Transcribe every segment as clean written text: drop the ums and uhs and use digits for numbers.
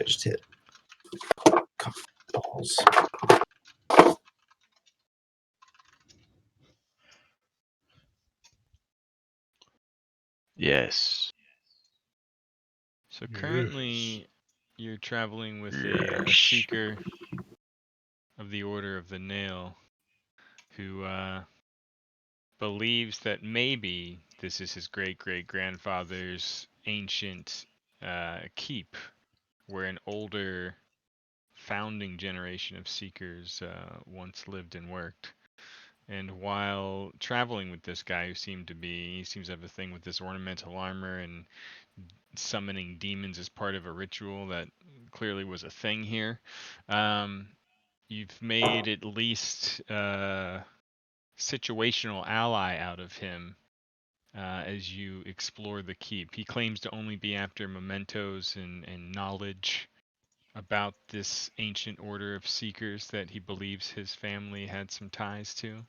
just hit. Couple balls. Yes. So currently, you're traveling with a seeker of the Order of the Nail, who believes that maybe this is his great-great-grandfather's ancient keep, where an older founding generation of seekers once lived and worked. And while traveling with this guy, he seems to have a thing with this ornamental armor and summoning demons as part of a ritual that clearly was a thing here. You've made at least situational ally out of him as you explore the keep. He claims to only be after mementos and knowledge about this ancient order of seekers that he believes his family had some ties to.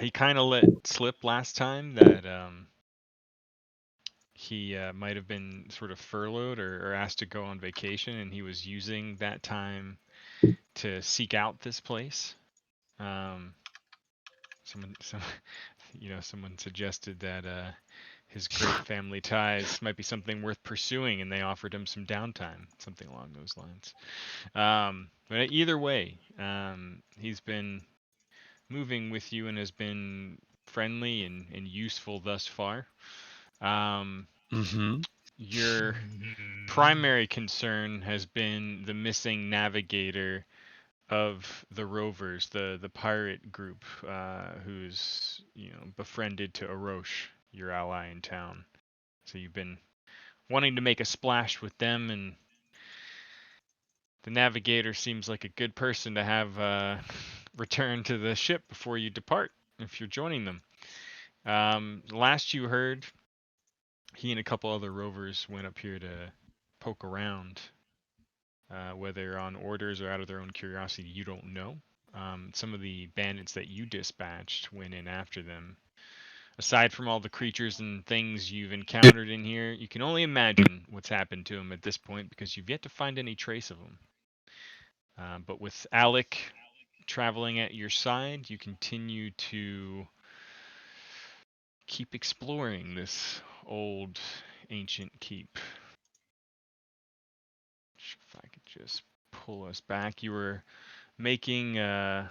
He kind of let slip last time that he might have been sort of furloughed or asked to go on vacation, and he was using that time to seek out this place. Someone suggested that his great family ties might be something worth pursuing, and they offered him some downtime, something along those lines. But either way, he's been moving with you and has been friendly and useful thus far. Your primary concern has been the missing navigator of the rovers, the pirate group, who's befriended to Oroche, your ally in town. So you've been wanting to make a splash with them, and the navigator seems like a good person to have return to the ship before you depart, if you're joining them. Last you heard, he and a couple other rovers went up here to poke around. Whether on orders or out of their own curiosity, you don't know. Some of the bandits that you dispatched went in after them. Aside from all the creatures and things you've encountered in here, you can only imagine what's happened to them at this point because you've yet to find any trace of them. But with Alec traveling at your side, you continue to keep exploring this old, ancient keep. If I could just pull us back. You were making a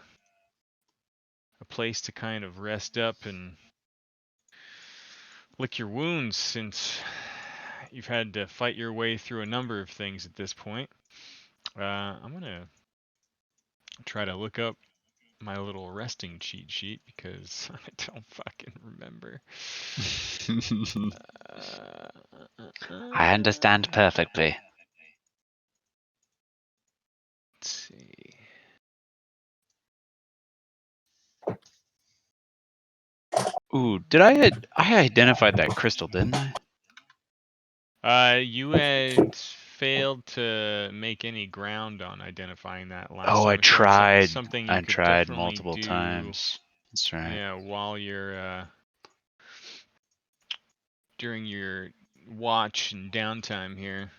place to kind of rest up and lick your wounds since you've had to fight your way through a number of things at this point. I'm going to try to look up my little resting cheat sheet because I don't fucking remember. I understand perfectly. Let's see. Ooh, I identified that crystal, didn't I? You had failed to make any ground on identifying that last time. Oh, I If you want tried. something you I could tried definitely multiple do, times. That's right. yeah, while you're during your watch and downtime here.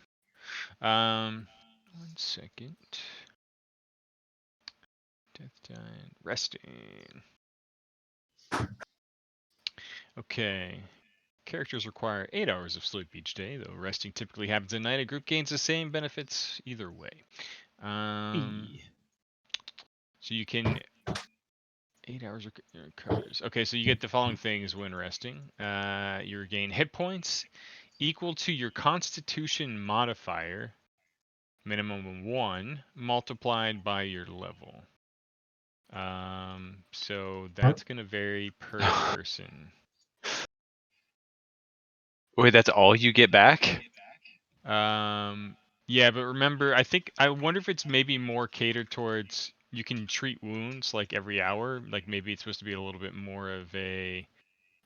1 second. Death time. Resting. Okay. Characters require 8 hours of sleep each day, though resting typically happens at night. A group gains the same benefits either way. So you can 8 hours recovers. Okay, so you get the following things when resting. You regain hit points equal to your Constitution modifier, minimum of 1, multiplied by your level. So that's gonna vary per person. Wait, that's all you get back? Yeah, but remember, I wonder if it's maybe more catered towards you can treat wounds like every hour. Like maybe it's supposed to be a little bit more of a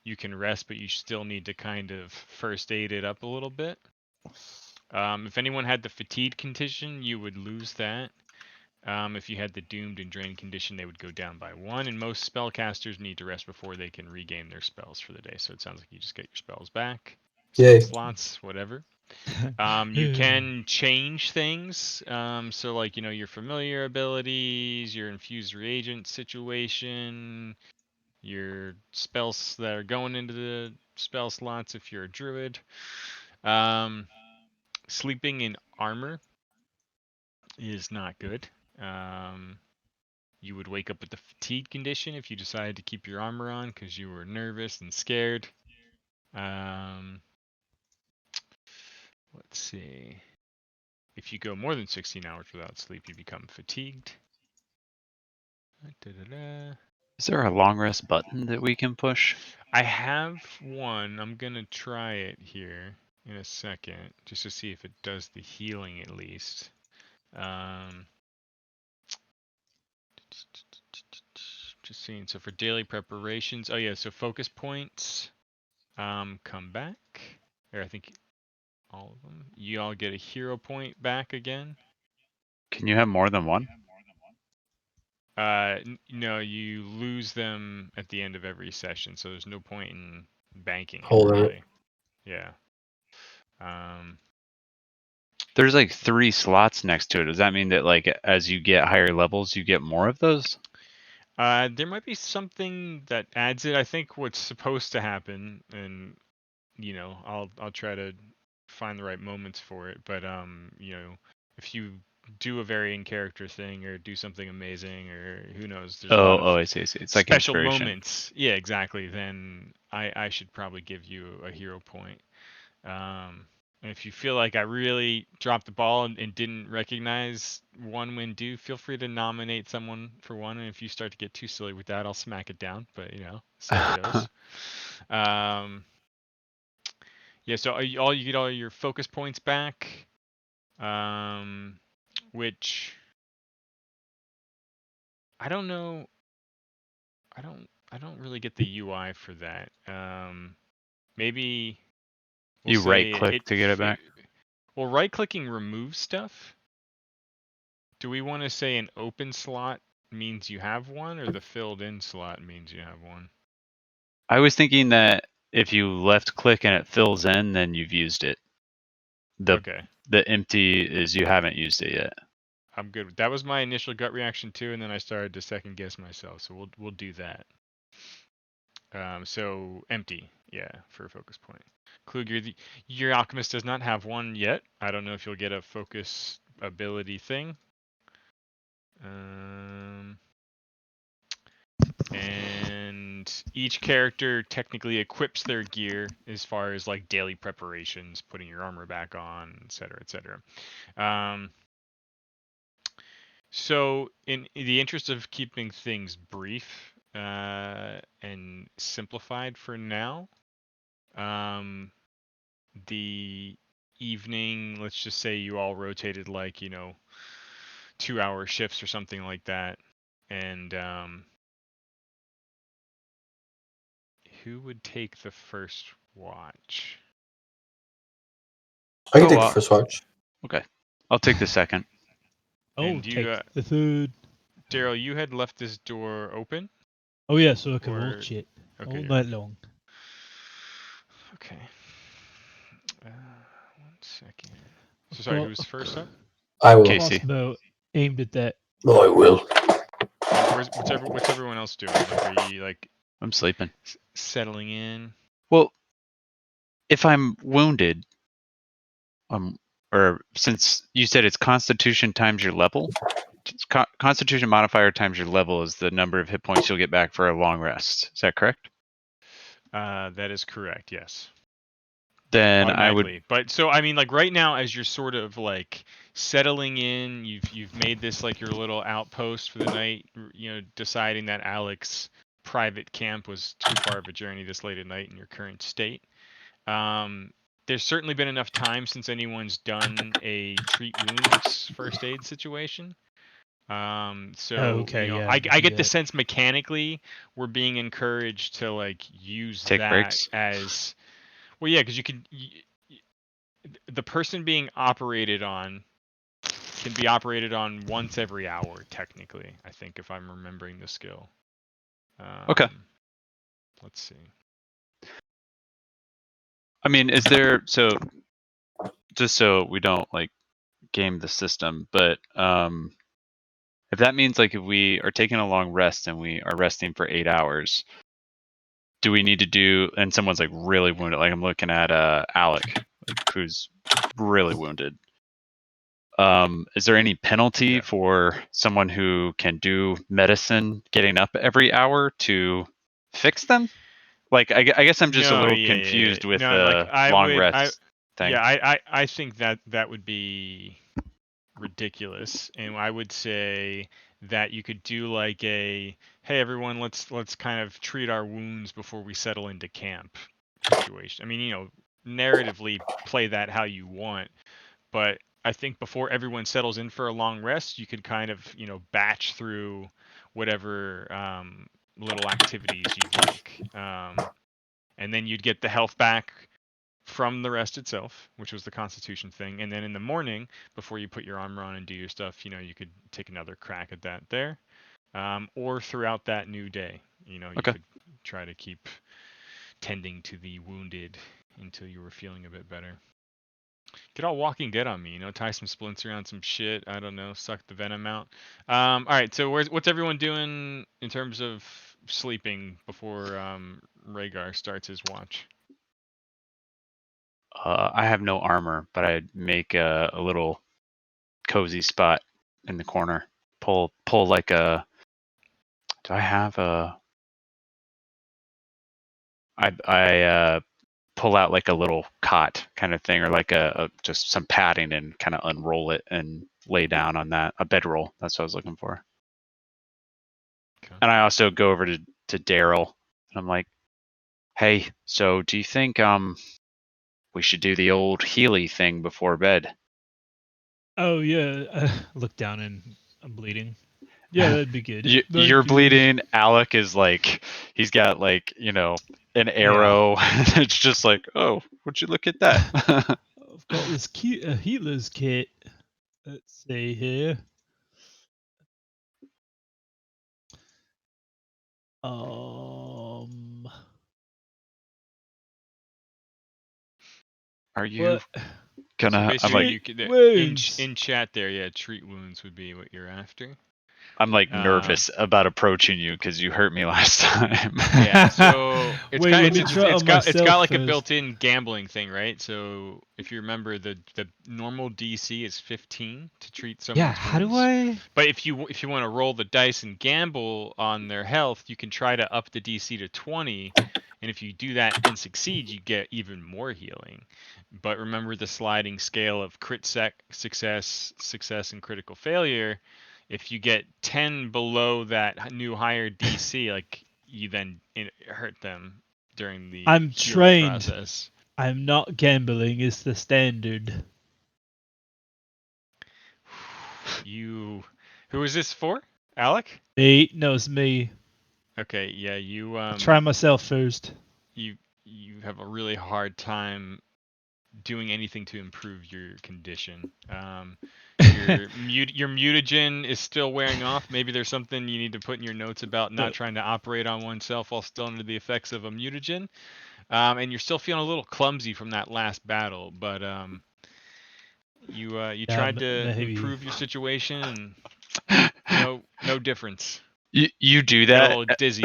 you can rest, but you still need to kind of first aid it up a little bit. If anyone had the fatigue condition, you would lose that. If you had the doomed and drained condition, they would go down by 1, and most spellcasters need to rest before they can regain their spells for the day. So it sounds like you just get your spells back. Yay. Slots, whatever. You can change things. So like, your familiar abilities, your infused reagent situation, your spells that are going into the spell slots if you're a druid. Sleeping in armor is not good. You would wake up with the fatigue condition if you decided to keep your armor on because you were nervous and scared. Let's see. If you go more than 16 hours without sleep, you become fatigued. Da-da-da. Is there a long rest button that we can push? I have one. I'm going to try it here in a second just to see if it does the healing at least. Just seeing. So for daily preparations, oh yeah, so focus points come back. Or I think all of them. You all get a hero point back again. Can you have more than one? No, you lose them at the end of every session, so there's no point in banking it, Holding it. really. Yeah. There's like 3 slots next to it. Does that mean that like as you get higher levels, you get more of those? There might be something that adds it. I think what's supposed to happen, and I'll try to find the right moments for it. But if you do a very in character thing or do something amazing or who knows, there's a lot of I see. It's like special inspiration. moments. Yeah, exactly. Then I should probably give you a hero point. And if you feel like I really dropped the ball and didn't recognize one when due, feel free to nominate someone for one. And if you start to get too silly with that, I'll smack it down. But see how it goes. Yeah. So you get all your focus points back, which I don't know. I don't really get the UI for that. Maybe we'll You right say click to get it back. Well, right-clicking removes stuff. Do we want to say an open slot means you have one, or the filled-in slot means you have one? I was thinking that if you left click and it fills in, then you've used it. Okay, The empty is you haven't used it yet. I'm good. That was my initial gut reaction too, and then I started to second guess myself. So we'll do that. So empty, yeah, for a focus point. Klug, your alchemist does not have one yet. I don't know if you'll get a focus ability thing. And each character technically equips their gear as far as like daily preparations, putting your armor back on, etc., etc. So in the interest of keeping things brief and simplified for now, the evening, let's just say you all rotated like 2-hour shifts or something like that, and who would take the first watch? I can Oh, take the first watch. Okay. I'll take the second. Oh, And you, take the third. Daryl, you had left this door open? Oh yeah, so I can Or- watch it Okay. all night long. Okay. 1 second. So I've sorry, got who's first up? I will. Casey. crossbow aimed at that. Oh, I will. And what's everyone else doing? Like, are you like I'm sleeping. settling in? Well, if I'm wounded, or since you said it's Constitution times your level, Constitution modifier times your level is the number of hit points you'll get back for a long rest. Is that correct? That is correct. Yes. Then I would. Automatically. But so I mean, like right now, as you're sort of like settling in, you've made this like your little outpost for the night. Deciding that Alex's private camp was too far of a journey this late at night in your current state. There's certainly been enough time since anyone's done a treat wounds first aid situation. So Okay, yeah, I we do get the that. sense mechanically we're being encouraged to like use Take that breaks? as well, yeah, because the person being operated on can be operated on once every hour, technically. I think if I'm remembering the skill. Okay. Let's see. I mean, is there just so we don't like game the system, but if that means like if we are taking a long rest and we are resting for 8 hours, do we need to do? And someone's like really wounded. Like I'm looking at Alec, like, who's really wounded. Is there any penalty for someone who can do medicine getting up every hour to fix them? Like, I guess I'm just a little confused with no, like the long rest thing. Yeah, I think that would be ridiculous, and I would say that you could do like a hey everyone, let's kind of treat our wounds before we settle into camp situation. I mean, narratively play that how you want, but I think before everyone settles in for a long rest, you could kind of batch through whatever little activities you'd like, and then you'd get the health back from the rest itself, which was the Constitution thing. And then in the morning, before you put your armor on and do your stuff, you could take another crack at that there, or throughout that new day. You Okay. could try to keep tending to the wounded until you were feeling a bit better. Get all Walking Dead on me, tie some splints around some shit. I don't know, suck the venom out. All right, so what's everyone doing in terms of sleeping before Rhaegar starts his watch? I have no armor, but I'd make a little cozy spot in the corner. Pull like a. Do I have a? I pull out like a little cot kind of thing, or like a just some padding, and kind of unroll it and lay down on that, a bedroll. That's what I was looking for. Okay. And I also go over to Daryl, and I'm like, "Hey, so do you think we should do the old Healy thing before bed?" Oh yeah. Look down and I'm bleeding. Yeah, that'd be good. You're bleeding. Alec is like, he's got like, an arrow. It's just like, oh, would you look at that? I've got this cute healer's kit. Let's see here. Are you What? gonna? So I'm like, you could, wounds. in chat there, yeah, treat wounds would be what you're after. I'm like nervous about approaching you because you hurt me last time. Yeah, so it's Wait, kind let me of try it on it's got like a myself built-in gambling thing, right? So if you remember, the normal DC is 15 to treat someone's Yeah, how wounds. do I? But if you want to roll the dice and gamble on their health, you can try to up the DC to 20, and if you do that and succeed, you get even more healing. But remember the sliding scale of crit success, and critical failure. If you get 10 below that new higher DC, like you then hurt them during the I'm healing trained. process. I'm not gambling. It's the standard. Who is this for? Alec? Me? No, it's me. Okay, yeah, you Try myself first. You have a really hard time doing anything to improve your condition. Your mutagen is still wearing off. Maybe there's something you need to put in your notes about not trying to operate on oneself while still under the effects of a mutagen. And you're still feeling a little clumsy from that last battle, but you tried to improve your situation, and no difference. You do Get that, a little dizzy.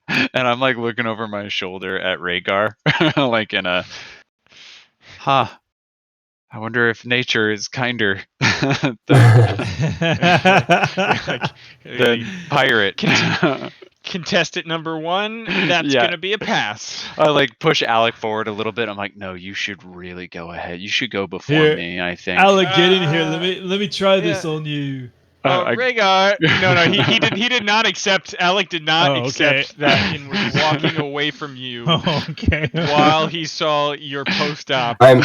and I'm like looking over my shoulder at Rhaegar, like in a, I wonder if nature is kinder than pirate. Contestant number 1, that's gonna be a pass. I like push Alec forward a little bit. I'm like, no, you should really go ahead. You should go before me, I think. Alec, get in here. Let me try this on you. Rhaegar. No, he did not accept. Alec did not accept that and was walking away from you. While he saw your post-op. And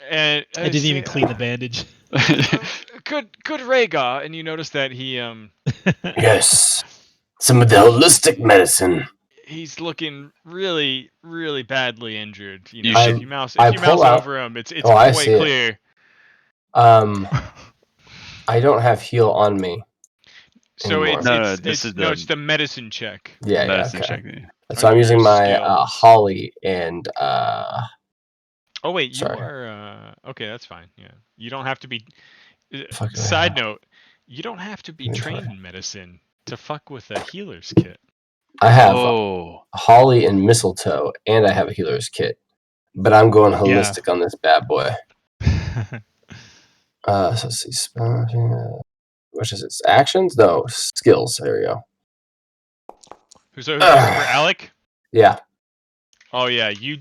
I didn't even clean the bandage. Good Rhaegar, and you notice that he Yes, some of the holistic medicine. He's looking really, really badly injured. If you mouse over him, it's quite clear. I don't have heal on me. So anymore. it's the medicine check. Yeah, medicine okay. check. So I'm using my Holly and Oh wait, you Sorry. are okay. That's fine. Yeah, you don't have to be. Fuck do I Side have? note: you don't have to be Inventory. trained in medicine to fuck with a healer's kit. I have Oh, holly and mistletoe, and I have a healer's kit. But I'm going holistic on this bad boy. So let's see. Which is it? Actions? No, skills. There we go. Who's looking for Alec? Yeah. Oh yeah, you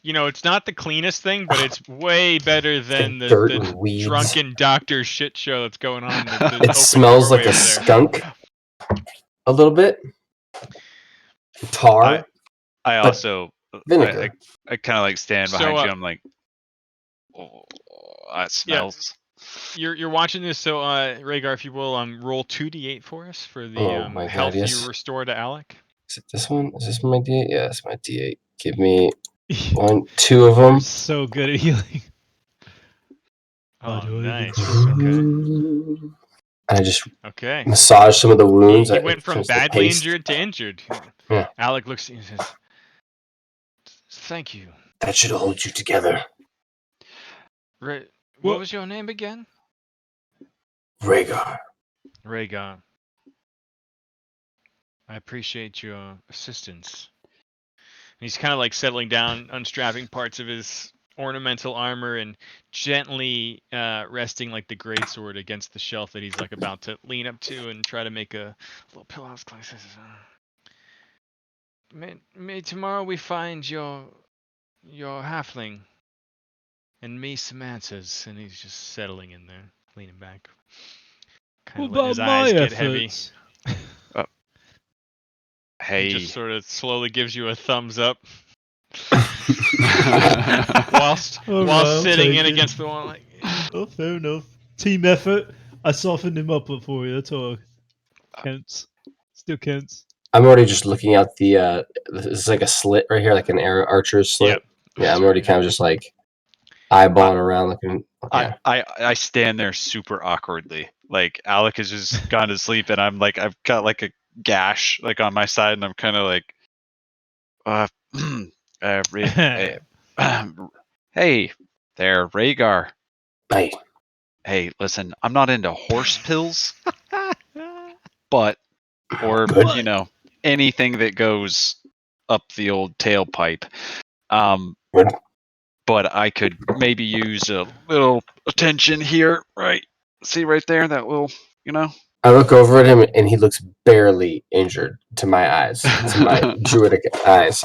know it's not the cleanest thing, but it's way better than Dirt the and weeds. drunken doctor shit show that's going on. In the It open smells doorway like a over there. skunk. A little bit. Tar. I But also vinegar. I kind of like stand So, behind you. I'm like, oh, that Yeah. smells. You're watching this, so Rhaegar, if you will, roll 2d8 for us for the Oh my health God, yes. you restore to Alec. Is it this one? Is this my D8? Yeah, it's my D8. Give me 2 of them. You're so good at healing. Oh, do I even nice. trip? Okay. I just Okay. massage some of the wounds. He went from turns to badly paste. injured to injured. Yeah. Alec looks at you and says, "Thank you." That should hold you together. What What? was your name again? Rhaegar. Rhaegar. I appreciate your assistance. And he's kind of like settling down, unstrapping parts of his ornamental armor and gently resting like the greatsword against the shelf that he's like about to lean up to and try to make a little pillhouse close. May tomorrow we find your halfling and me some answers. And he's just settling in there, leaning back, kind What of letting his about my eyes get heavy. efforts? Hey, He just sort of slowly gives you a thumbs up. I whilst All right, I'll sitting take in it. against the wall, like, Oh, fair enough. Team effort. I softened him up for you. That's all. Counts. Still counts. I'm already just looking out the. This is like a slit right here, like an archer's slit. Yeah, I'm already kind of just like eyeballing around, looking. Yeah. I stand there super awkwardly. Like Alec has just gone to sleep, and I'm like, I've got like a gash like on my side, and I'm kind of like, hey, hey there, Rhaegar. Hey, Hey, listen, I'm not into horse pills, but or good. you know anything that goes up the old tailpipe. Good. But I could maybe use a little attention here, right? See right there, that little, you know. I look over at him, and he looks barely injured to my eyes, to my druidic eyes.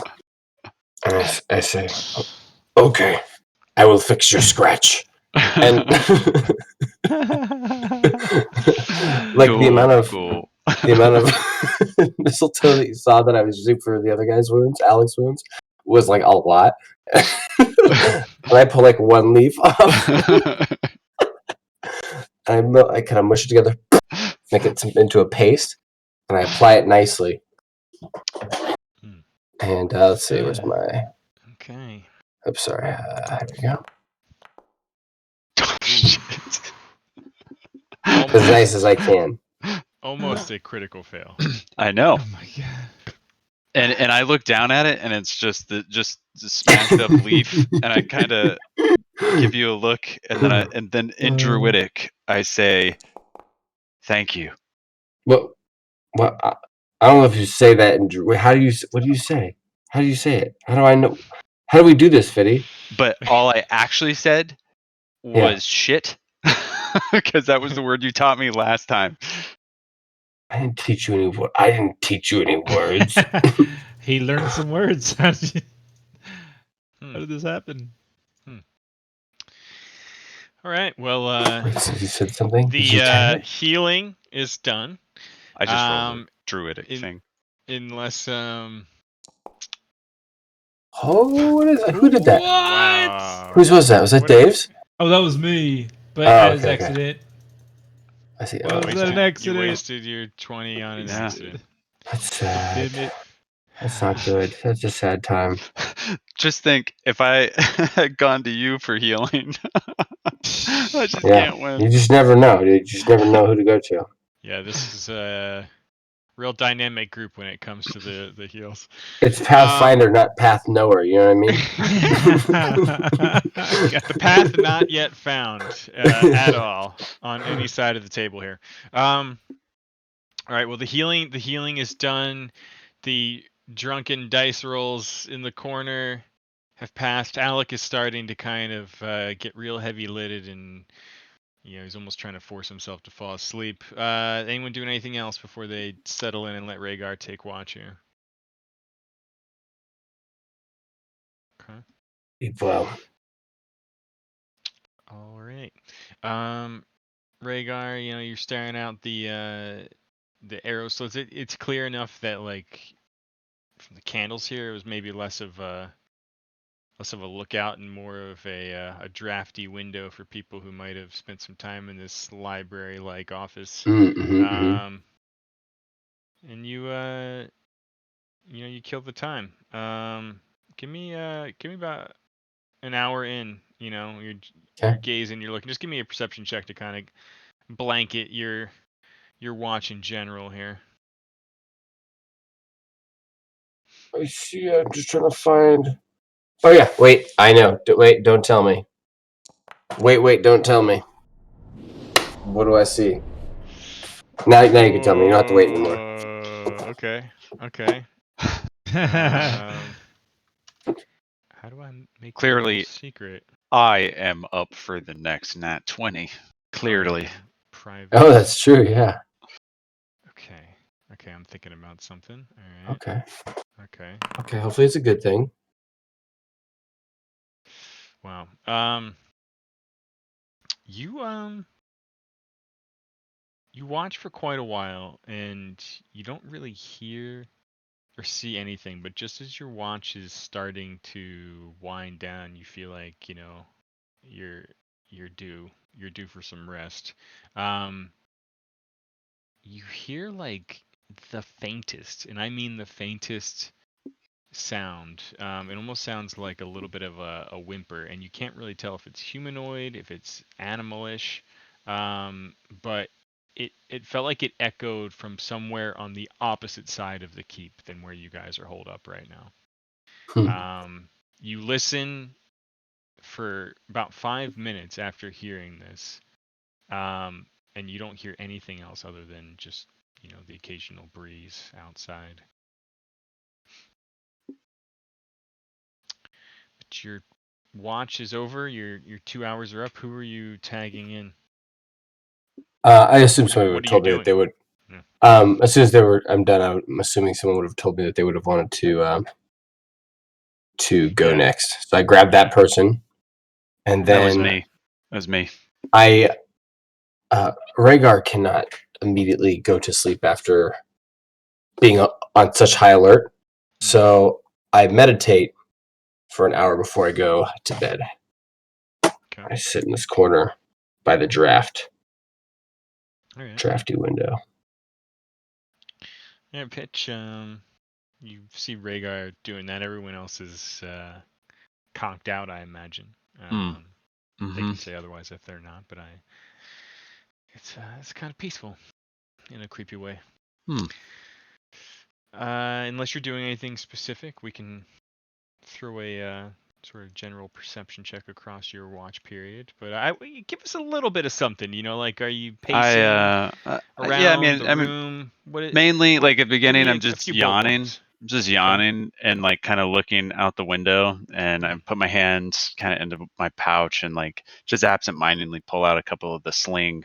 And I say, "Okay, I will fix your scratch." And like the amount of mistletoe that you saw that I was using for the other guy's wounds, Alec's wounds, was like a lot. And I pull like one leaf off. I kind of mush it together, make it into a paste, and I apply it nicely. And let's see, where's my? okay. I'm sorry. Here we go. As nice as I can. Almost a critical fail. I know. Oh my god. And I look down at it, and it's just the smashed up leaf, and I kind of give you a look, and then in Druidic I say, "Thank you." What? I don't know if you say that in Druid. How do you? What do you say? How do you say it? How do I know? How do we do this, Fitty? But all I actually said was shit, because that was the word you taught me last time. I didn't teach you any. I didn't teach you any words. He learned some words. How did this happen? All right. Well, Wait, so you said something. the healing is done. I just rolled a Druidic thing. Unless Oh, what is that? Who did that? Wow. Whose was that? Was that Dave's? Oh, that was me. But Oh, as okay, accident. I see. Well, was that an accident? You wasted your 20 on an accident. That's sad. Damn it. That's not good. That's a sad time. Just think, if I had gone to you for healing, I just can't win. You just never know, dude. You just never know who to go to. Yeah, this is real dynamic group when it comes to the heals. It's Pathfinder, not Path Knower. You know what I mean? The path not yet found at all on any side of the table here. All right. Well, the healing is done. The drunken dice rolls in the corner have passed. Alec is starting to kind of get real heavy-lidded, and he's almost trying to force himself to fall asleep. Anyone doing anything else before they settle in and let Rhaegar take watch here? Okay. Well, All right. Rhaegar, you're staring out the arrow slits. It's clear enough that from the candles here, it was maybe less of a lookout and more of a drafty window for people who might have spent some time in this library-like office. And you killed the time. Give me about an hour in. You're gazing, you're looking. Just give me a perception check to kind of blanket your watch in general here. I see. I'm just trying to find. Oh yeah. Wait. I know. Wait. Don't tell me. Wait. Don't tell me. What do I see? Now you can tell me. You don't have to wait anymore. Okay. How do I make Clearly, that a secret? I am up for the next nat 20. Clearly. Private. Oh, that's true. Yeah. Okay, I'm thinking about something. All right. Okay. Hopefully, it's a good thing. Wow. You watch for quite a while, and you don't really hear or see anything. But just as your watch is starting to wind down, you feel like you're due for some rest. You hear the faintest, and I mean the faintest sound. It almost sounds like a little bit of a whimper, and you can't really tell if it's humanoid, if it's animalish, but it felt like it echoed from somewhere on the opposite side of the keep than where you guys are holed up right now. You listen for about 5 minutes after hearing this, and you don't hear anything else other than just the occasional breeze outside. But your watch is over. Your 2 hours are up. Who are you tagging in? I assume somebody would What have are you told me that doing? they would. Yeah. As soon as I'm done. I'm assuming someone would have told me that they would have wanted to go next. So I grabbed that person, and then That was me. Rhaegar cannot immediately go to sleep after being on such high alert. So I meditate for an hour before I go to bed. Okay. I sit in this corner by the drafty window. Yeah, Pitch. You see Rhaegar doing that. Everyone else is conked out, I imagine. They can say otherwise if they're not, but it's kind of peaceful in a creepy way. Unless you're doing anything specific, we can throw a sort of general perception check across your watch period. But give us a little bit of something. Are you pacing around the room? Mainly, at the beginning, I'm a just few bullet yawning. points. Just yawning and kind of looking out the window, and I put my hands kind of into my pouch and just absentmindedly pull out a couple of the sling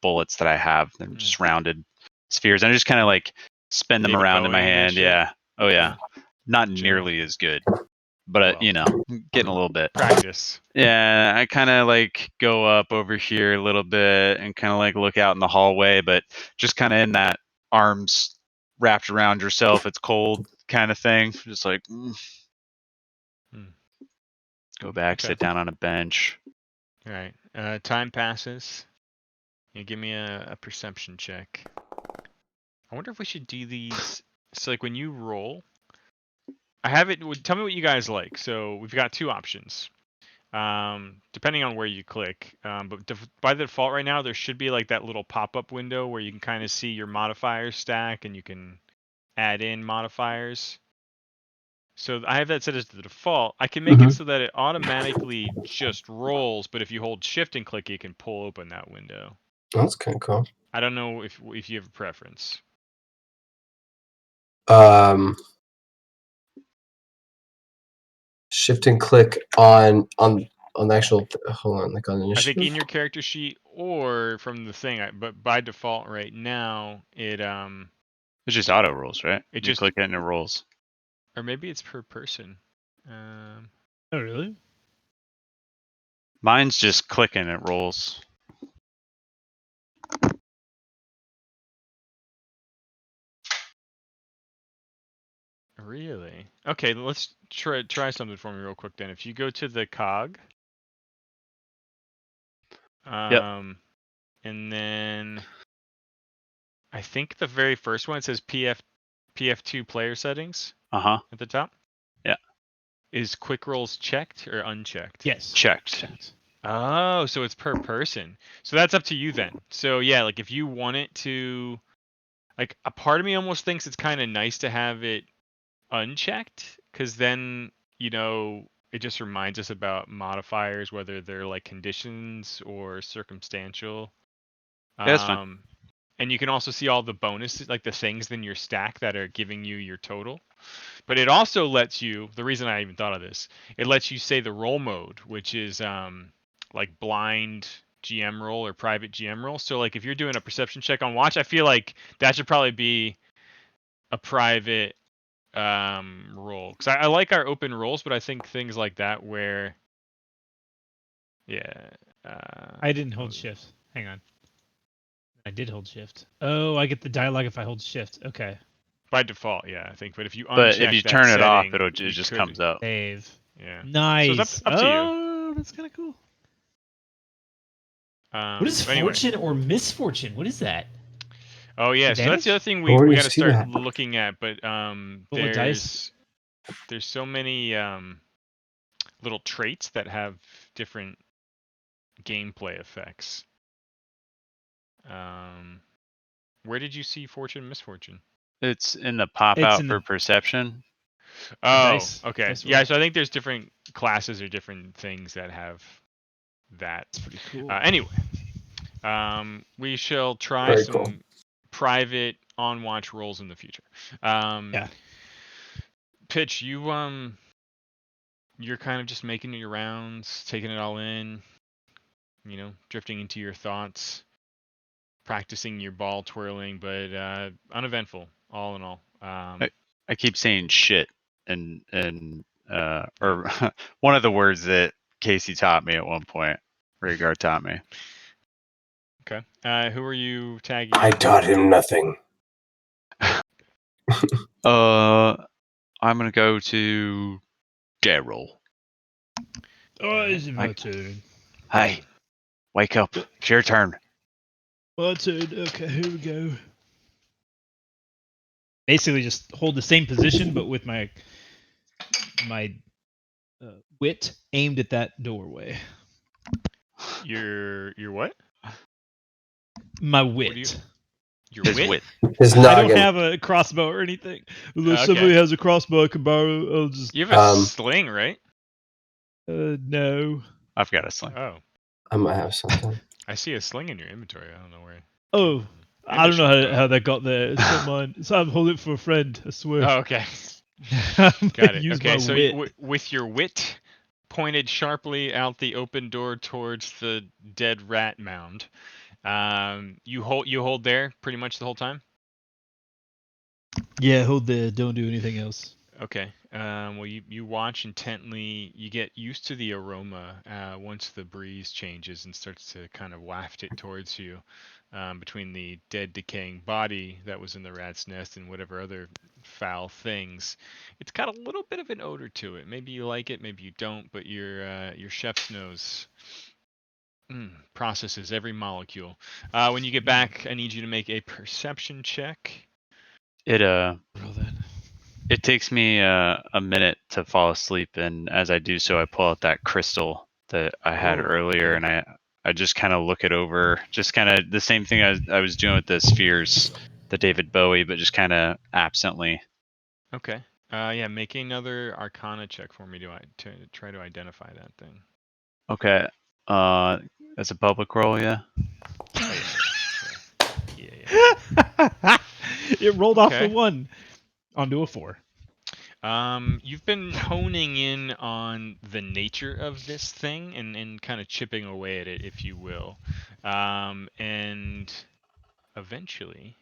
bullets that I have. They're just rounded spheres, and I just kind of spin them David around in my Bowie-ing that hand. shit? Yeah. Oh yeah. Not Sure. nearly as good, but getting a little bit. Practice. Yeah, I kind of go up over here a little bit and kind of look out in the hallway, but just kind of in that arms wrapped around yourself, it's cold kind of thing. Just go back, sit down on a bench. All right. Time passes. Give me a perception check. I wonder if we should do these. So when you roll, I have it. Tell me what you guys like. So we've got two options. depending on where you click. But by default right now, there should be like that little pop-up window where you can kind of see your modifiers stack and you can add in modifiers. So I have that set as the default. I can make it so that it automatically just rolls, but if you hold shift and click, it can pull open that window. That's kind of cool. I don't know if you have a preference. Shift and click on the actual. Hold on, like on I initiative. think in your character sheet or from the thing, but by default right now it It's just auto rolls, right? It You just click it and it rolls. Or maybe it's per person. Oh, really? Mine's just click and it rolls. Really? Okay, let's try something for me real quick then. If you go to the cog, and then I think the very first one, it says pf2 player settings Uh-huh. at the top. Yeah. Is quick rolls checked or unchecked? Yes. Checked. Oh, so it's per person. So that's up to you then. So yeah, like if you want it to, like a part of me almost thinks it's kind of nice to have it unchecked, because then, you know, it just reminds us about modifiers, whether they're like conditions or circumstantial. Yeah, that's fine. And you can also see all the bonuses, like the things in your stack that are giving you your total. But it also lets you, the reason I even thought of this, it lets you say the roll mode, which is like blind GM roll or private GM roll. So like if you're doing a perception check on watch, I feel like that should probably be a private roll, because I like our open rolls, but I think things like that where I didn't hold shift. Hang on. I did hold shift. Oh, I get the dialogue if I hold shift. Okay. by default, yeah, I think. But if you uncheck But if you that turn it off, setting, it you just could, comes up. Save. Yeah. Nice. So it's up to you. Oh, that's kind of cool. What is anyway. fortune or misfortune? What is that? Oh yeah, so that's the other thing Where do we you got to see start that? looking at. But Roll a dice. there's so many little traits that have different gameplay effects. Where did you see fortune and misfortune? It's in the pop out for perception. Oh, dice, okay. dice Yeah, roll. so I think there's different classes or different things that have that. That's pretty cool. Anyway, we shall try Very some cool. private on watch rolls in the future. Yeah. Pitch, you're kind of just making your rounds, taking it all in, you know, drifting into your thoughts, practicing your ball twirling, but uneventful, all in all. I keep saying shit and or one of the words that Casey taught me at one point. Rhaegar taught me. Okay. Who are you tagging? I taught him nothing. I'm gonna go to Daryl. Oh, it's my turn. Hey, wake up! It's your turn. My turn. Okay, here we go. Basically, just hold the same position, but with my wit aimed at that doorway. Your what? My wit. Your wit? His I don't noggin. have a crossbow or anything. Unless somebody has a crossbow I can borrow, I'll just. You have a sling, right? No. I've got a sling. Oh. I might have something. I see a sling in your inventory. I don't know where. Oh, I don't know how that got there. It's not mine. So I'm holding it for a friend. I swear. Oh, okay. Got it. Use okay, my so wit. with your wit pointed sharply out the open door towards the dead rat mound, you hold there pretty much the whole time. Yeah, hold there. Don't do anything else. Okay. Well, you watch intently. You get used to the aroma once the breeze changes and starts to kind of waft it towards you, between the dead, decaying body that was in the rat's nest and whatever other foul things. It's got a little bit of an odor to it. Maybe you like it, maybe you don't. But your chef's nose processes every molecule. When you get back, I need you to make a perception check. It takes me a minute to fall asleep, and as I do so, I pull out that crystal that I had Oh, earlier, okay. and I just kind of look it over, just kind of the same thing I was doing with the spheres, the David Bowie, but just kind of absently. Okay. Yeah, make another Arcana check for me to try to identify that thing. Okay. As a public roll, yeah. Oh yeah. It rolled off the Okay. 1 onto a 4. You've been honing in on the nature of this thing and kind of chipping away at it, if you will. And eventually,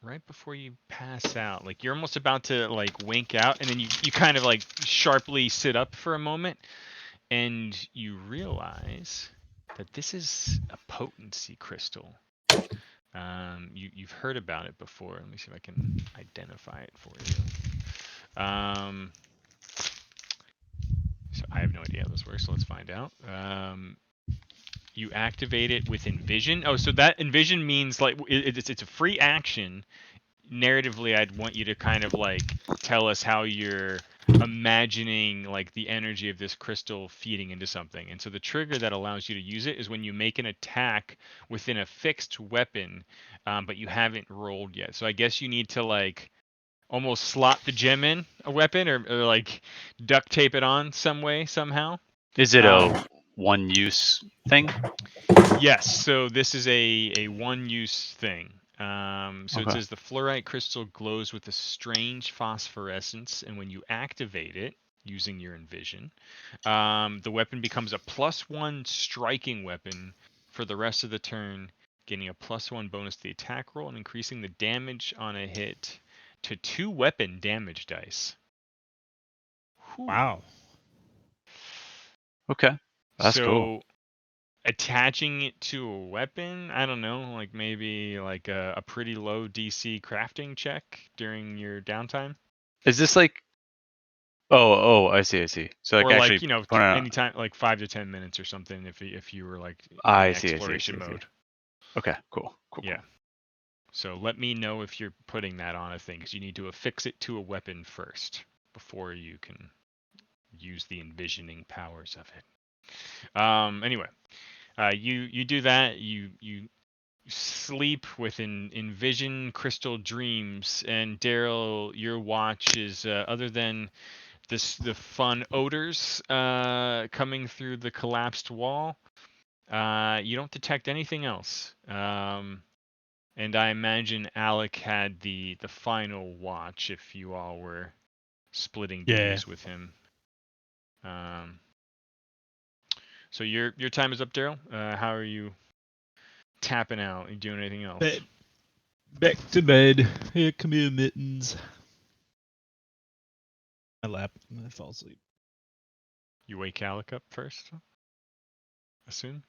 right before you pass out, like you're almost about to like wink out, and then you kind of like sharply sit up for a moment, and you realize that this is a potency crystal. You've heard about it before. Let me see if I can identify it for you. So I have no idea how this works, so let's find out. You activate it with Envision. Oh, so that Envision means like it's a free action. Narratively, I'd want you to kind of like tell us how you're imagining like the energy of this crystal feeding into something. And so the trigger that allows you to use it is when you make an attack within a fixed weapon, but you haven't rolled yet. So I guess you need to like almost slot the gem in a weapon or like duct tape it on some way somehow. Is it Um, a one-use thing? Yes, so this is a one-use thing. So it Okay. says the fluorite crystal glows with a strange phosphorescence, and when you activate it using your Envision, the weapon becomes a +1 striking weapon for the rest of the turn, getting a +1 bonus to the attack roll and increasing the damage on a hit to 2 weapon damage dice. Whew. Wow. Okay. That's cool. So attaching it to a weapon, I don't know, like maybe like a pretty low DC crafting check during your downtime, Is this like? Oh, I see. So like or like actually put on. anytime like 5 to 10 minutes or something if you were like in I see. exploration mode. Okay. Cool. Yeah. So let me know if you're putting that on a thing, because you need to affix it to a weapon first before you can use the envisioning powers of it. Anyway, you do that. You sleep with envision crystal dreams, and Daryl, your watch is other than the fun odors coming through the collapsed wall, you don't detect anything else. And I imagine Alec had the final watch if you all were splitting Yeah. duties with him. So your time is up, Daryl. How are you tapping out? Are you doing anything else? Back to bed. Here come here, Mittens. I lap and I fall asleep. You wake Alec up first? Assume?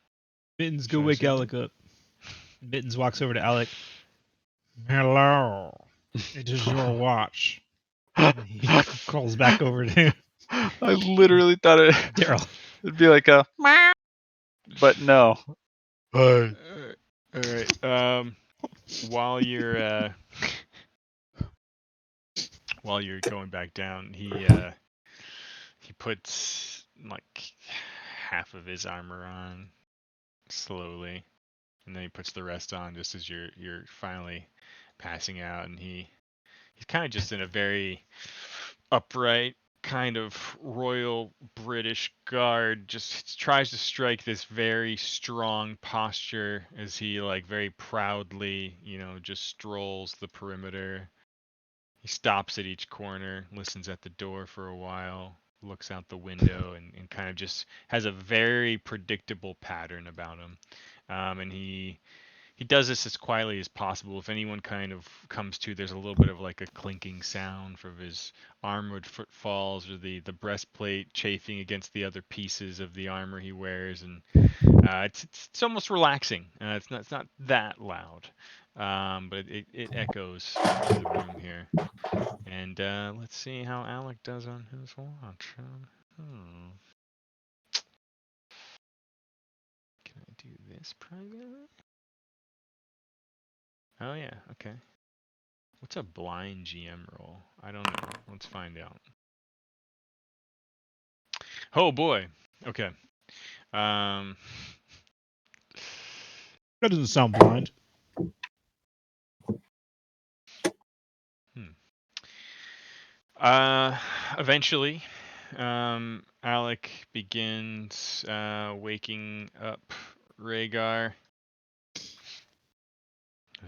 Mittens, go Should I wake assume? Alec up. Mittens walks over to Alec. Hello. It is your watch. And he crawls back over to him. I literally thought Daryl. it'd be like a, but no. All right. While you're going back down, he puts like half of his armor on slowly, and then he puts the rest on just as you're finally passing out, and he's kind of just in a very upright kind of royal British guard, just tries to strike this very strong posture as he like very proudly, just strolls the perimeter. He stops at each corner, listens at the door for a while, looks out the window, and kind of just has a very predictable pattern about him. And he does this as quietly as possible. If anyone kind of comes to, there's a little bit of like a clinking sound from his armored footfalls or the breastplate chafing against the other pieces of the armor he wears, and it's almost relaxing. It's not that loud, but it echoes through the room here. And let's see how Alec does on his watch. Can I do this privately? Oh yeah, okay. What's a blind GM roll? I don't know. Let's find out. Oh boy. Okay. Um, That doesn't sound blind. Eventually, Alec begins waking up Rhaegar.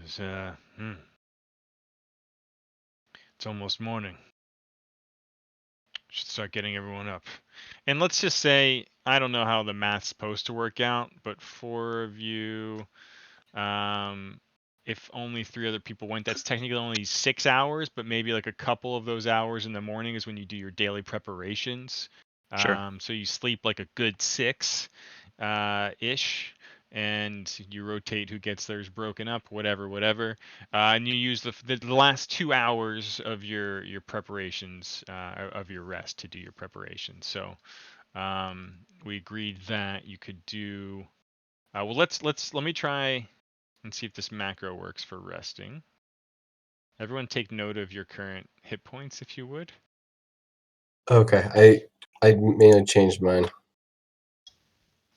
It's, it's almost morning. Should start getting everyone up. And let's just say, I don't know how the math's supposed to work out, but 4 of you, if only 3 other people went, that's technically only 6 hours, but maybe like a couple of those hours in the morning is when you do your daily preparations. Sure. So you sleep like a good 6 ish, and you rotate who gets theirs broken up, whatever. And you use the last 2 hours of your preparations of your rest to do your preparations. So we agreed that you could do. Well, let me try and see if this macro works for resting. Everyone take note of your current hit points, if you would. Okay, I mainly changed mine.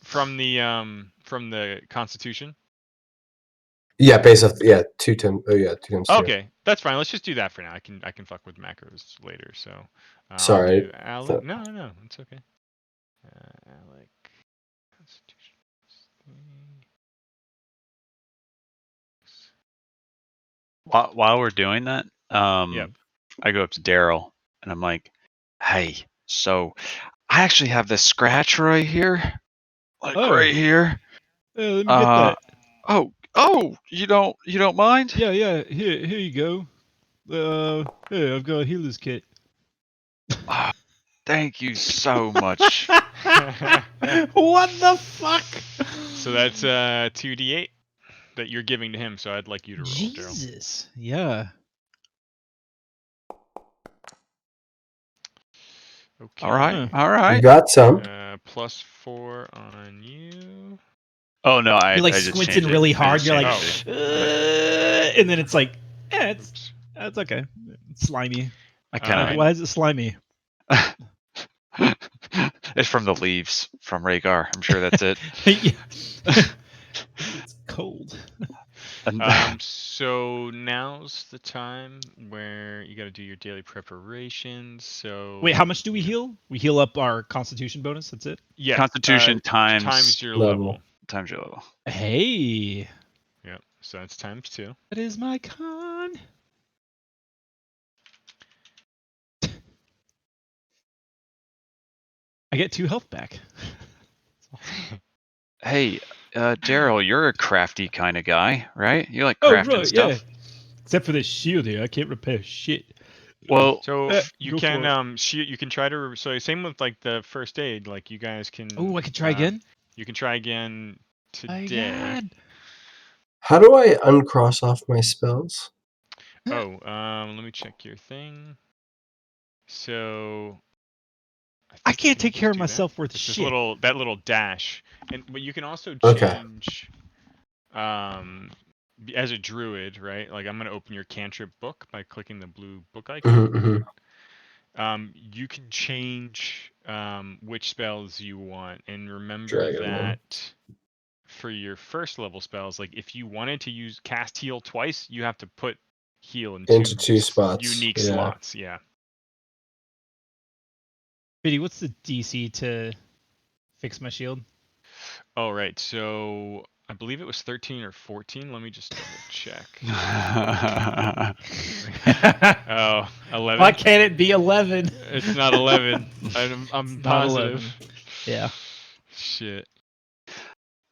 From the Constitution. Yeah, based off 2 times. Oh yeah, 2 times 2. Okay, that's fine. Let's just do that for now. I can fuck with macros later. So I'll Sorry. do Alec. No, it's okay. Alec Constitution. While we're doing that, Yep. I go up to Daryl and I'm like, "Hey, so I actually have this scratch right here, like Oh. right here. Yeah, let me get that. Oh, you don't mind? Yeah. Here you go. Here, I've got a healer's kit. Oh, thank you so much. What the fuck? So that's 2d8 that you're giving to him. So I'd like you to roll, Daryl. Jesus. Yeah. Okay. All right, Huh. all You right. got some. +4 on you. Oh no, I You're like just squinting changed it. really I hard. just You're like, changed and then it's like, yeah, Oops. it's okay. It's slimy. I kind Like, of. why is it slimy? It's from the leaves from Rhaegar. I'm sure that's it. Yeah. It's cold. So now's the time where you got to do your daily preparations. So Wait, how much do we heal? We heal up our Constitution bonus. That's it. Yeah. Constitution times your level. times your level. Hey, Yep. So that's times 2. that is my con. I get 2 health back. Hey, Daryl, you're a crafty kind of guy, right? You like Oh crafting right, stuff. yeah. Except for this shield here, I can't repair shit. Well, So you go for can it. you can try to so same with like the first aid, like you guys can Oh, I can try again. You can try again My today. God. How do I uncross off my spells? Oh, let me check your thing. So I think you can't can take just care of do that. myself worth It's this shit. that little dash, but you can also Okay. change as a druid, right? Like I'm gonna open your cantrip book by clicking the blue book icon. You can change which spells you want, and remember Dragon one. that for your first level spells, like if you wanted to cast heal twice, you have to put heal Into 2 spots. unique Yeah. slots. Yeah. Biddy, what's the DC to fix my shield? Oh right. So I believe it was 13 or 14. Let me just double check. Oh, 11. Why can't it be 11? It's not 11. I'm It's not positive. 11. Yeah. Shit.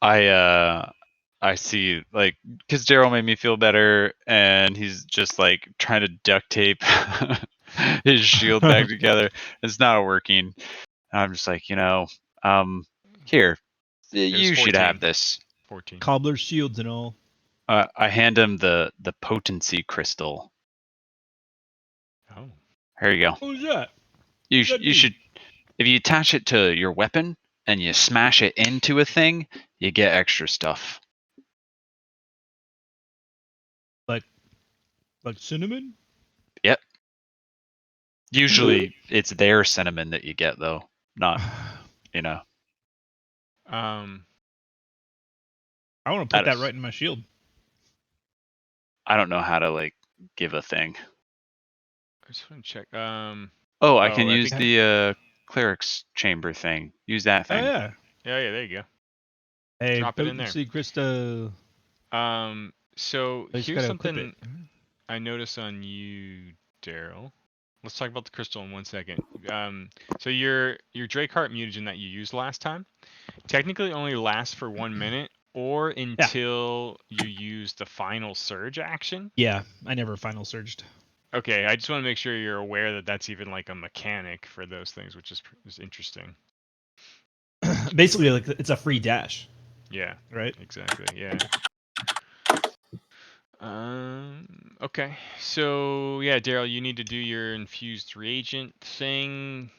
I see, like, because Daryl made me feel better, and he's just like trying to duct tape his shield back together. It's not working. And I'm just like, here, you should 14. have this. 14. Cobbler's shields and all. I hand him the potency crystal. Oh. Here you go. What was that? You What's that do? should, if you attach it to your weapon and you smash it into a thing, you get extra stuff. Like cinnamon? Yep. Usually it's their cinnamon that you get, though, not. Um, I want to put that right in my shield. I don't know how to like give a thing. I just want to check. Oh, I can I use think- the cleric's chamber thing. Use that Oh thing. yeah. Yeah, there you go. Hey, Drop it in there. potency crystal. So I just here's gotta equip something it. I noticed on you, Daryl. Let's talk about the crystal in 1 second. So your Drakeheart mutagen that you used last time technically only lasts for 1 minute or until you use the final surge action. Yeah, I never final surged. Okay, I just want to make sure you're aware that that's even like a mechanic for those things, which is interesting. Basically, like it's a free dash. Yeah. Right. Exactly. Yeah. Okay. So yeah, Daryl, you need to do your infused reagent thing.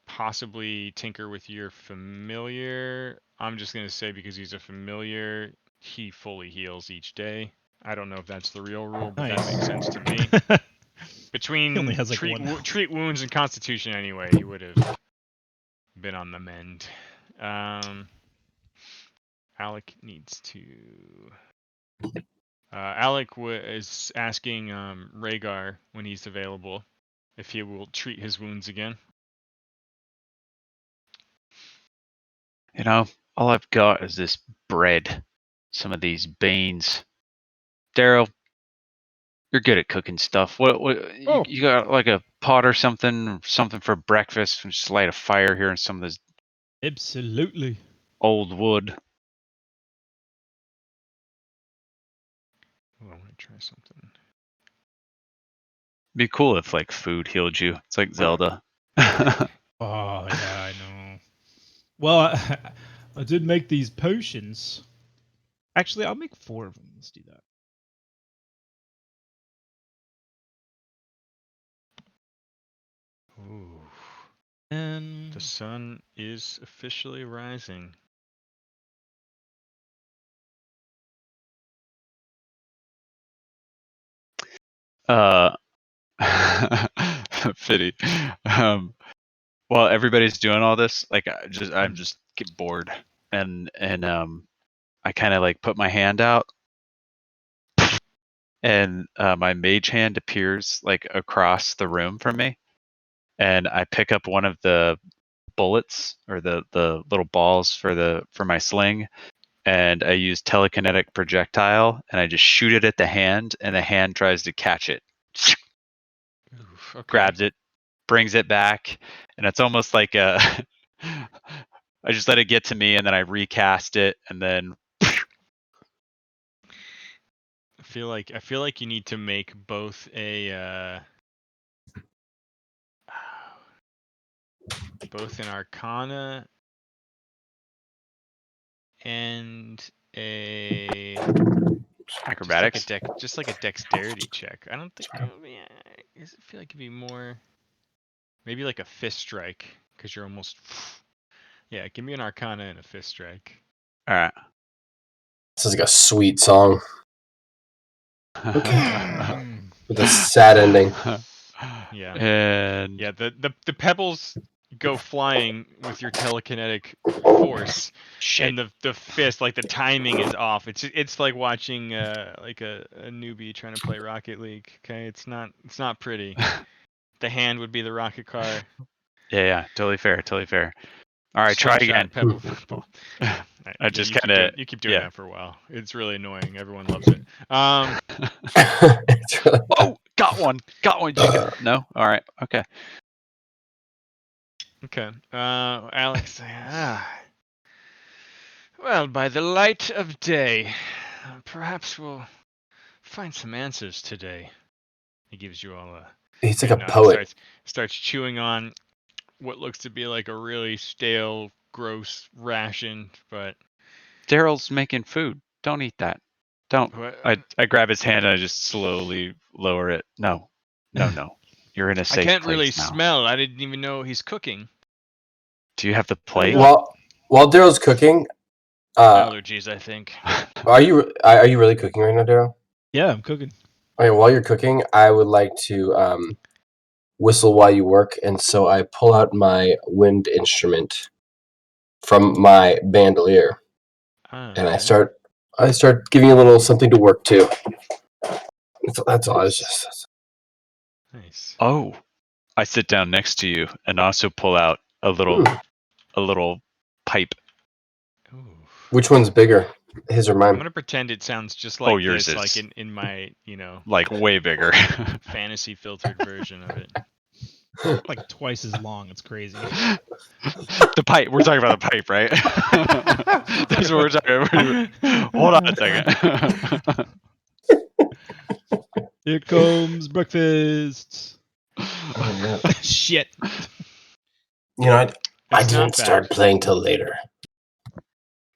Possibly tinker with your familiar. I'm just gonna say because he's a familiar, he fully heals each day. I don't know if that's the real rule, but that makes sense to me. Between He only has, like, treat one. treat wounds and constitution anyway, he would have been on the mend. Alec needs to. Alec is asking Rhaegar when he's available if he will treat his wounds again. You know, all I've got is this bread, some of these beans. Daryl, you're good at cooking stuff. What Oh. you got like a pot or something for breakfast? Just light a fire here and some of this Absolutely. old wood. Oh, I want to try something. Be cool if like food healed you. It's like Zelda. Oh yeah, I know. Well, I did make these potions. Actually, I'll make 4 of them. Let's do that. Ooh. And The sun is officially rising. Pity. While everybody's doing all this, like I'm just get bored, and I kind of like put my hand out, and my mage hand appears like across the room from me, and I pick up one of the bullets or the little balls for my sling, and I use telekinetic projectile, and I just shoot it at the hand, and the hand tries to catch it, Oof, okay. grabs it, brings it back, and it's almost like a I just let it get to me, and then I recast it, and then I feel like you need to make both a both an Arcana and a acrobatics. just like a dexterity check. I don't think. I feel like it'd be more. Maybe like a fist strike, because you're almost. Yeah, give me an Arcana and a fist strike. All right. This is like a sweet song okay. with a sad ending. Yeah. And Yeah, the pebbles go flying with your telekinetic force, shit. and the fist, like the timing is off. It's like watching like a newbie trying to play Rocket League. Okay, it's not pretty. The hand would be the rocket car. Yeah, totally fair. All right, try Slingshot, again. pebble ball. I just kind of you keep doing that for a while. It's really annoying. Everyone loves it. It's really, Oh, got one. Did you get no? All right. Okay. Okay. Alex. Well, by the light of day, perhaps we'll find some answers today. He gives you all a he's like head a nod, poet. starts chewing on what looks to be like a really stale, gross ration, but Daryl's making food. Don't eat that. Don't. I grab his hand and I just slowly lower it. No. You're in a I safe can't place really now. smell. I didn't even know he's cooking. Do you have the plate? While Daryl's cooking, Allergies, I think. are you really cooking right now, Daryl? Yeah, I'm cooking. Okay, while you're cooking, I would like to whistle while you work, and so I pull out my wind instrument from my bandolier, and I start giving you a little something to work to. That's all. It's just Nice. Oh, I sit down next to you and also pull out a little pipe. Ooh. which one's bigger, his or I'm mine? gonna pretend it sounds just like yours this, is. like in my Like way bigger. fantasy filtered version of it. Like twice as long. It's crazy. The pipe. We're talking about the pipe, right? That's what we're talking about. Hold on a second. Here comes breakfast. Oh, Shit. I It's didn't not start bad. playing till later.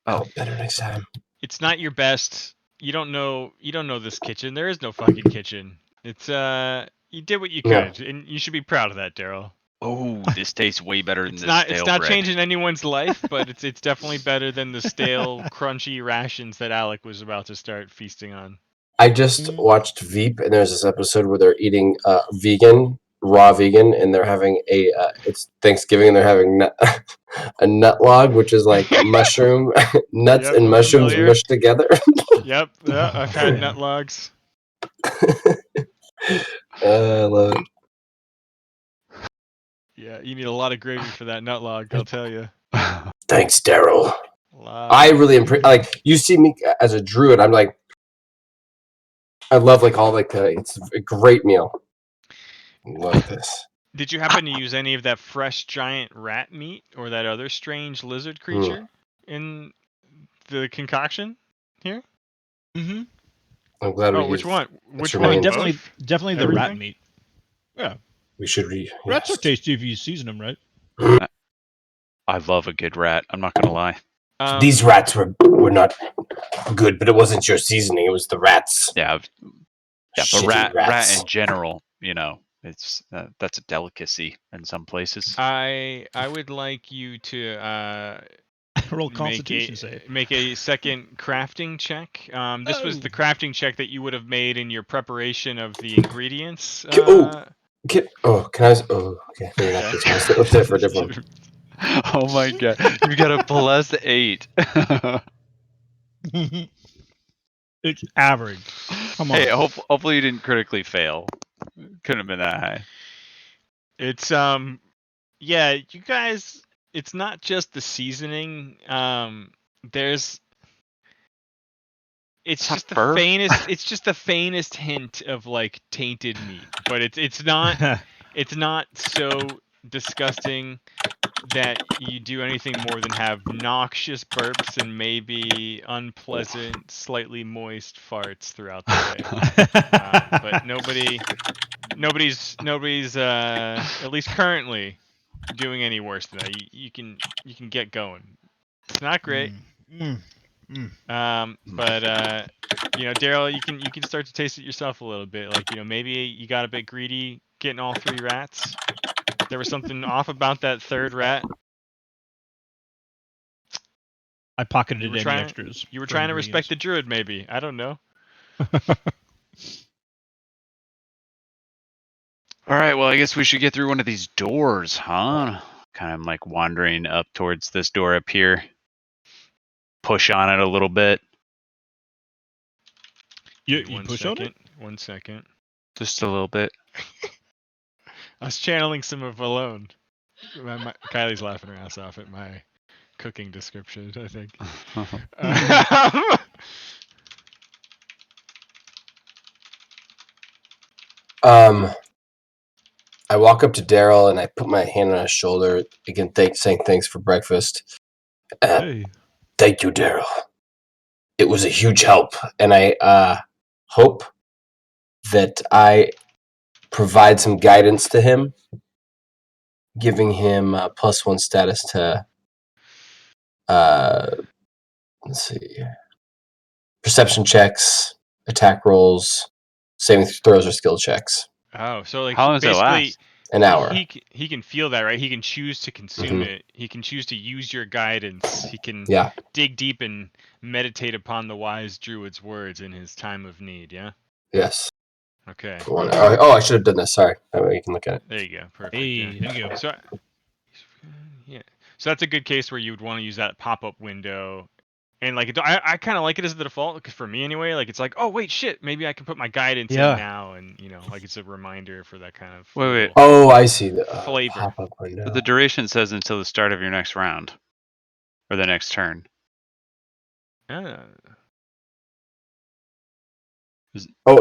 Oh, Better next time. It's not your best. You don't know this kitchen. There is no fucking kitchen. It's you did what you Yeah. could, and you should be proud of that, Daryl. this tastes way better than It's this not stale it's not bread. changing anyone's life, but it's definitely better than the stale, crunchy rations that Alec was about to start feasting on. I just watched Veep, and there's this episode where they're eating raw vegan, and they're having it's Thanksgiving, and they're having a nut log, which is like mushroom, nuts Yep, and I'm mushrooms familiar. mushed together. Yep, yeah, I've had nut logs. I love it. Yeah, you need a lot of gravy for that nut log, I'll tell you. Thanks, Daryl. I really like you see me as a druid. I'm like, I love like all like it's a great meal. Love this. Did you happen to use any of that fresh giant rat meat or that other strange lizard creature in the concoction here? Mm-hmm. I'm glad we Oh, which used one? Which remains. one? Definitely, Both? definitely the rat Everything? meat. Yeah, We should rats are tasty if you season them right. I love a good rat. I'm not gonna lie. These rats were not good, but it wasn't your seasoning. It was the rats. Yeah, but Shitty rat rats. in general, it's that's a delicacy in some places. I would like you to Roll Constitution save. make a second crafting check. This was the crafting check that you would have made in your preparation of the ingredients. Can I? Oh, okay. Maybe not this one. Let's do it for a different one. Oh my god, you got a +8. It's average. Come on. Hey, hopefully you didn't critically fail. Couldn't have been that high. It's yeah, you guys. It's not just the seasoning. There's. It's just the fur? faintest. It's just the faintest hint of like tainted meat, but it's not. It's not so disgusting that you do anything more than have noxious burps and maybe unpleasant, slightly moist farts throughout the day. But nobody's at least currently doing any worse than that. You can get going. It's not great. But Daryl, you can start to taste it yourself a little bit. Like, maybe you got a bit greedy getting all 3 rats. There was something off about that third rat. I pocketed any extras. You were trying to respect the druid, maybe. I don't know. All right, well, I guess we should get through one of these doors, huh? Kind of like wandering up towards this door up here. Push on it a little bit. You push on it? 1 second. Just a little bit. I was channeling some of Alone. Kylie's laughing her ass off at my cooking description, I think. I walk up to Daryl and I put my hand on his shoulder. Again, saying thanks for breakfast. Hey. Thank you, Daryl. It was a huge help, and I hope that I provide some guidance to him, giving him +1 status to let's see, perception checks, attack rolls, saving throws, or skill checks. Oh, so like how long does it last? An hour. He can feel that, right? He can choose to consume it. He can choose to use your guidance. He can dig deep and meditate upon the wise druid's words in his time of need. Yeah. Yes. Okay. Oh, I should have done this. Sorry. That way you can look at it. There you go. Perfect. Hey, thank you. So that's a good case where you would want to use that pop-up window. And like I kind of like it as the default, because for me anyway, like it's like, oh wait, shit, maybe I can put my guidance in now, and like it's a reminder for that kind of Wait. Oh, I see the flavor. pop-up window. But the duration says until the start of your next round or the next turn. Oh,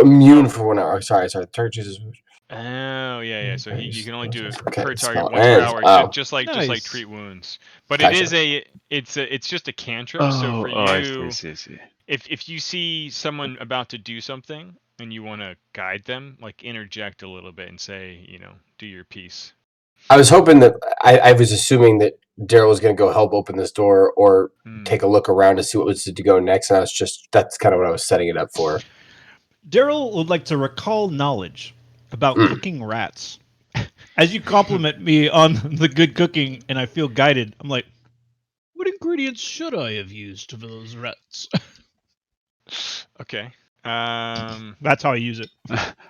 immune for 1 hour. Sorry. The target chooses. Oh yeah. So you can only do it Okay, per target spell once per ends. hour, Oh. just like Nice. treat wounds. But Gotcha. it's just a cantrip. So for you, I see. if you see someone about to do something and you want to guide them, like interject a little bit and say, do your piece. I was hoping that I was assuming that Daryl was going to go help open this door or take a look around to see what was to go next, and that's kind of what I was setting it up for. Daryl would like to recall knowledge about cooking rats. As you compliment me on the good cooking and I feel guided, I'm like, what ingredients should I have used for those rats? Okay. That's how I use it.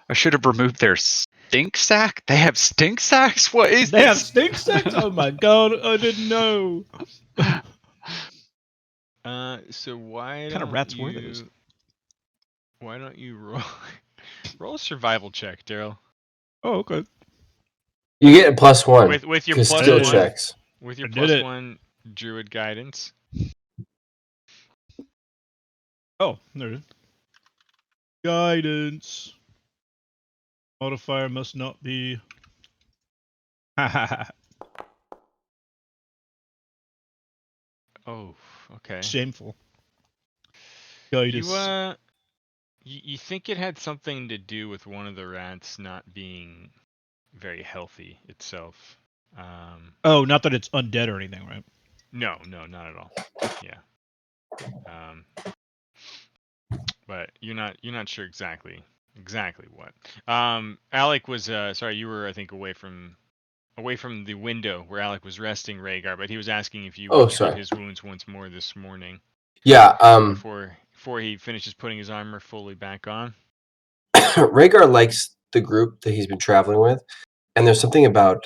I should have removed their stink sack. They have stink sacks? What is They this? have stink sacks? Oh my god, I didn't know. So why What kind of rats were you those? why don't you roll a survival check, Daryl? Oh, okay. You get a +1 With your because plus skill one checks. with your I did it. +1 druid guidance. Oh, there it is. Guidance. Modifier must not be. Oh, okay. Shameful. Guidance. You think it had something to do with one of the rats not being very healthy itself? Oh, not that it's undead or anything, right? No, not at all. Yeah. But you're not sure exactly what. Alec was sorry, you were I think away from the window where Alec was resting, Rhaegar, but he was asking if you would treat his wounds once more this morning. Yeah. Before he finishes putting his armor fully back on. Rhaegar likes the group that he's been traveling with, and there's something about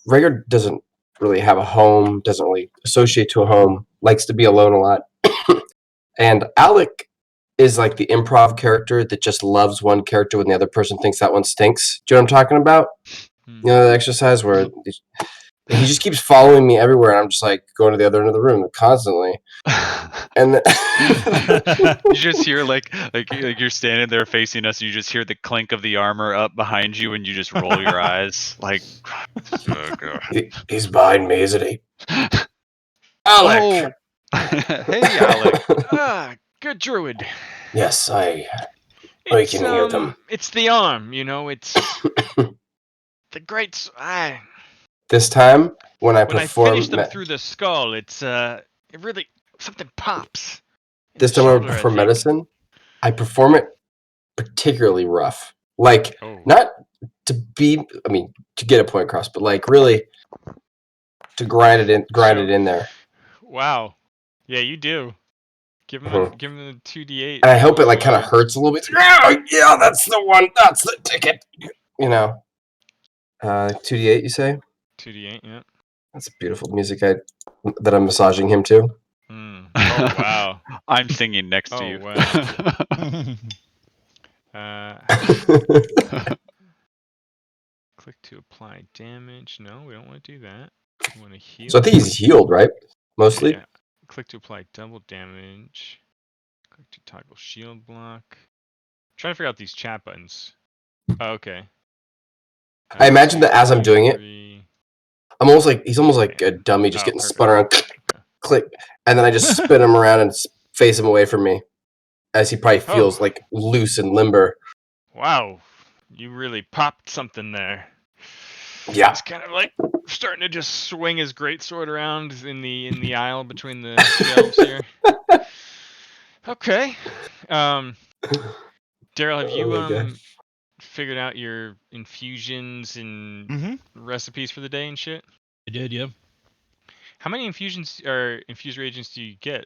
Rhaegar doesn't really have a home, doesn't really associate to a home, likes to be alone a lot. And Alec is like the improv character that just loves one character when the other person thinks that one stinks. Do you know what I'm talking about? You know, the exercise where he just keeps following me everywhere, and I'm just like going to the other end of the room constantly. And you just hear like you're standing there facing us, and you just hear the clink of the armor up behind you, and you just roll your eyes like, oh god. He's behind me, isn't he? Alec. Oh. Hey, Alec. Good druid. Yes, I can hear them. It's the arm, it's the great. This time, when I finish them through the skull, it really something pops. This time when I perform medicine, I perform it particularly rough. Like, not to get a point across, but like really to grind it in there. Wow. Yeah, you do. Give him a 2d8. And I hope it like kind of hurts a little bit. Yeah, that's the one. That's the ticket. 2d8, you say? 2d8, yeah. That's beautiful music that I'm massaging him to. Oh wow. I'm singing next to you. Wow. Click to apply damage. No, we don't want to do that. We want to heal. So I think he's healed, right? Mostly? Yeah. Click to apply double damage. Click to toggle shield block. I'm trying to figure out these chat buttons. Oh, okay. I imagine that as I'm doing it, he's almost like a dummy just getting spun around, click, and then I just spin him around and face him away from me as he probably feels like loose and limber. Wow. You really popped something there. Yeah. He's kind of like starting to just swing his greatsword around in the aisle between the shelves here. Okay. Daryl, have you figured out your infusions and recipes for the day and shit? I did, yeah. How many infusions or infused reagents do you get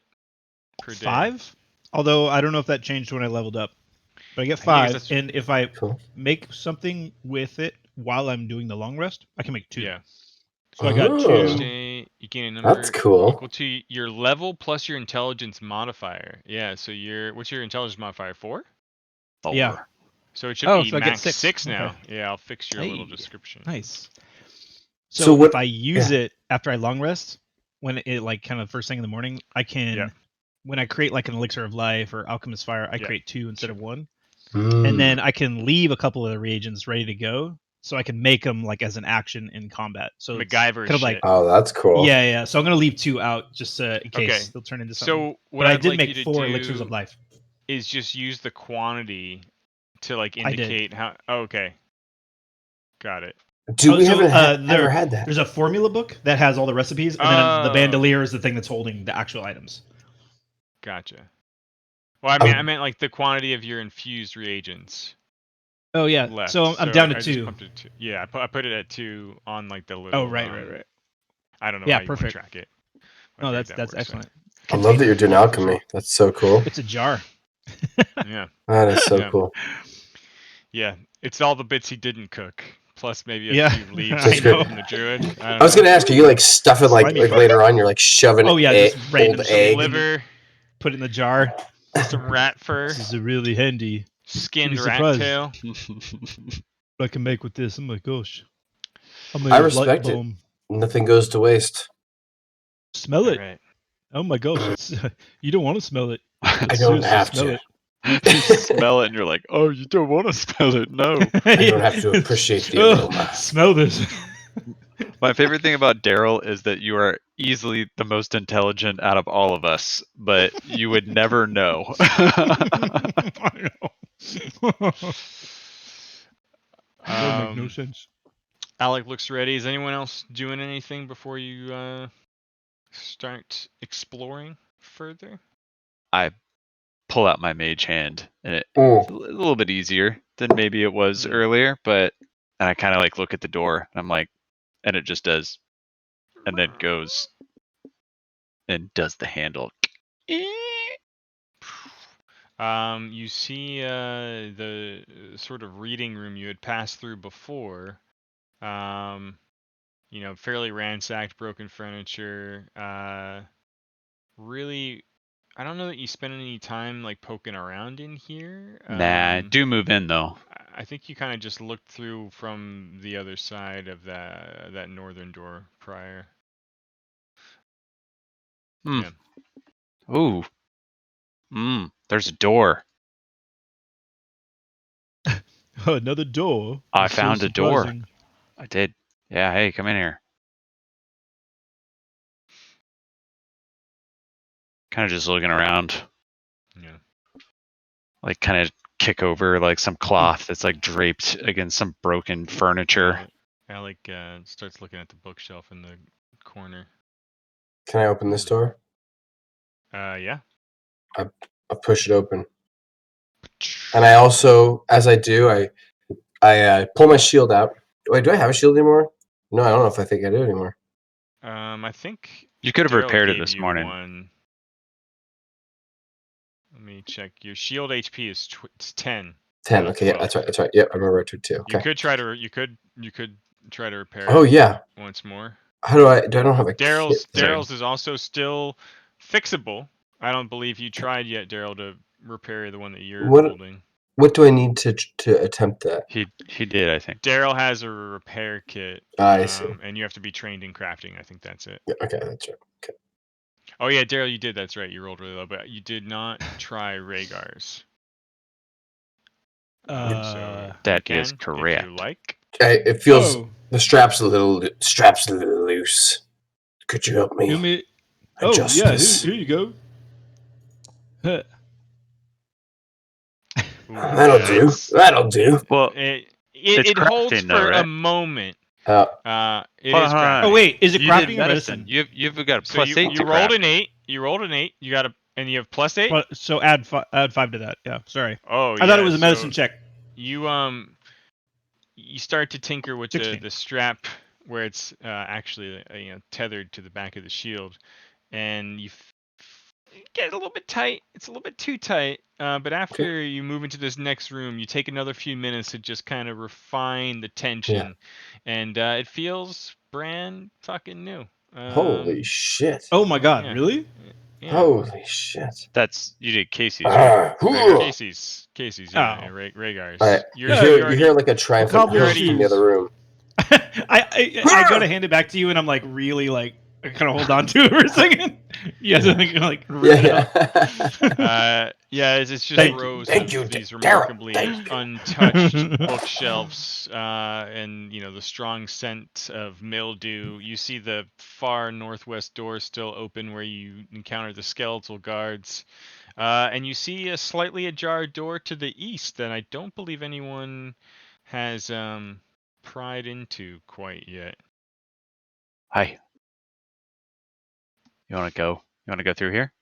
per day? 5? Although I don't know if that changed when I leveled up. But I get 5, and if I make something with it while I'm doing the long rest, I can make 2. Yeah. So I got 2. Tuesday, You gain a number That's cool. equal to your level plus your intelligence modifier. Yeah, so what's your intelligence modifier? 4? 4. Yeah. So it should Oh, be so I get max 6. 6 now. Okay. Yeah, I'll fix your little Hey, description. Nice. So So what- if I use it after I long rest, when it like kind of first thing in the morning, I can Yeah. when I create like an elixir of life or alchemist fire, I Yeah. create 2 instead of 1, Mm. and then I can leave a couple of the reagents ready to go, so I can make them like as an action in combat. So it's MacGyver kind of like shit. Oh, that's cool. yeah. So I'm gonna leave 2 out just in case Okay. they'll turn into something. So what But I I'd did like make you to 4 do elixirs of life. is just use the quantity to like I did. indicate how. Oh, okay. Got it. Dude, we haven't there- ever had that. There's a formula book that has all the recipes, and then the Oh. bandolier is the thing that's holding the actual items. Gotcha. Well, I meant like the quantity of your infused reagents. Oh yeah. Left. So I'm down to I 2. Just pumped it to 2. Yeah, I put it at 2 on like the little. Oh right. I don't know Yeah, how you want to perfect. track it. No, I that's figured that works, excellent. I love that you're doing Container, yeah, for alchemy. sure. That's so cool. It's a jar. Yeah. That is so Yeah. cool. Yeah, it's all the bits he didn't cook, plus maybe a Yeah. few leaves I or something know. from the druid. I was gonna ask, are you like stuff it like Slimy. later on? You're like shoving Oh, yeah, just random old shit. egg. Liver, Put it in the jar. some rat fur, This is a really handy. skinned You'd be rat surprised. tail. What I can make with this. Oh my gosh. I respect it. Nothing goes to waste. Smell All it. right. Oh my gosh, it's you don't want to smell it. I don't have smell to. it. You smell it and you're like, oh, you don't want to smell it. No. I don't have to appreciate the Oh, aroma. smell this. My favorite thing about Daryl is that you are easily the most intelligent out of all of us, but you would never know. I know. That would make no sense. Alec looks ready. Is anyone else doing anything before you start exploring further? I pull out my mage hand, and it's Mm. a little bit easier than maybe it was earlier, but and I kind of like look at the door, and I'm like, and it just does, and then goes and does the handle. You see the sort of reading room you had passed through before. Fairly ransacked, broken furniture. Really, I don't know that you spend any time like poking around in here. Nah, do move in though. I think you kind of just looked through from the other side of that northern door prior. Yeah. Ooh. There's a door. Another door. I That's so found a door. surprising. I did. Yeah, hey, come in here. Kind of just looking around. Yeah. Like kind of kick over like some cloth that's like draped against some broken furniture. Alec starts looking at the bookshelf in the corner. Can I open this door? Yeah. I push it open. And I also, as I do, I pull my shield out. Wait, do I have a shield anymore? No, I don't know if I think I do anymore. I think You could have Daryl repaired it gave this you morning. one. Let me check. Your shield HP is it's 10. 10. not Okay, yeah, 12. that's right. Yep, I remember I took 2. Okay. You could try to you could try to repair Oh it yeah. once more. How do I don't have a Daryl's kit? Daryl's is also still fixable. I don't believe you tried yet, Daryl, to repair the one that you're holding. What do I need to attempt that? He did, I think. Daryl has a repair kit. I see. And you have to be trained in crafting. I think that's it. Yeah, okay, that's right. Okay. Oh yeah, Daryl, you did. That's right. You rolled really low, but you did not try Rhaegar's. So that you is can, correct. if you like. It feels the strap's a little loose. Could you help me? Adjust this? Here you go. That'll do. That'll do. Well, it holds crafting, for though, right? a moment. It Hold is on. crafting. Oh wait, is it You did crafting or medicine? You've got a So plus 8 you to rolled crafting. an 8. You rolled an 8. You got and you have plus 8. So add 5 to that. Yeah, sorry. Oh, I thought it was a medicine check. You start to tinker with 16. the strap where it's actually tethered to the back of the shield, and you get a little bit tight. It's a little bit too tight. But after you move into this next room, you take another few minutes to just kind of refine the tension, and it feels brand fucking new. Holy shit. Oh my god, Yeah. really? Yeah. Holy shit. That's you did Casey's, right? Casey's, yeah, Oh. Rhaegar's. Alright, You're, Yeah, you already, hear like a triumphant cobbler's hush from the shoes. other room. I go to hand it back to you, and I'm like really like I kind of hold on to it for a second. Yeah, so like rip it out. yeah, it's just Thank you. rows Thank you, of these Daryl. remarkably Thank you. untouched bookshelves, and the strong scent of mildew. You see the far northwest door still open, where you encounter the skeletal guards, and you see a slightly ajar door to the east that I don't believe anyone has pried into quite yet. Hi. You want to go? You want to go through here?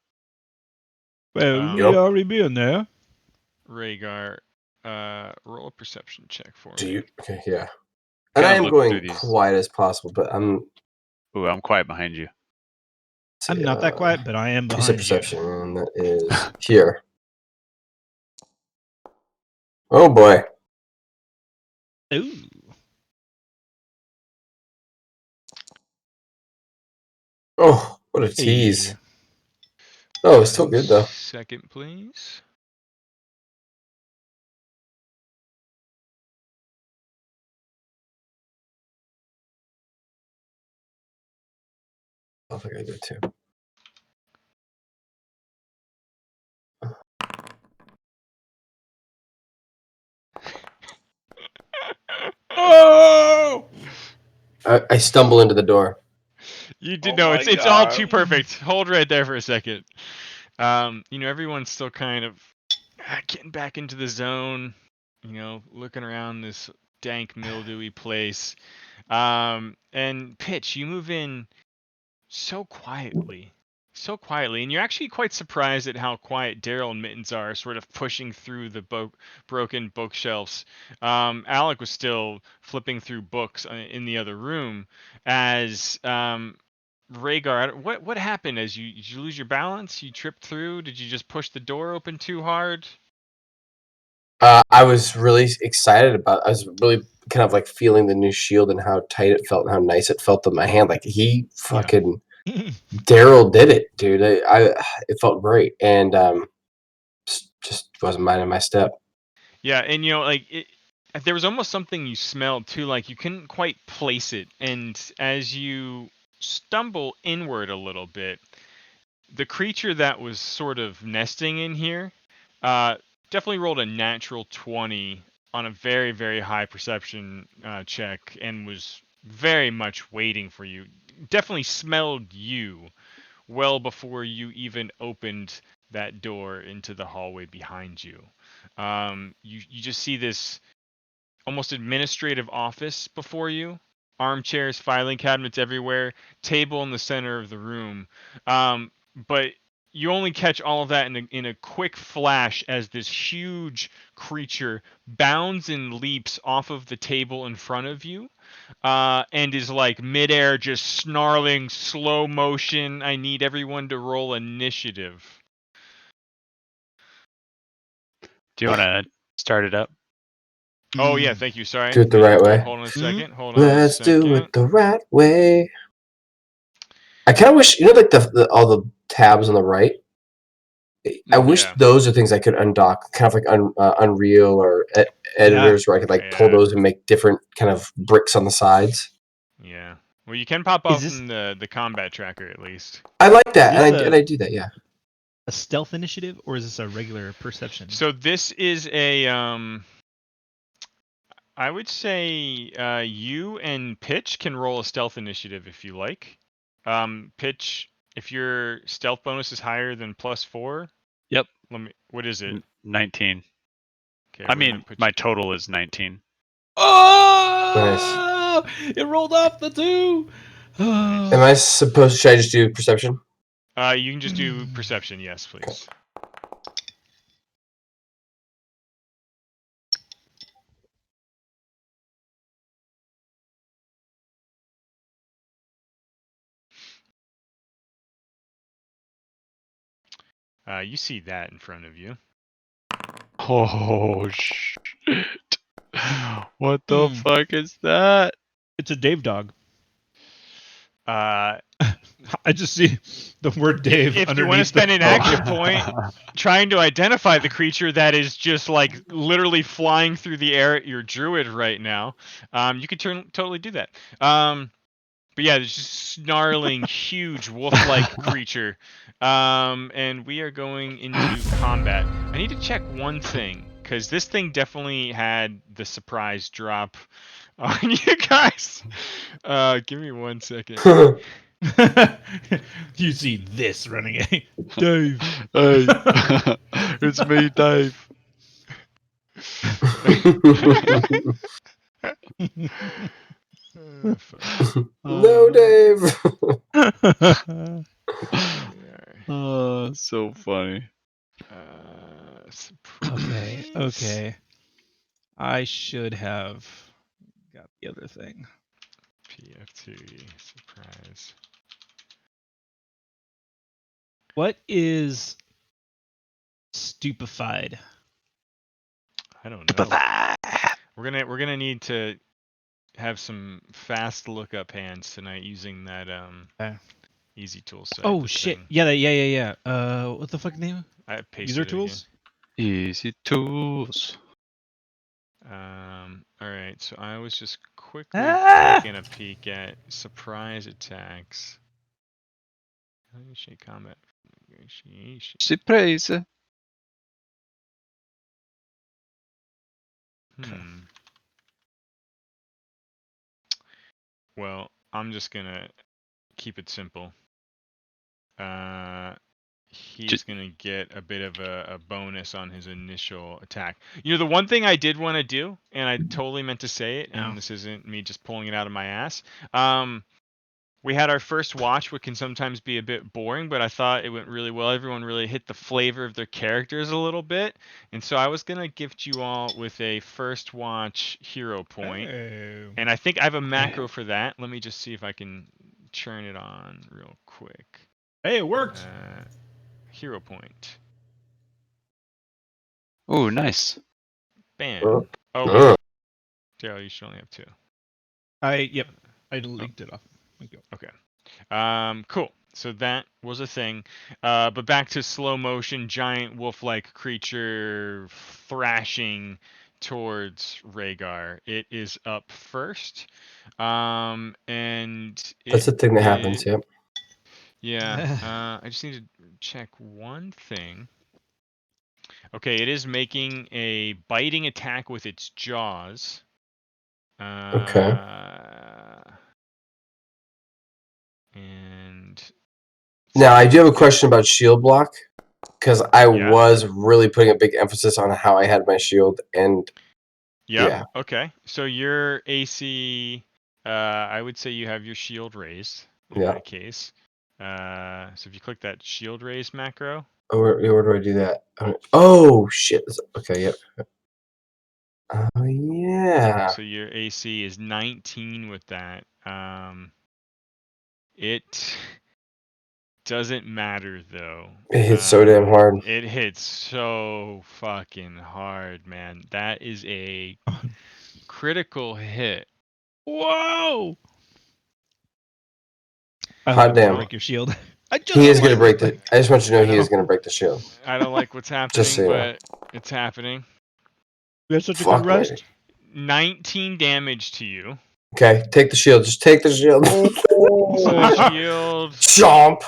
Well, we Yep. already been there. Rhaegar, roll a perception check for Do me. you? Okay, yeah. And Kinda I am look through going these. quiet as possible, but I'm. Ooh, I'm quiet behind you. I'm not that quiet, but I am You said behind you. perception, and that is here. Oh boy. Ooh. Oh, what a tease. Hey. Oh, it's still good though. Second, please. I think I did too. Oh! I stumble into the door. You did Oh know my it's all God. too perfect. Hold right there for a second. Everyone's still kind of getting back into the zone. Looking around this dank, mildewy place. And Pitch, you move in so quietly. So quietly, and you're actually quite surprised at how quiet Daryl and Mittens are, sort of pushing through the broken bookshelves. Alec was still flipping through books in the other room as Rhaegar. What happened? Did you lose your balance? You tripped through? Did you just push the door open too hard? I was really excited about. I was really kind of like feeling the new shield and how tight it felt and how nice it felt in my hand. Like he fucking Daryl did it, dude. It felt great, and just wasn't minding my step. Yeah, and there was almost something you smelled too, like you couldn't quite place it. And as you stumble inward a little bit, the creature that was sort of nesting in here uh, definitely rolled a natural 20 on a very, very high perception check and was very much waiting for you. Definitely smelled you well before you even opened that door into the hallway behind you. You just see this almost administrative office before you. Armchairs, filing cabinets everywhere, table in the center of the room. But you only catch all of that in a quick flash as this huge creature bounds and leaps off of the table in front of you, and is like midair, just snarling, slow motion. I need everyone to roll initiative. Do you want to start it up? Oh yeah, thank you. Sorry. Do it the right way. Hold on a second. Hold on a Let's do second. it the right way. I kind of wish, like all the tabs on the right. I wish Yeah. those are things I could undock, kind of like Unreal or editors, where I could like pull Yeah. those and make different kind of bricks on the sides. Yeah. Well, you can pop Is up this- from the combat tracker at least. I like that, Is and this and I do that. Yeah. a stealth initiative or is this a regular perception? So this is a I would say you and Pitch can roll a stealth initiative if you like. Pitch, if your stealth bonus is higher than +4. Yep. What is it? 19. Okay. I mean, my total is 19. Oh! It rolled off the 2. Nice. Am I supposed? Should I just do perception? You can just do perception, yes, please. You see that in front of you. Oh shit! What the fuck is that? It's a Dave dog. I just see the word Dave If underneath. you want to spend an the action point trying to identify the creature that is just like literally flying through the air at your druid right now, you could totally do that. But yeah, there's just snarling, huge wolf-like creature, and we are going into combat. I need to check one thing because this thing definitely had the surprise drop on you guys. Give me 1 second. You see this running at Dave. Hey, it's me, Dave. No, Dave. So funny. Okay. I should have got the other thing. pf2e surprise. What is stupefied? I don't know. We're gonna need to have some fast lookup hands tonight using that easy tool site. Oh shit! Thing. Yeah. What the fuck name? I pasted User it tools. Easy tools. All right. So I was just quickly taking a peek at surprise attacks. Initiate combat. Initiation. Surprise. Well, I'm just gonna keep it simple. He's gonna get a bit of a bonus on his initial attack. You know, the one thing I did want to do, and I totally meant to say it, and this isn't me just pulling it out of my ass. We had our first watch, which can sometimes be a bit boring, but I thought it went really well. Everyone really hit the flavor of their characters a little bit, and so I was gonna gift you all with a first watch hero point, and I think I have a macro for that. Let me just see if I can churn it on real quick. Hey, it worked. Hero point. Oh, nice. Bam. Oh, Daryl, you should only have 2. Yep. I leaked it off. Okay. Cool. So that was a thing. But back to slow motion, giant wolf-like creature thrashing towards Rhaegar. It is up first. And That's the thing that happens, yep. Yeah. I just need to check one thing. Okay, it is making a biting attack with its jaws. Okay. And now I do have a question about shield block, because I was really putting a big emphasis on how I had my shield, and yeah. Okay, so your AC, I would say you have your shield raised in that case. So if you click that shield raise macro. Oh, where do I do that? Oh shit! Okay, yep. Oh yeah. So your AC is 19 with that. It doesn't matter though. It hits so damn hard. It hits so fucking hard, man. That is a critical hit. Whoa! Hot damn! Break your shield. He is gonna break the. I just want you to know he is gonna break the shield. I don't like what's happening, but it's happening. We had such a good rest. 19 damage to you. Okay, take the shield. Just take the shield. So the shield. Chomp.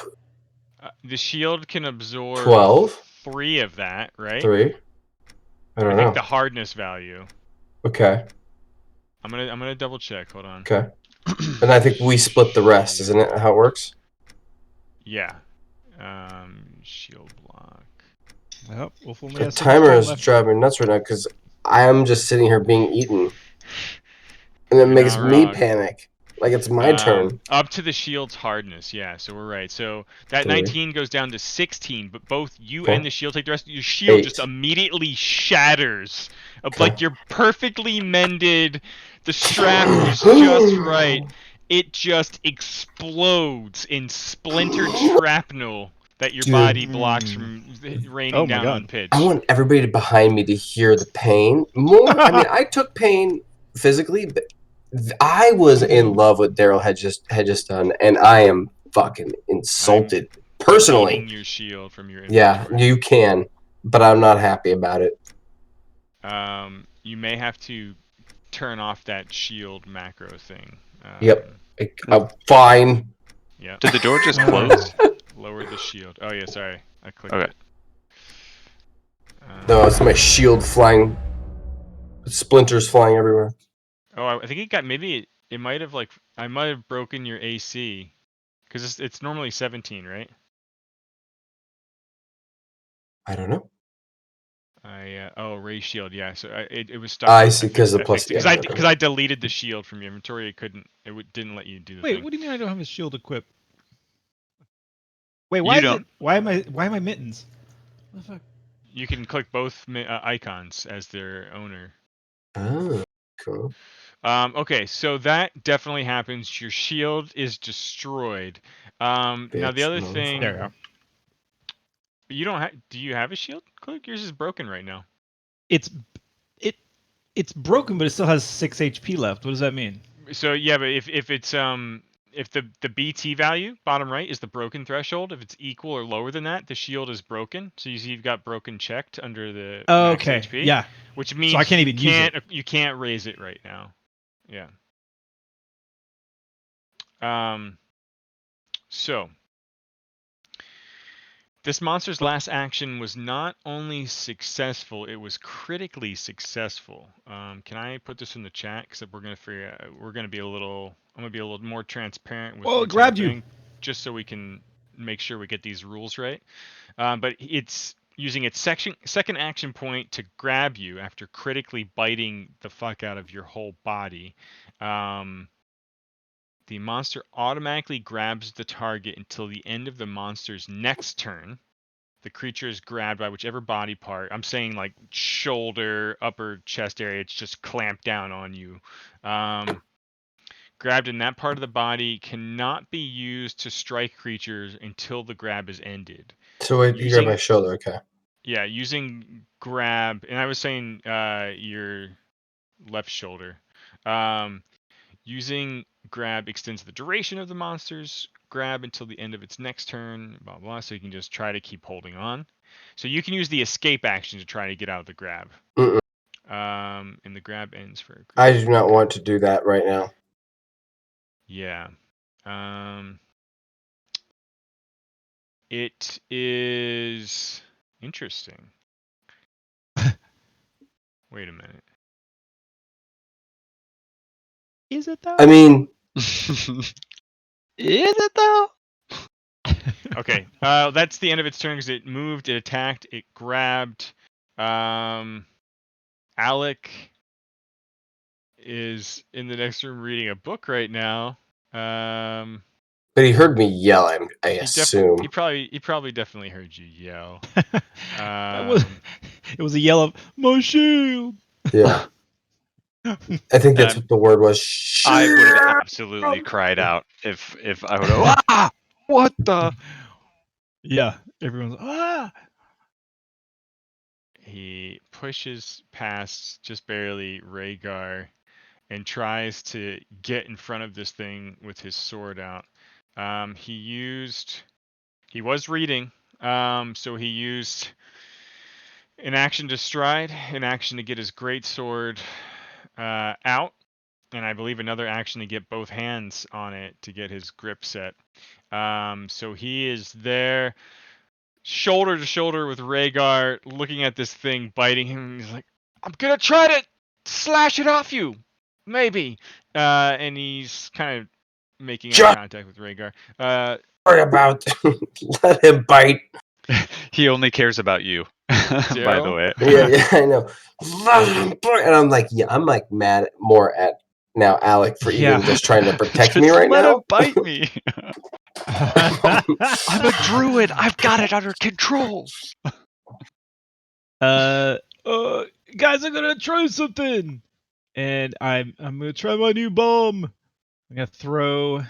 The shield can absorb 12. 3 of that, right? 3. I don't know. I think the hardness value. Okay. I'm gonna double check. Hold on. Okay. And I think we split the rest, isn't it? How it works? Yeah. Shield block. Well, the timer is driving me nuts right now because I'm just sitting here being eaten, and it makes me panic. Like it's my turn. Up to the shield's hardness, yeah. So we're right. So that 19 goes down to 16, but both you and the shield take the rest. Your shield just immediately shatters. Like you're perfectly mended. The strap is just right. It just explodes in splintered shrapnel that your body blocks from raining down on pitch. I want everybody behind me to hear the pain more. I mean, I took pain physically, but I was in love with Daryl had just done, and I am fucking insulted personally. Deleting your shield from your Yeah, inventory. you can, but I'm not happy about it. You may have to turn off that shield macro thing. Yep. Fine. Yeah. Did the door just close? Lower the shield. Oh yeah, sorry, I clicked Okay. it. No, it's my shield flying. Splinters flying everywhere. Oh, I think it got it might have I might have broken your AC because it's normally 17, right? I don't know. Ray shield, yeah. So it was stuck. I see, because the I plus. fixed it because I deleted the shield from your inventory. Didn't let you do the Wait, thing. what do you mean I don't have a shield equipped? Wait, why am I mittens? What the fuck? You can click both icons as their owner. Oh, cool. Okay, so that definitely happens. Your shield is destroyed. Now the other thing, There we go. you don't have. Do you have a shield? Click. Yours is broken right now. It's broken, but it still has 6 HP left. What does that mean? So yeah, but if it's if the BT value bottom right is the broken threshold, if it's equal or lower than that, the shield is broken. So you see you've got broken checked under the max Okay, HP. yeah. Which means So I can't even use it. You can't raise it right now. Yeah. So this monster's last action was not only successful, it was critically successful. Can I put this in the chat? Because we're gonna figure out, I'm gonna be a little more transparent with Oh, it what's grabbed happening, you. just so we can make sure we get these rules right. But it's using its second action point to grab you after critically biting the fuck out of your whole body. The monster automatically grabs the target until the end of the monster's next turn. The creature is grabbed by whichever body part. I'm saying like shoulder, upper chest area. It's just clamped down on you. Grabbed in that part of the body cannot be used to strike creatures until the grab is ended. So wait, you grab my shoulder, okay. Yeah, using grab, and I was saying your left shoulder. Using grab extends the duration of the monster's grab until the end of its next turn, blah, blah, so you can just try to keep holding on. So you can use the escape action to try to get out of the grab. Mm-mm. And the grab ends for... I do not want to do that right now. Yeah. It is interesting. Wait a minute. Is it though? I mean... Is it though? Okay, that's the end of its turn because it moved, it attacked, it grabbed. Alec is in the next room reading a book right now. But he heard me yell, I assume. He probably definitely heard you yell. It was a yell of my shield. Yeah. I think that's what the word was. I would have absolutely cried out if I would have. Ah! What the? Yeah, everyone's ah. He pushes past just barely Rhaegar and tries to get in front of this thing with his sword out. He was reading, so he used an action to stride, an action to get his great sword out, and I believe another action to get both hands on it to get his grip set. So he is there, shoulder to shoulder with Rhaegar, looking at this thing, biting him. He's like, I'm gonna try to slash it off you, maybe. And he's kind of making eye contact with Rhaegar. Worry about let him bite. He only cares about you. By the way. Yeah, I know. And I'm like, I'm like mad more at now Alec for even just trying to protect me right let now. him bite me. I'm a druid. I've got it under control. Guys, I'm gonna try something, and I'm gonna try my new bomb. I'm gonna throw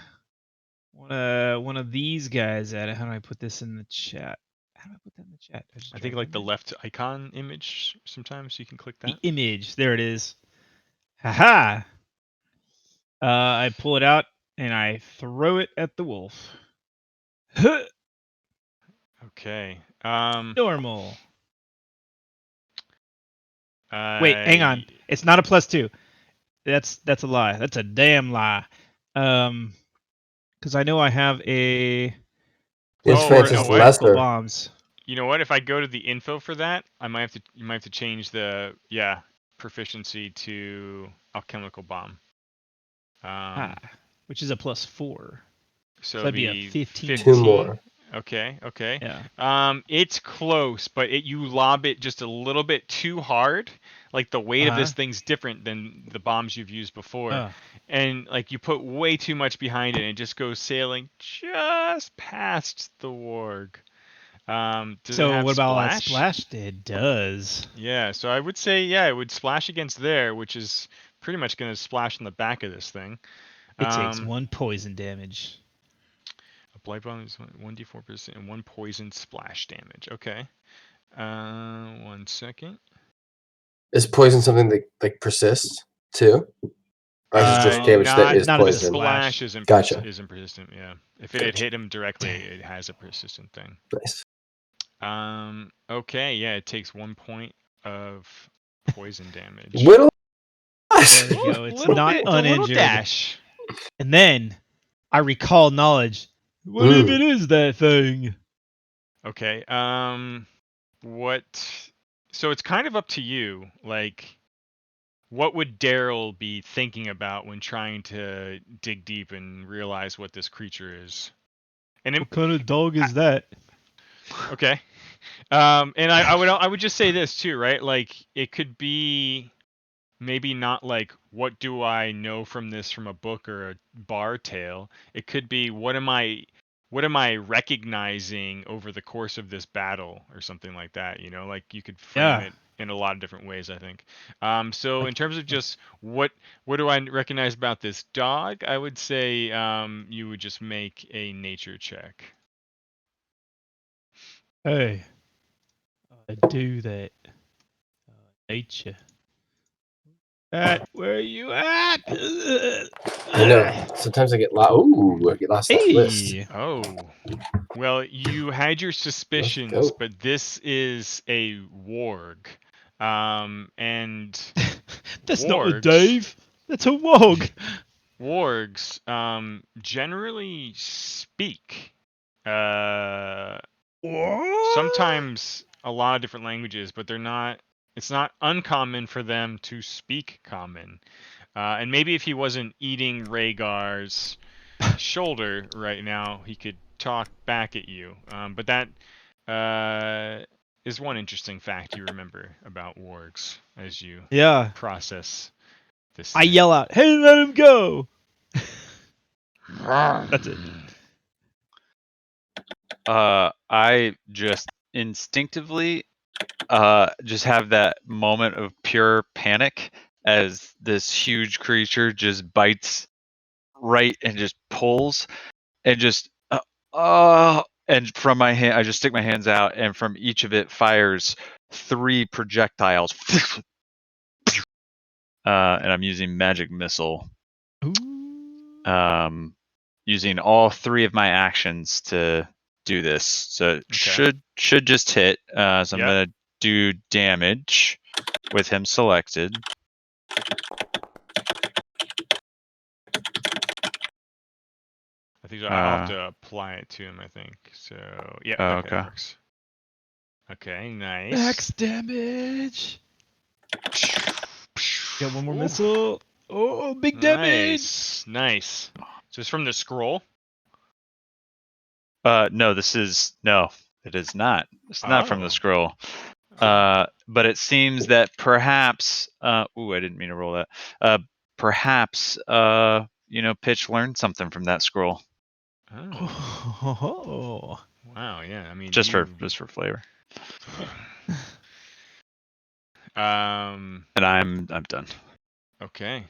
one of these guys at it. How do I put this in the chat? How do I put that in the chat? I think like the left icon image. Sometimes you can click that. The image. There it is. Haha. I pull it out and I throw it at the wolf. Okay. Normal. Wait, hang on. It's not a +2. That's a lie. That's a damn lie. Because I know I have a It's Oh, you know Francis what? chemical Lester. bombs. You know what? If I go to the info for that, you might have to change the proficiency to alchemical bomb. Which is a +4. So that'd be a be 15. 2 more. Okay. Yeah. It's close, but you lob it just a little bit too hard. Like the weight of this thing's different than the bombs you've used before, and like you put way too much behind it, and it just goes sailing just past the warg. Does it So have what about all that splash? splash? It does. Yeah, so I would say it would splash against there, which is pretty much going to splash on the back of this thing. It takes 1 poison damage. A blight bomb is 1d4% and 1 poison splash damage. Okay. 1 second. Is poison something that like persists too? Or is it just damage that is not at the poison? Splash isn't Gotcha. isn't persistent. Yeah, if it had hit him directly, it has a persistent thing. Nice. Okay. Yeah, it takes 1 point of poison damage. Little. There we go. It's little not bit, a little uninjured. dash. And then I recall knowledge. What if it is that thing? Okay. What? So it's kind of up to you. Like, what would Daryl be thinking about when trying to dig deep and realize what this creature is? And What kind of dog is that? Okay. And I would just say this too, right? Like, it could be maybe not like, what do I know from this from a book or a bar tale? It could be, what am I recognizing over the course of this battle or something like that, you know? Like, you could frame it in a lot of different ways, I think. So in terms of just what do I recognize about this dog, I would say you would just make a nature check. Hey, I do that. Nature. Where you at? I know. Sometimes I get lost. Ooh, I get lost in that list. Hey. Oh. Well, you had your suspicions, go. but this is a warg. And That's not a wargs, Dave. That's a wog. wargs generally speak. What? Sometimes a lot of different languages, but it's not uncommon for them to speak common. And maybe if he wasn't eating Rhaegar's shoulder right now, he could talk back at you. But that is one interesting fact you remember about wargs as you Yeah. process this I thing. yell out, "Hey, let him go!" That's it. I just instinctively just have that moment of pure panic as this huge creature just bites right and just pulls and just and from my hand I just stick my hands out and from each of it fires 3 projectiles. And I'm using magic missile. Ooh. Using all 3 of my actions to do this. So it Okay. should just hit. So I'm Yep. gonna do damage with him selected. I think I'll have to apply it to him, I think. So, yeah, okay, that works. Okay, nice. Max damage. Got one more Ooh. missile. Oh, big damage. Nice. So it's from the scroll? No, it is not. It's not from the scroll. But it seems that perhaps I didn't mean to roll that. Perhaps Pitch learned something from that scroll. Oh. Wow, yeah. I mean, just for flavor. And I'm done. Okay.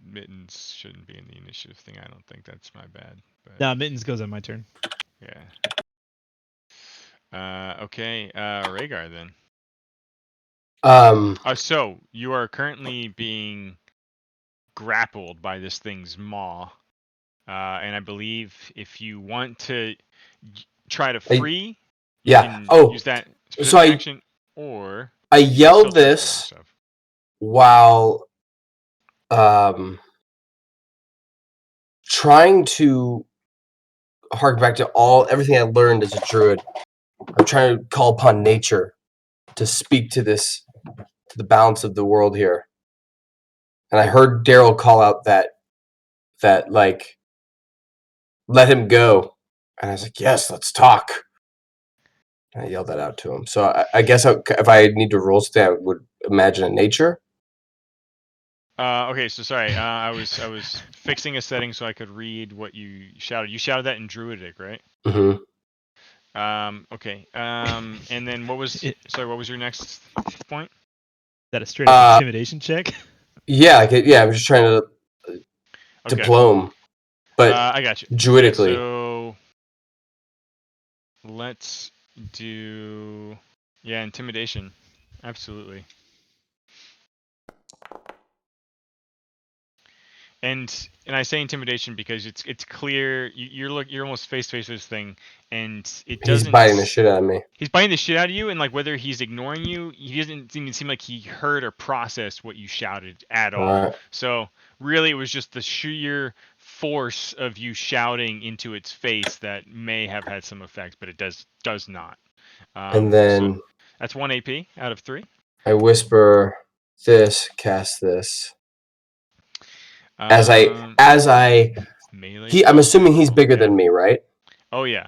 Mittens shouldn't be in the initiative thing. I don't think that's my bad. But Nah, Mittens goes on my turn. yeah. Okay. Rhaegar then. So you are currently being grappled by this thing's maw. And I believe if you want to try to I- free, you yeah. can Oh, use that so specific action, or I you can still yelled try to do other this stuff. while trying to hark back to everything I learned as a druid. I'm trying to call upon nature to speak to the balance of the world here. And I heard Daryl call out that like, let him go. And I was like, yes, let's talk. And I yelled that out to him. So I guess if I need to roll something, I would imagine a nature. Okay, so sorry. I was fixing a setting so I could read what you shouted. You shouted that in Druidic, right? Mm-hmm. Okay. And then what was your next point? That a straight up intimidation check? Yeah, I'm just trying to diplome, but I got you. druidically. Okay, so let's do intimidation. Absolutely. And I say intimidation because it's clear you're almost face to face with this thing, and it doesn't. He's biting the shit out of me. He's biting the shit out of you, and like whether he's ignoring you, he doesn't even seem like he heard or processed what you shouted at all. Right. So really, it was just the sheer force of you shouting into its face that may have had some effect, but it does not. And then so that's 1 AP out of 3. I whisper this, cast this. As I melee. I'm assuming he's bigger yeah. than me, right? Oh yeah.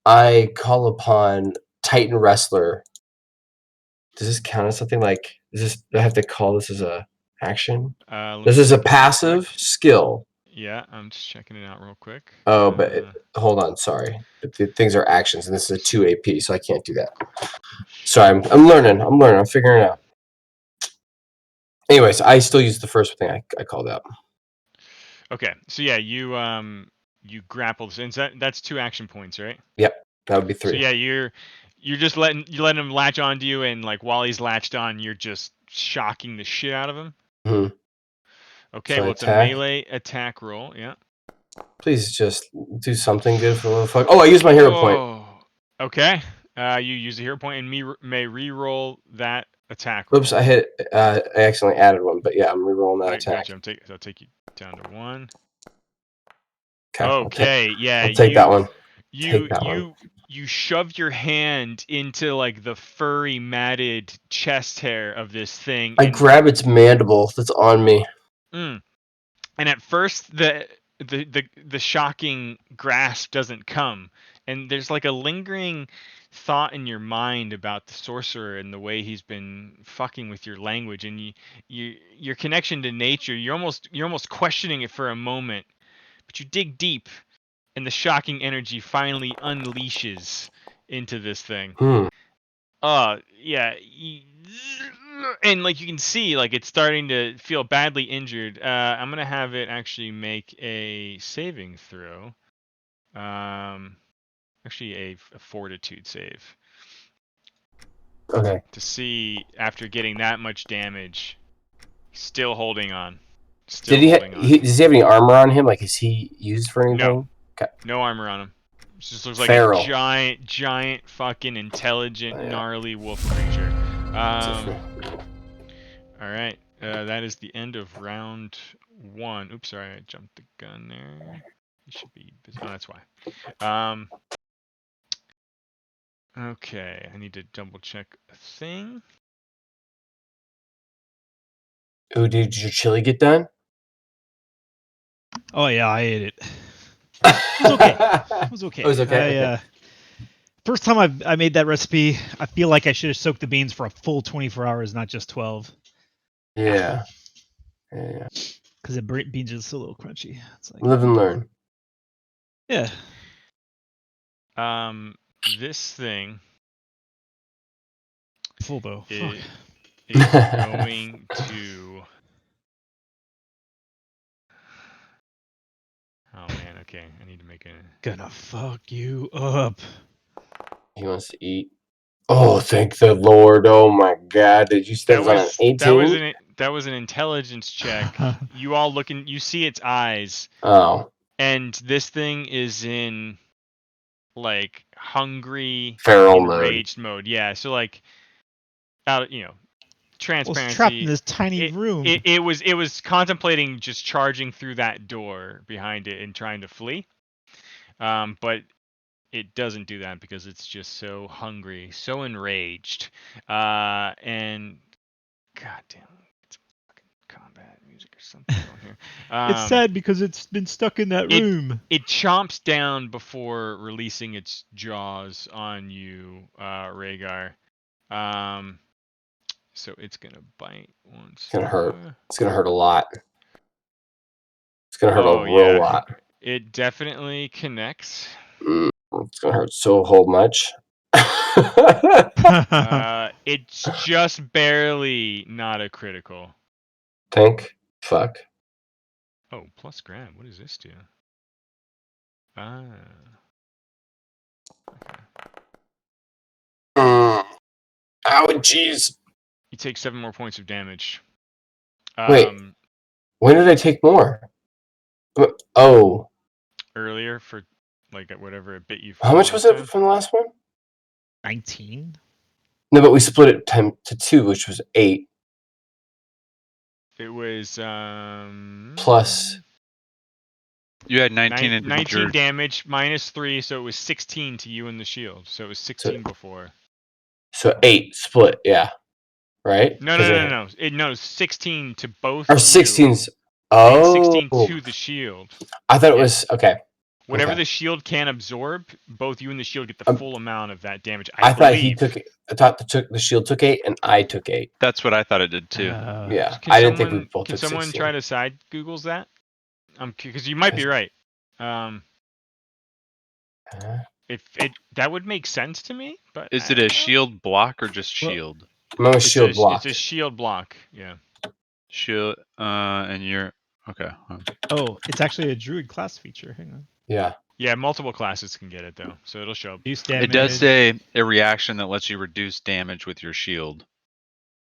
I call upon Titan Wrestler. Does this count as something like? Do I have to call this as a action? This is a passive skill. Yeah, I'm just checking it out real quick. Oh, but hold on, sorry. But the things are actions, and this is a 2 AP, so I can't do that. Sorry, I'm learning. I'm figuring it out. Anyways, I still use the first thing I called out. Okay, so yeah, you grapple, and that's 2 action points, right? Yep, that would be 3. So yeah, you're just letting him latch onto you, and like while he's latched on, you're just shocking the shit out of him. Mm-hmm. Okay, so well it's a melee attack roll. Yeah. Please just do something good for the little fuck. Oh, I used my hero point. Okay. You use a hero point and may re-roll that attack roll. Oops, I hit. I accidentally added one, but yeah, I'm re-rolling that attack. Gotcha. I'll take you down to 1. Okay. Yeah. I'll take that one. You shove your hand into like the furry matted chest hair of this thing. I grab its mandible that's on me. And at first the shocking grasp doesn't come, and there's like a lingering thought in your mind about the sorcerer and the way he's been fucking with your language, and your connection to nature. You're almost questioning it for a moment, but you dig deep, and the shocking energy finally unleashes into this thing. Yeah. And like you can see, like it's starting to feel badly injured. I'm gonna have it actually make a saving throw. Actually a fortitude save. Okay. To see after getting that much damage, still holding on. Does he have any armor on him? Like, is he used for anything? No. Okay. No armor on him. It just looks like Feral. a giant fucking intelligent, gnarly wolf creature. All right. That is the end of round 1. Oops, sorry, I jumped the gun there. He should be busy. Oh, that's why. Okay, I need to double check a thing. Oh, did your chili get done? Oh yeah, I ate it. It was okay. It was okay. It was okay. First time I made that recipe, I feel like I should have soaked the beans for a full 24 hours, not just 12. Yeah. Because the beans are still a little crunchy. It's like, live and learn. Yeah. This thing full bow is going to. Oh man, okay. I need to make a. Gonna fuck you up. He wants to eat. Oh, thank the Lord! Oh my God! Did you step on an 18? That was an intelligence check. You all you see its eyes. Oh. And this thing is in like hungry, Feral mode. enraged mode. Yeah, so like out, Well, transparency. it's trapped in this tiny room. It was contemplating just charging through that door behind it and trying to flee. But it doesn't do that because it's just so hungry, so enraged. And goddamn, it's fucking combat music or something going here. It's sad because it's been stuck in that room. It chomps down before releasing its jaws on you, Rhaegar. So it's gonna bite once. It's gonna hurt. It's gonna hurt a lot. It's gonna hurt a real lot. It definitely connects. It's gonna hurt so whole much. It's just barely not a critical. Think. Fuck. Oh, plus grab. What does this do? Ah. Okay. Ow, jeez. You take 7 more points of damage. Wait. When did I take more? Oh. Earlier for like whatever it bit you. How much was it from the last one? 19. No, but we split it to 2, which was 8. It was plus. You had 19 19 damage minus 3, so it was 16 to you and the shield. So it was 16 before. So 8 split, yeah. Right? No. No, 16 to both. Or 16's. Oh. 16 to the shield. I thought it was okay. Whatever the shield can absorb, both you and the shield get the full amount of that damage. I thought the shield took 8 and I took 8. That's what I thought it did too. Yeah, I didn't think we both took 16. Can someone try to side Googles that? Because you might be right. If that would make sense to me, but is it a shield block or just shield? No, it's shield block. It's a shield block. Yeah. Shield, and you're okay. Oh, it's actually a druid class feature. Hang on. Yeah. Yeah, multiple classes can get it though, so it'll show up. It does say a reaction that lets you reduce damage with your shield.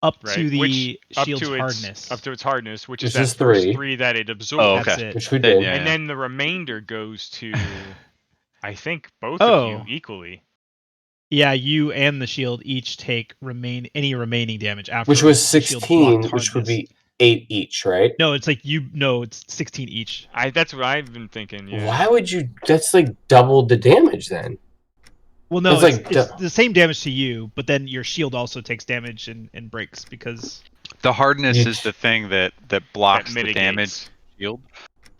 Up to the shield's hardness. Up to its hardness, which is that first 3 that it absorbs. Oh, okay. That's it. Which we did. And then the remainder goes to, I think, both of you equally. Yeah, you and the shield each take any remaining damage after. Which was 16, which would be 8 each, right? No, it's like it's 16 each. That's what I've been thinking. Yeah. Why would you? That's like double the damage then. Well, no, it's the same damage to you, but then your shield also takes damage and breaks because the hardness is the thing that blocks the damage shield.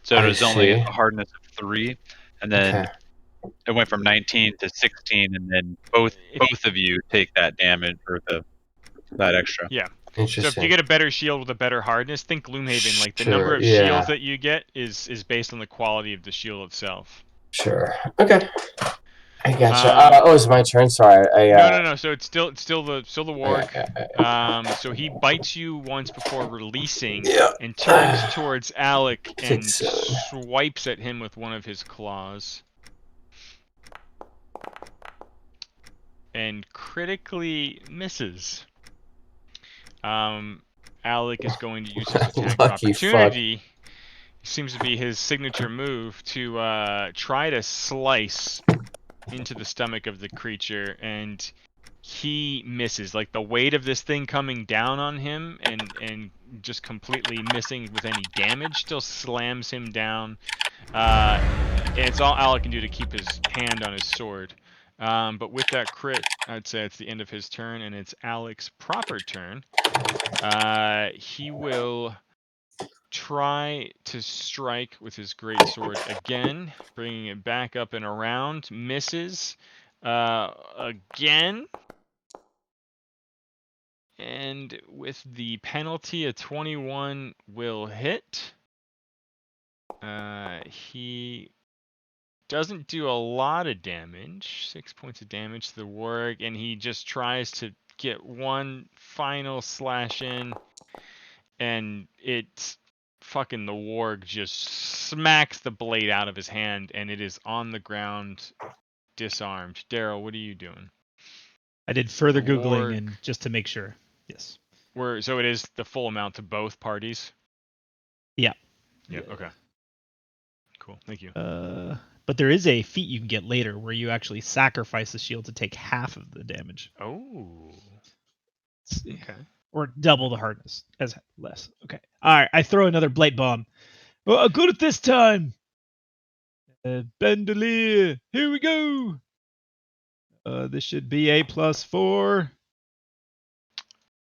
So it was only a hardness of 3, and then it went from 19 to 16, and then both of you take that damage or that extra. Yeah. So if you get a better shield with a better hardness, think Gloomhaven. Like the number of shields that you get is based on the quality of the shield itself. Sure. Okay. I gotcha. It's my turn. Sorry. No. So it's still the warg. So he bites you once before releasing and turns towards Alec and swipes at him with one of his claws. And critically misses. Alec is going to use his attack of opportunity. It seems to be his signature move to try to slice into the stomach of the creature, and he misses. Like the weight of this thing coming down on him and just completely missing with any damage still slams him down. And it's all Alec can do to keep his hand on his sword. But with that crit, I'd say it's the end of his turn, and it's Alec's proper turn. He will try to strike with his great sword again, bringing it back up and around. Misses again. And with the penalty, a 21 will hit. He doesn't do a lot of damage. 6 points of damage to the warg, and he just tries to get one final slash in, and it's fucking the warg just smacks the blade out of his hand, and it is on the ground, disarmed. Daryl, what are you doing? I did further Googling and just to make sure. Yes. So it is the full amount to both parties? Yeah. Yeah, okay. Cool. Thank you. But there is a feat you can get later where you actually sacrifice the shield to take half of the damage. Oh. Okay. Or double the hardness as less. Okay. All right. I throw another blight bomb. Oh, I'm good at this time. Bandolier. Here we go. This should be a +4.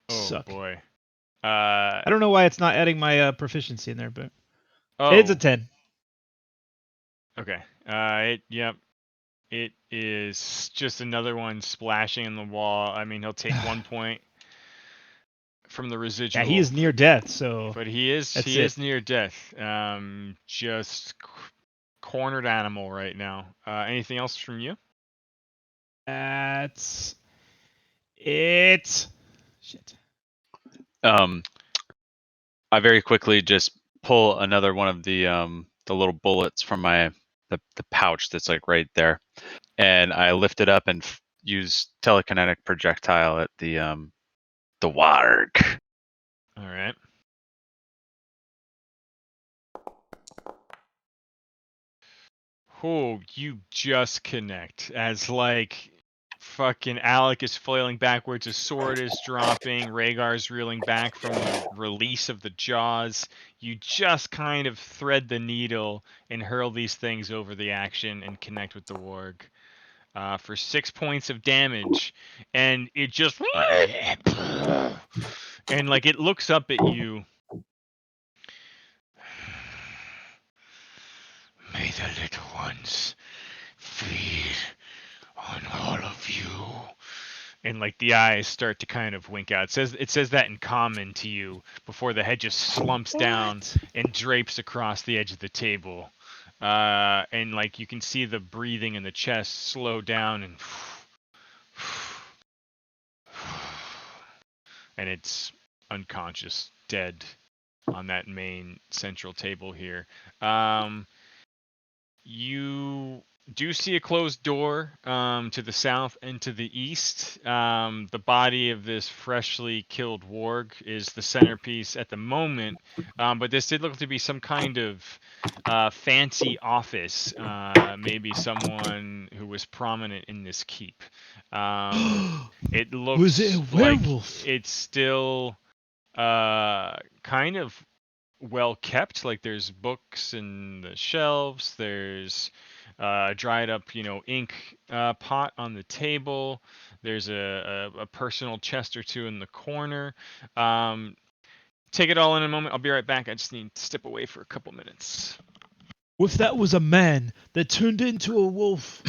Oh Suck. boy. I don't know why it's not adding my proficiency in there, but Oh. it's a 10. Okay. Yep. It is just another one splashing in the wall. I mean, he'll take 1 point from the residual. Yeah, he is near death, so. But he is near death. Just cornered animal right now. Anything else from you? That's it. Shit. I very quickly just pull another one of the little bullets from the pouch that's like right there, and I lift it up and use telekinetic projectile at the warg. All right. Oh, you just connect as like fucking Alec is flailing backwards, his sword is dropping, Rhaegar's reeling back from the release of the jaws. You just kind of thread the needle and hurl these things over the action and connect with the warg. For 6 points of damage, and it just and like it looks up at you. May the little ones feed on all of you. And like the eyes start to kind of wink out. It says that in common to you before the head just slumps down and drapes across the edge of the table. And like you can see the breathing in the chest slow down and it's unconscious, dead on that main central table here. You do see a closed door to the south and to the east. The body of this freshly killed warg is the centerpiece at the moment, but this did look to be some kind of fancy office, maybe someone who was prominent in this keep. It looks Was it a werewolf? like it's still kind of well kept. Like there's books in the shelves, there's dried up ink pot on the table, there's a personal chest or two in the corner. Take it all in a moment. I'll be right back. I just need to step away for a couple minutes. What if that was a man that turned into a wolf?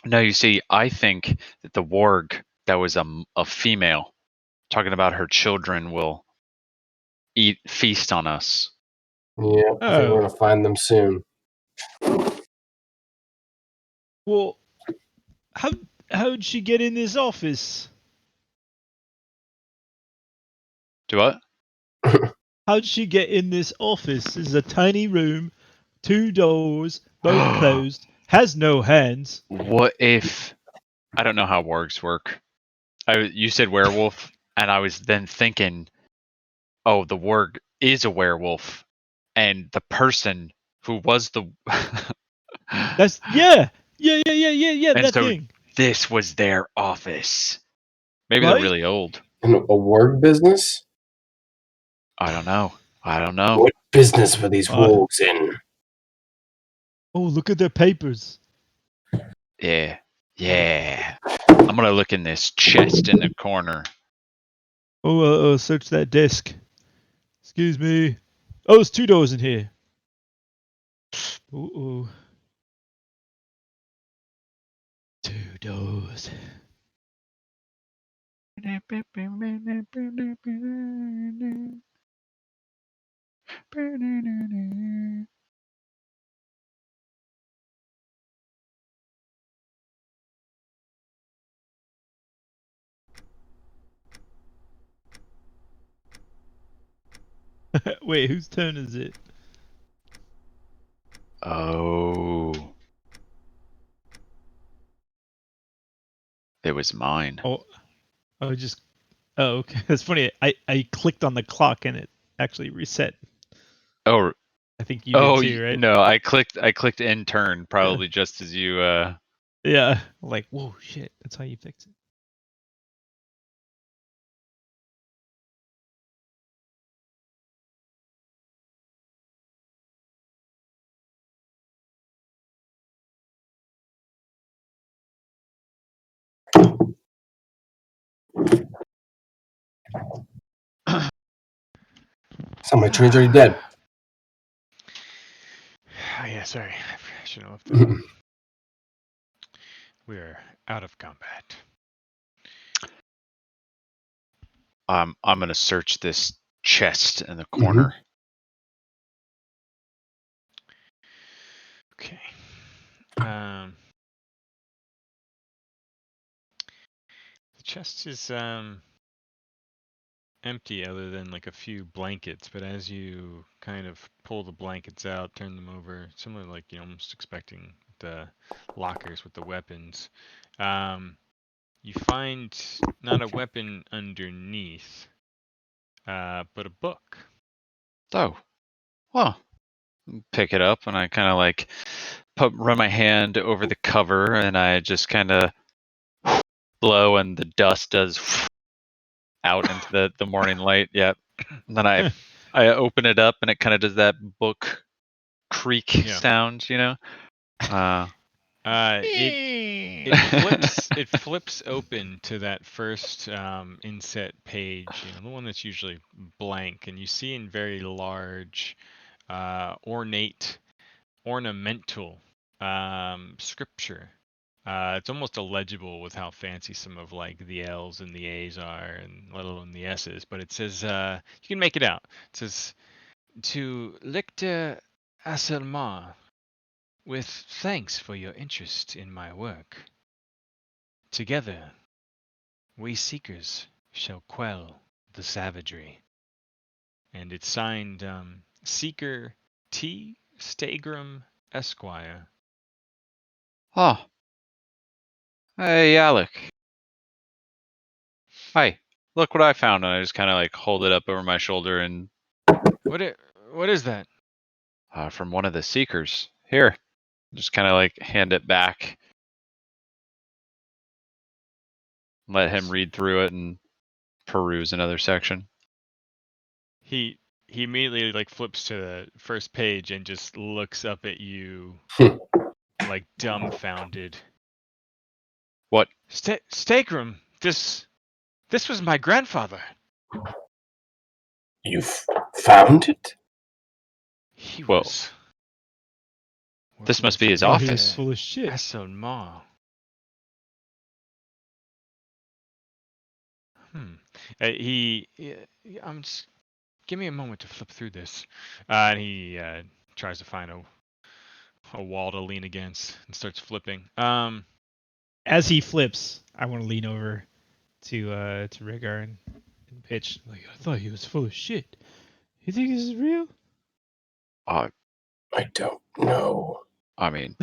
No, you see, I think that the warg that was a female talking about her children will feast on us. Yeah, I think we're gonna find them soon. Well, how'd she get in this office? Do what? How'd she get in this office? This is a tiny room, 2 doors, both closed, has no hands. What if I don't know how wargs work? You said werewolf, and I was then thinking, oh, the warg is a werewolf, and the person who was the That's yeah, and that so thing. this was their office. Maybe Right? they're really old. In a warg business? I don't know. What business were these wolves in? Oh, look at their papers. Yeah. I'm gonna look in this chest in the corner. Oh, search that desk. Excuse me. Oh, there's 2 doors in here. Uh-oh. 2 doors. Wait, whose turn is it? Oh. It was mine. Oh, okay. That's funny. I clicked on the clock and it actually reset. Oh, I think you did too, right? No, I clicked in turn probably just as you Yeah. Like, whoa, shit. That's how you fix it. So my train's already dead. Oh, yeah, sorry. I should have left that Mhm. on. We're out of combat. I'm gonna search this chest in the corner. Okay. The chest is empty other than like a few blankets, but as you kind of pull the blankets out, turn them over, similar like almost expecting the lockers with the weapons, you find not a weapon underneath, but a book. Oh, well, pick it up and I kind of like run my hand over the cover and I just kind of blow and the dust does out into the morning light. Yep. And then I open it up and it kind of does that book creak Yeah. sound, It flips open to that first inset page, the one that's usually blank, and you see in very large, ornamental scripture. It's almost illegible with how fancy some of like the L's and the A's are, and let alone the S's. But it says, you can make it out. It says, "To Lictor Asselmar, with thanks for your interest in my work. Together, we seekers shall quell the savagery." And it's signed Seeker T. Stagram Esquire. Oh, hey Alec. Hi, look what I found. And I just kind of like hold it up over my shoulder and What is that? from one of the seekers. Here, just kind of like hand it back. Let him read through it and peruse another section. He immediately like flips to the first page and just looks up at you like dumbfounded. What? Stakram, this was my grandfather. You've found it? He Whoa. was. This must be his Oh, he was office. full of shit. Asselmar. I'm just. Give me a moment to flip through this. And he tries to find a wall to lean against and starts flipping. As he flips, I want to lean over to Rhaegar and pitch. Like, I thought he was full of shit. You think this is real? I don't know. I mean,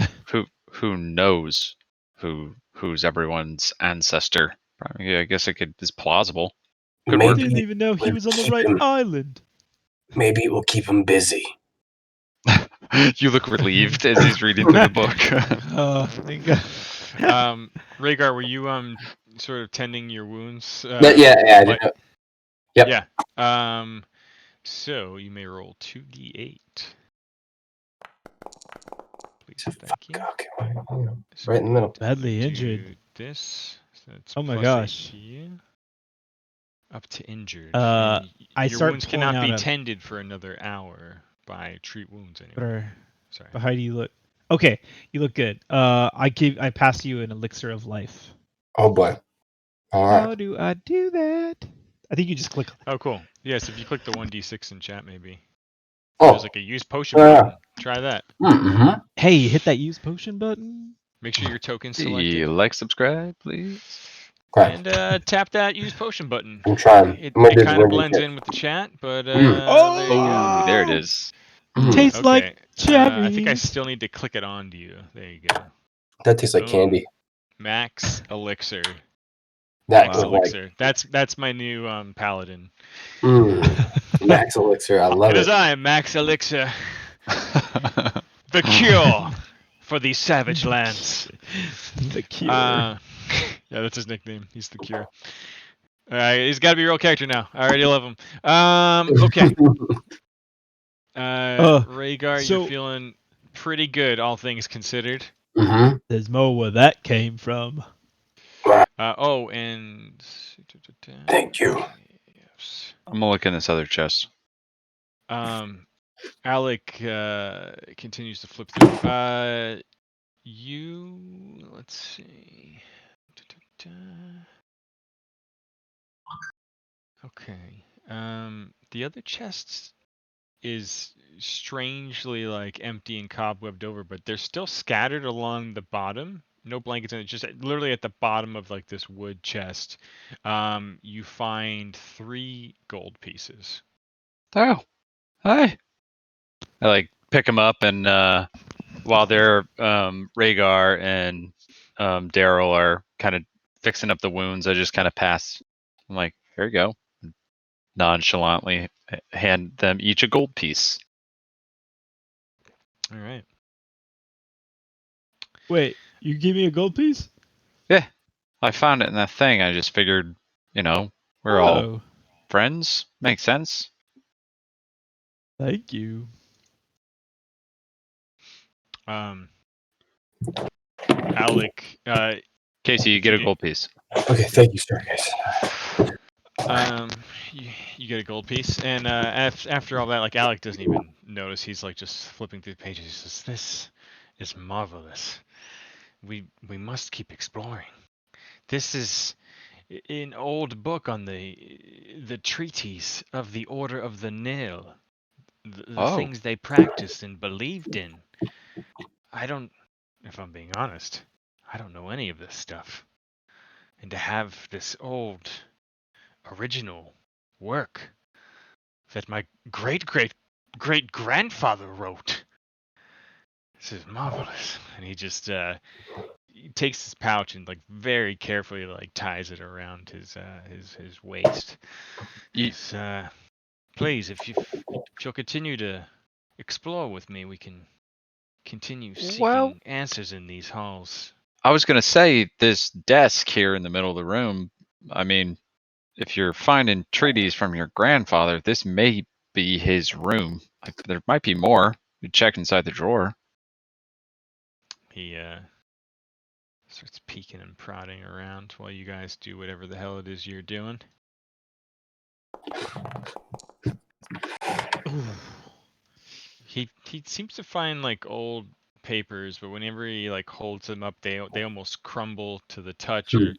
who knows who's everyone's ancestor? I guess it's plausible. Could I work. didn't even know he was on the right island. Maybe it will keep him busy. You look relieved as he's reading through the book. Oh, thank God. Rhaegar, were you sort of tending your wounds? Yeah, I did. Yep. Yeah. So you may roll 2d8. Please, thank you. Okay, right in the middle. Badly Do injured. this. So it's Oh my +8 gosh. to you. Up to injured. I your start wounds pulling cannot be out tended for another hour by treat wounds anyway. But Sorry. how do you look? Okay, you look good. I pass you an elixir of life. Oh boy. All right. How do I do that? I think you just click. Oh, cool. Yes, if you click the 1d6 in chat, maybe. Oh. There's like a use potion Yeah. button. Try that. Mm-hmm. Hey, hit that use potion button. Make sure your token's selected. Like, subscribe, please. Okay. And tap that use potion button. I'm trying. It I'm gonna do kind of 1d6. blends in with the chat, but there you Oh, go. there it is. Tastes like Okay. cherries. I think I still need to click it onto you. There you go. That tastes like Boom. candy. Max Elixir. That Max was like Elixir. That's my new paladin. Max Elixir. I love It it. is I, Max Elixir. The cure for these savage lands. The cure. Yeah, that's his nickname. He's the cure. All right, he's got to be a real character now. I already love him. Okay. Rhaegar, you're so- feeling pretty good, all things considered. Mm-hmm. There's more where that came from. And Thank you. yes. I'm gonna look in this other chest. Alec continues to flip through. Let's see. Okay. The other chest is strangely like empty and cobwebbed over, but they're still scattered along the bottom. No blankets in it, just literally at the bottom of like this wood chest. You find 3 gold pieces. Oh, hi. I like pick them up, and while they're Rhaegar and Daryl are kind of fixing up the wounds, I just kind of pass. I'm like, here you go. Nonchalantly hand them each a gold piece. All right. Wait, you give me a gold piece? Yeah, I found it in that thing. I just figured, we're all Oh, friends. Makes sense. thank you. Alec, Casey, you get a gold piece. Okay, thank you, Stargaze. you get a gold piece, and after all that, like Alec doesn't even notice. He's like just flipping through the pages. He says, "This is marvelous. We must keep exploring. This is an old book on the treatise of the Order of the Nail, the Oh. things they practiced and believed in. If I'm being honest, I don't know any of this stuff. And to have this old, original work that my great grandfather wrote. This is marvelous." And he just he takes his pouch and like very carefully like ties it around his waist. Yes, please, if you'll continue to explore with me, we can continue seeking Well, answers in these halls. I was going to say this desk here in the middle of the room. I mean, if you're finding treaties from your grandfather, this may be his room. There might be more. You check inside the drawer. He starts peeking and prodding around while you guys do whatever the hell it is you're doing. He seems to find like old papers, but whenever he like holds them up, they almost crumble to the touch, or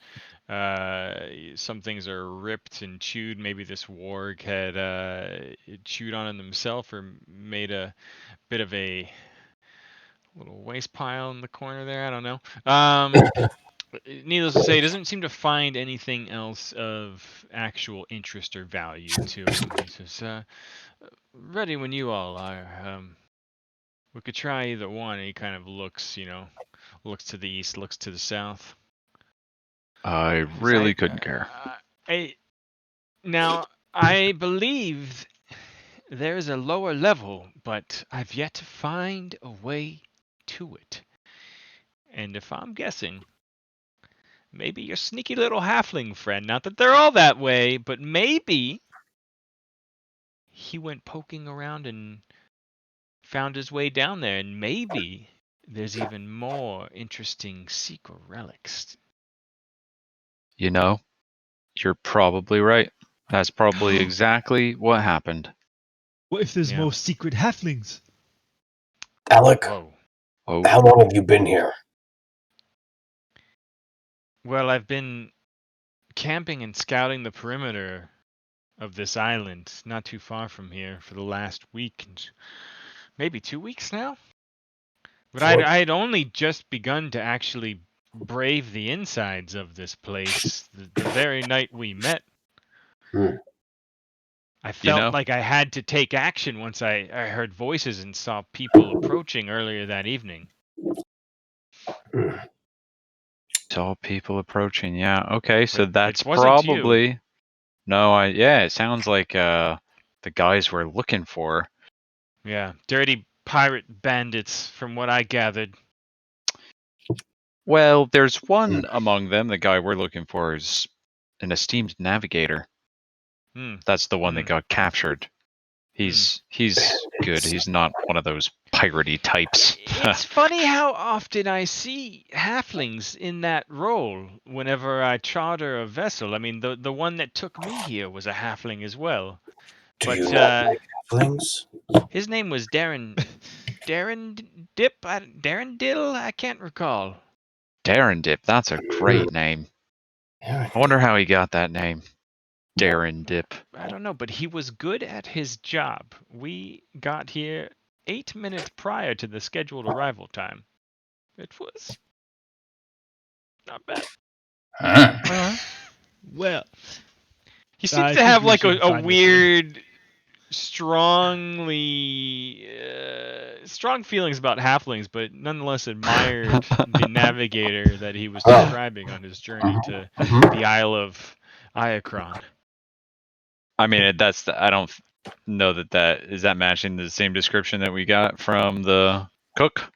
some things are ripped and chewed. Maybe this warg had chewed on them himself, or made a bit of a little waste pile in the corner there. I don't know. Needless to say, he doesn't seem to find anything else of actual interest or value to him. He says, "Ready when you all are. We could try either one." And he kind of looks, looks to the east, looks to the south. I really couldn't care. Now, I believe there's a lower level, but I've yet to find a way to it. And if I'm guessing, maybe your sneaky little halfling friend, not that they're all that way, but maybe he went poking around and found his way down there, and maybe there's even more interesting secret relics. You're probably right. That's probably exactly what happened. What if there's Yeah. more secret halflings? Alec, Whoa. Oh, how long have you been here? Well, I've been camping and scouting the perimeter of this island, not too far from here, for the last week, and maybe 2 weeks now. But I had only just begun to actually brave the insides of this place the very night we met. I felt like I had to take action once I heard voices and saw people approaching earlier that evening. saw people approaching. Yeah. Okay. So But that's it wasn't you. probably no. Yeah. It sounds like the guys we're looking for. Yeah, Dirty pirate bandits, from what I gathered. Well, there's one among them. The guy we're looking for is an esteemed navigator. That's the one that got captured. He's good. He's not one of those piratey types. It's funny how often I see halflings in that role whenever I charter a vessel. I mean, the one that took me here was a halfling as well. Do you not like halflings? His name was Darren Dip? Darren Dill? I can't recall. Darren Dip. That's a great name. I wonder how he got that name. Darren Dip. I don't know, but he was good at his job. We got here 8 minutes prior to the scheduled arrival time. It was not bad. Well, He I seems to think have we like should a find this weird, strong feelings about halflings, but nonetheless admired the navigator that he was describing on his journey to the Isle of Iacron. I mean, I don't know that is that matching the same description that we got from the cook.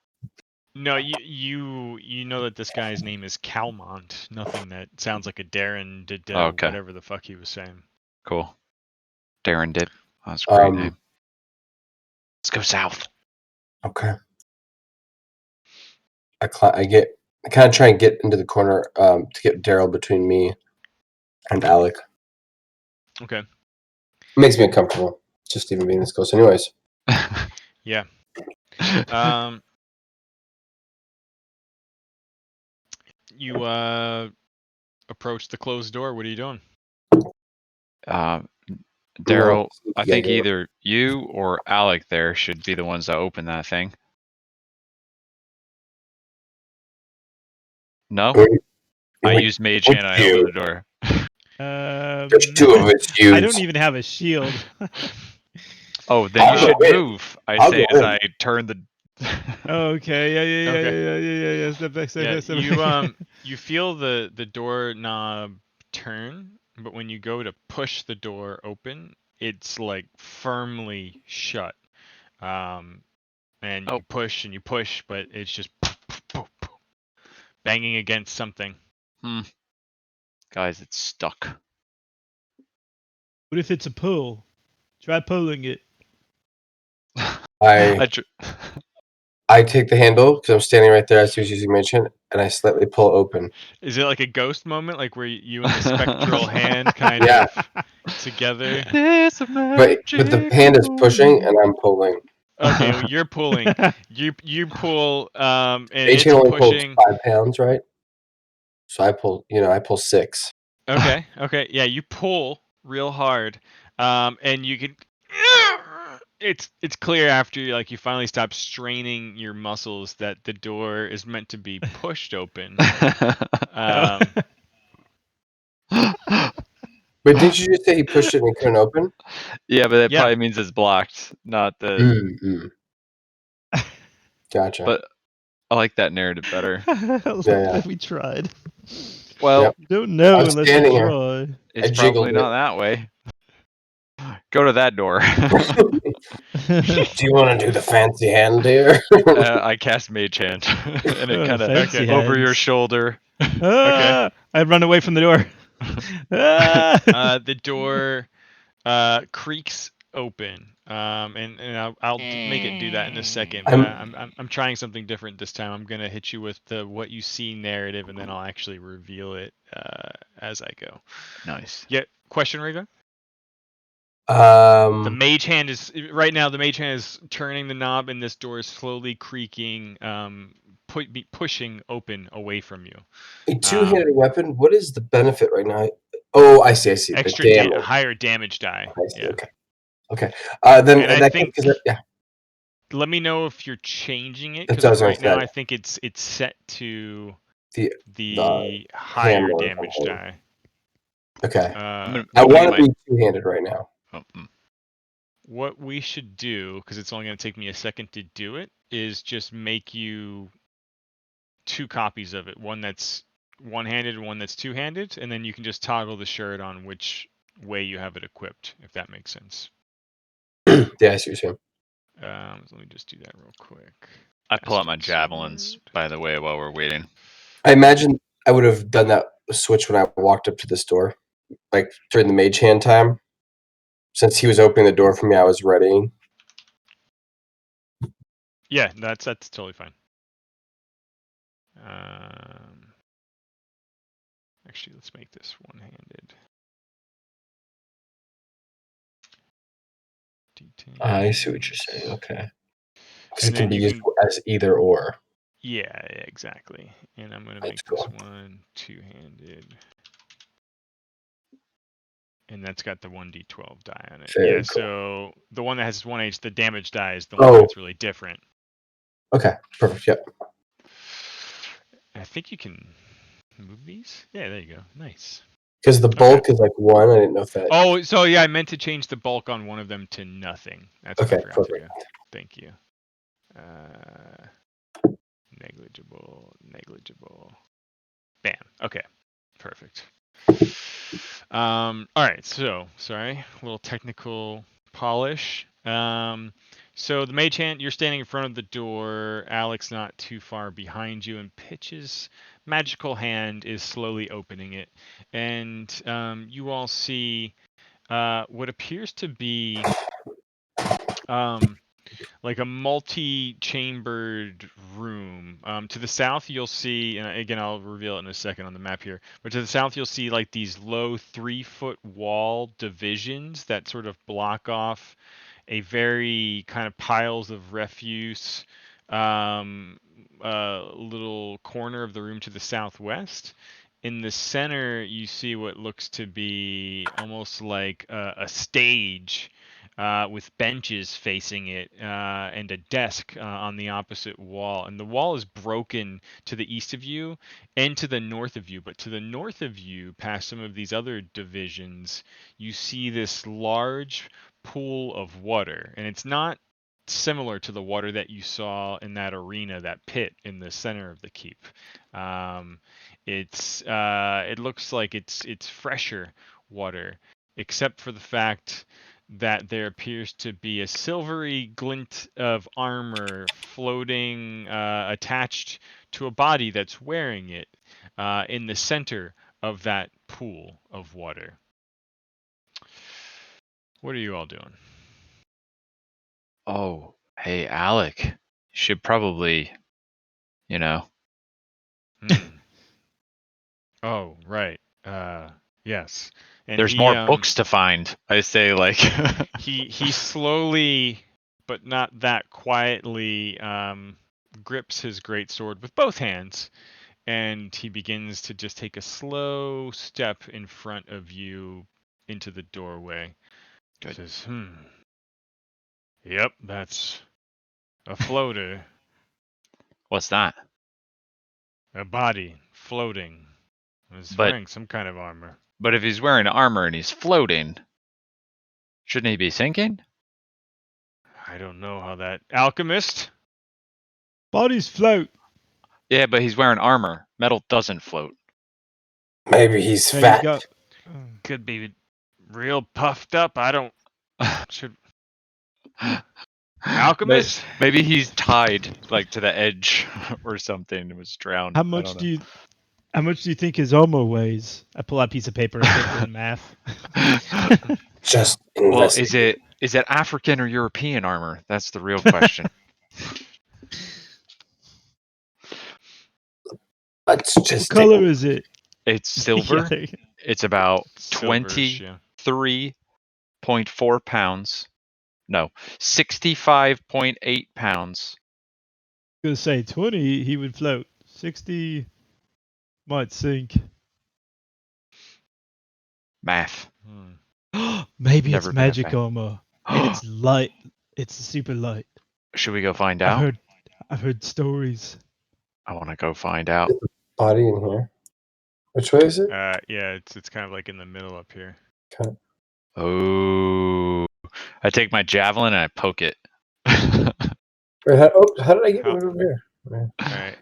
No, you know that this guy's name is Calmont. Nothing that sounds like a Darren did Okay. whatever the fuck he was saying. Cool. Darren Dip. That's a great name. Let's go south. Okay. I kind of try and get into the corner to get Daryl between me and Alec. Okay. It makes me uncomfortable just even being this close. Anyways. Yeah. You approach the closed door. What are you doing? Daryl, I think either you or Alec there should be the ones that open that thing. No? I used Mage Hand, I opened the door. There's two of us used. I don't even have a shield. Oh, then you should move. I say as I turn the. Okay. Yeah. Step back. You feel the door knob turn, but when you go to push the door open, it's like firmly shut. And you push and you push, but it's just banging against something. Guys, it's stuck. What if it's a pull? Try pulling it. I take the handle because I'm standing right there as soon as you mentioned, and I slightly pull open. Is it like a ghost moment, like where you and the spectral hand kind of together? But the hand is pushing and I'm pulling. Okay, well, you're pulling. You pull, and Mage it's only pushing. pulls 5 pounds, right? So I pull 6. Okay, yeah, you pull real hard, and you can. It's clear after you finally stop straining your muscles that the door is meant to be pushed open. But didn't you just say he pushed it and it couldn't open? Yeah, but that probably means it's blocked, not the. Gotcha. But I like that narrative better. We tried. Well, don't know unless you try. It's probably not that way. Go to that door. Do you want to do the fancy hand here? I cast Mage Hand, and it kind of over your shoulder. Okay. I'd run away from the door. The door creaks open, and I'll make it do that in a second. But I'm trying something different this time. I'm gonna hit you with the what you see narrative, and then I'll actually reveal it as I go. Nice. Yeah. Question, Riga? The mage hand is right now. The mage hand is turning the knob, and this door is slowly creaking, pushing open away from you. A two-handed weapon. What is the benefit right now? Oh, I see. Extra higher damage die. I see. Yeah. Okay. Then and I think. Yeah. Let me know if you're changing it, because right now I think it's set to the higher damage die. Okay. I want to be two-handed right now. What we should do, because it's only going to take me a second to do it, is just make you 2 copies of it. One that's one-handed and one that's two-handed, and then you can just toggle the shirt on which way you have it equipped, if that makes sense. Yeah, I see what you're saying. Let me just do that real quick. I pull out my Bastard javelins, sword. by the way, while we're waiting. I imagine I would have done that switch when I walked up to this door, like during the mage hand time. Since he was opening the door for me, I was readying. Yeah, that's totally fine. Actually, let's make this one-handed. D10. I see what you're saying. Okay. Because And it can then be you used can. as either or. Yeah, exactly. And I'm gonna That's make cool. this one two-handed. And that's got the 1d12 die on it. Very Yeah, cool. so the one that has 1h, the damage die is the one that's really different. Okay, perfect. Yep. I think you can move these. Yeah, there you go. Nice. Because the bulk is like 1. I didn't know if that. Oh, so yeah, I meant to change the bulk on one of them to nothing. That's what I Okay, forgot to perfect. do. Thank you. Negligible. Bam. Okay. Perfect. All right. So sorry, a little technical polish. So the mage hand, you're standing in front of the door. Alex not too far behind you, and Pitch's magical hand is slowly opening it, and you all see what appears to be like a multi-chambered room. To the south, you'll see, and again, I'll reveal it in a second on the map here. But to the south, you'll see like these low 3-foot wall divisions that sort of block off a very kind of piles of refuse little corner of the room to the southwest. In the center, you see what looks to be almost like a stage with benches facing it and a desk on the opposite wall. And the wall is broken to the east of you and to the north of you. But to the north of you, past some of these other divisions, you see this large pool of water. And it's not similar to the water that you saw in that arena, that pit in the center of the keep. It looks like it's fresher water, except for the fact that there appears to be a silvery glint of armor floating attached to a body that's wearing it in the center of that pool of water. What are you all doing? Oh, hey, Alec. You should probably, Oh, right. Yes. And there's more books to find. I say, like. he slowly, but not that quietly, grips his greatsword with both hands, and he begins to just take a slow step in front of you into the doorway. Good. Says, Yep, that's a floater. What's that? A body floating. He's But wearing some kind of armor. but if he's wearing armor and he's floating, shouldn't he be sinking? I don't know how that alchemist. Bodies float. Yeah, but he's wearing armor. Metal doesn't float. Maybe he's So fat. he's got. Could be real puffed up. I don't. Should alchemist? Maybe he's tied like to the edge or something and was drowned. How I much don't do know. you? How much do you think his armor weighs? I pull out a piece of paper and start doing math. Just Well, investigate. is it African or European armor? That's the real question. Let's What just color is it? It's silver. Yeah, It's about Silverish, yeah. 23.4 pounds. No, 65.8 pounds. I was gonna say 20. He would float. 60 might sink. Math. Maybe Never it's been a magic fan. armor, and it's light. It's super light. Should we go find out? I've heard stories. I want to go find out. Body in here. Which way is it? Yeah, it's kind of like in the middle up here. Okay. Oh, I take my javelin and I poke it. Wait, how did I get over here? All right.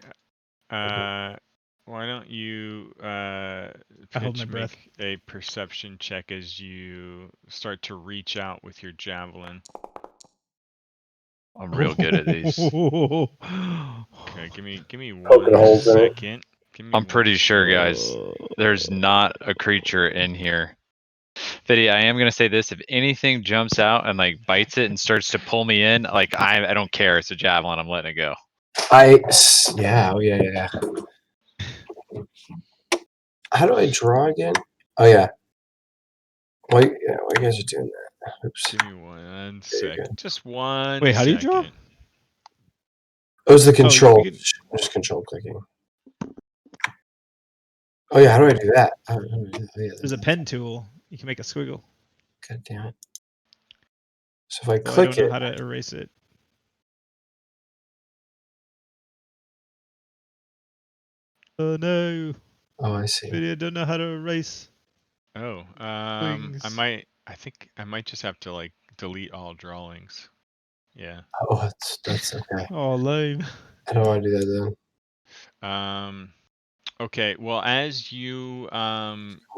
Why don't you, I hold my Pitch, breath. make a perception check as you start to reach out with your javelin. I'm real good at these. Okay, give me Poking 1 holes in it. second. Give me I'm pretty 1 sure, second. guys, there's not a creature in here. Fiddy, I am gonna say this: if anything jumps out and like bites it and starts to pull me in, like I don't care. It's a javelin. I'm letting it go. Yeah. How do I draw again? Oh yeah. Why you guys are doing that? Oops. Give me 1 second. Just 1 Wait, how do you draw? second. It was the control. we could- Just control clicking. Oh yeah, how do I do that? Oh, yeah, There's a pen tool. You can make a squiggle. God damn it. So if I Well, I click don't know it, how to erase it. Oh no. oh I see. I don't know how to erase. Oh, Things. I think I might just have to like delete all drawings. Yeah. Oh, that's okay. Oh, lame. I don't want to do that then. Okay. Well, as you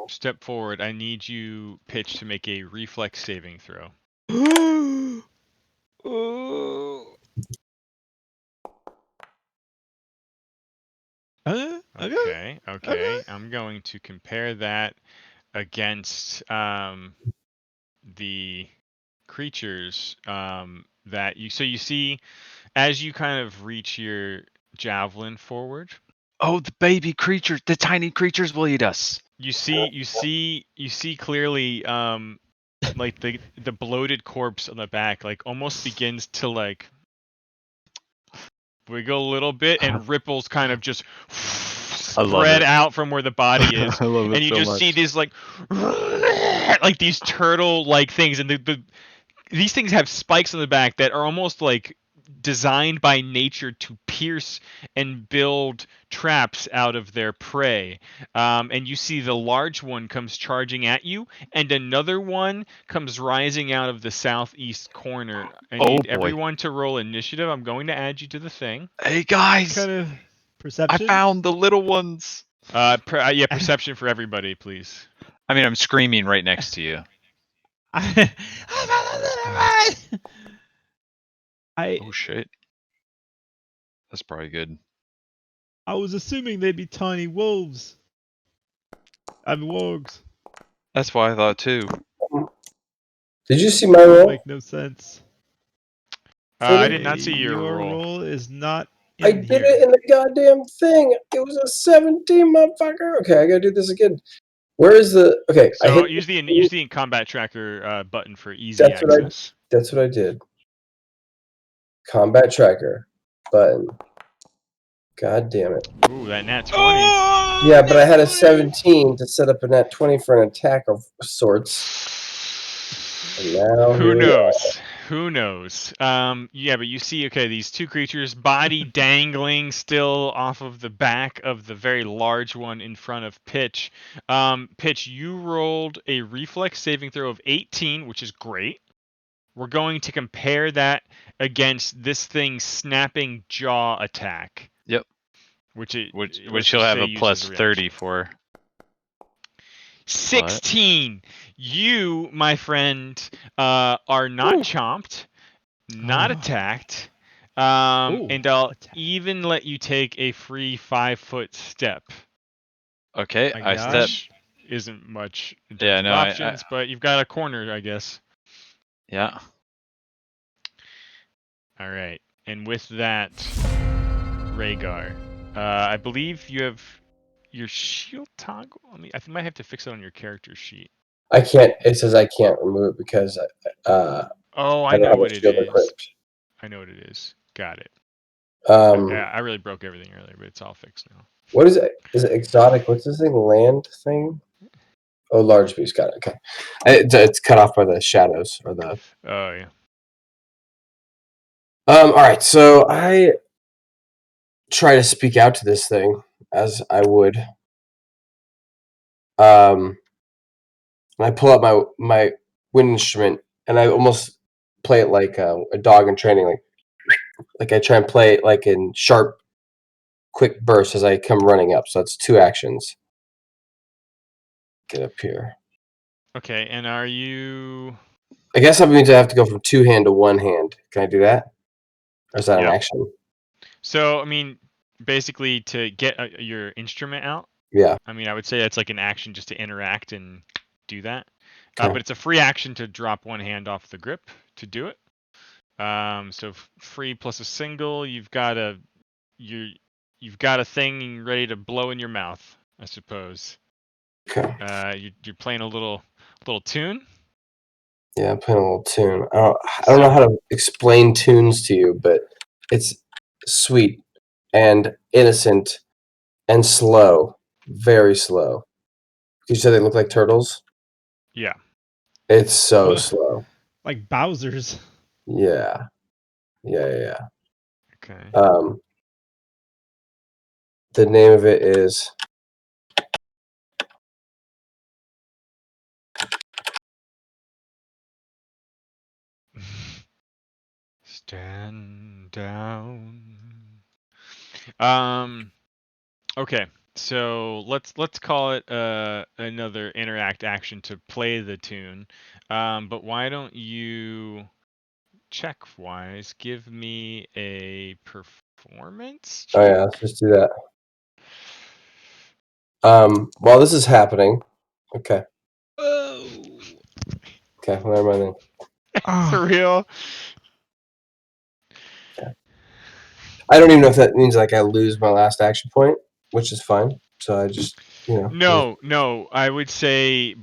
step forward, I need you, Pitch, to make a reflex saving throw. Oh. Okay. Okay. I'm going to compare that against the creatures that you. So you see, as you kind of reach your javelin forward, Oh, the baby creatures, the tiny creatures will eat us. you see clearly like the bloated corpse on the back like almost begins to like wiggle a little bit and ripples kind of just I love spread it. out from where the body is. I love it And you so just see much. these like these turtle like things, and these things have spikes on the back that are almost like designed by nature to pierce and build traps out of their prey. And you see the large one comes charging at you, and another one comes rising out of the southeast corner. I need boy. everyone to roll initiative. I'm going to add you to the thing. Hey guys, Kind of I perception. found the little ones. Yeah, perception for everybody, please. I mean, I'm screaming right next to you. I Oh shit. That's probably good. I was assuming they'd be tiny wolves. I mean wargs. That's why I thought too. Did you see my That roll? make no sense. I did not see your Your roll. roll is not I in did here. it in the goddamn thing. It was a 17, motherfucker. Okay, I gotta do this again. Where is the? Okay, I So hit. use the combat tracker button for easy That's what I. access. That's what I did. Combat tracker button. God damn it. Ooh, that nat 20. Oh, Yeah, but I had a 17 to set up a net 20 for an attack of sorts. And now Who here we are. knows? Who knows? Yeah, but you see, okay, these two creatures, body dangling still off of the back of the very large one in front of Pitch. Pitch, you rolled a reflex saving throw of 18, which is great. We're going to compare that against this thing's snapping jaw attack. Yep. Which Which she'll have a plus 30 for. 16. You, my friend, are not chomped, not attacked, and I'll even let you take a free 5-foot step. Okay, I step. Which isn't much in terms Yeah, of no, options, but you've got a corner, I guess. Yeah. All right, and with that, Rhaegar, I believe you have your shield toggle. I might have to fix it on your character sheet. I can't. It says I can't remove it because Oh, I I don't know have what a it shield is. equipped. I know what it is. Got it. Um, I really broke everything earlier, but it's all fixed now. what is it? Is it exotic? What's this thing? Land thing? Oh, large beast. Got it. Okay. It's cut off by the shadows or the. Oh yeah. All right. So I try to speak out to this thing as I would. And I pull out my wind instrument and I almost play it like a dog in training, like I try and play it like in sharp, quick bursts as I come running up. So that's 2 actions. Get up here. Okay, and are you? I guess that means I have to go from 2 hand to 1 hand. Can I do that? Or is that an Yep. action? So, I mean, basically to get your instrument out, Yeah. I mean, I would say that's like an action just to interact and do that. Okay. But it's a free action to drop one hand off the grip to do it. So free plus a single, you've got a thing ready to blow in your mouth, I suppose. Okay. You're playing a little tune. Yeah, I'm playing a little tune. I don't know how to explain tunes to you, but it's sweet and innocent and slow, very slow. You said they look like turtles. Yeah. It's so What? slow. Like Bowser's. Yeah. Okay. The name of it is Stand down. Okay. So let's call it another interact action to play the tune. But why don't you check wise give me a performance Oh check? yeah, let's just do that. While this is happening, okay. Oh. Okay, where am I then? For real? I don't even know if that means like I lose my last action point, which is fine. So I just, No. I would say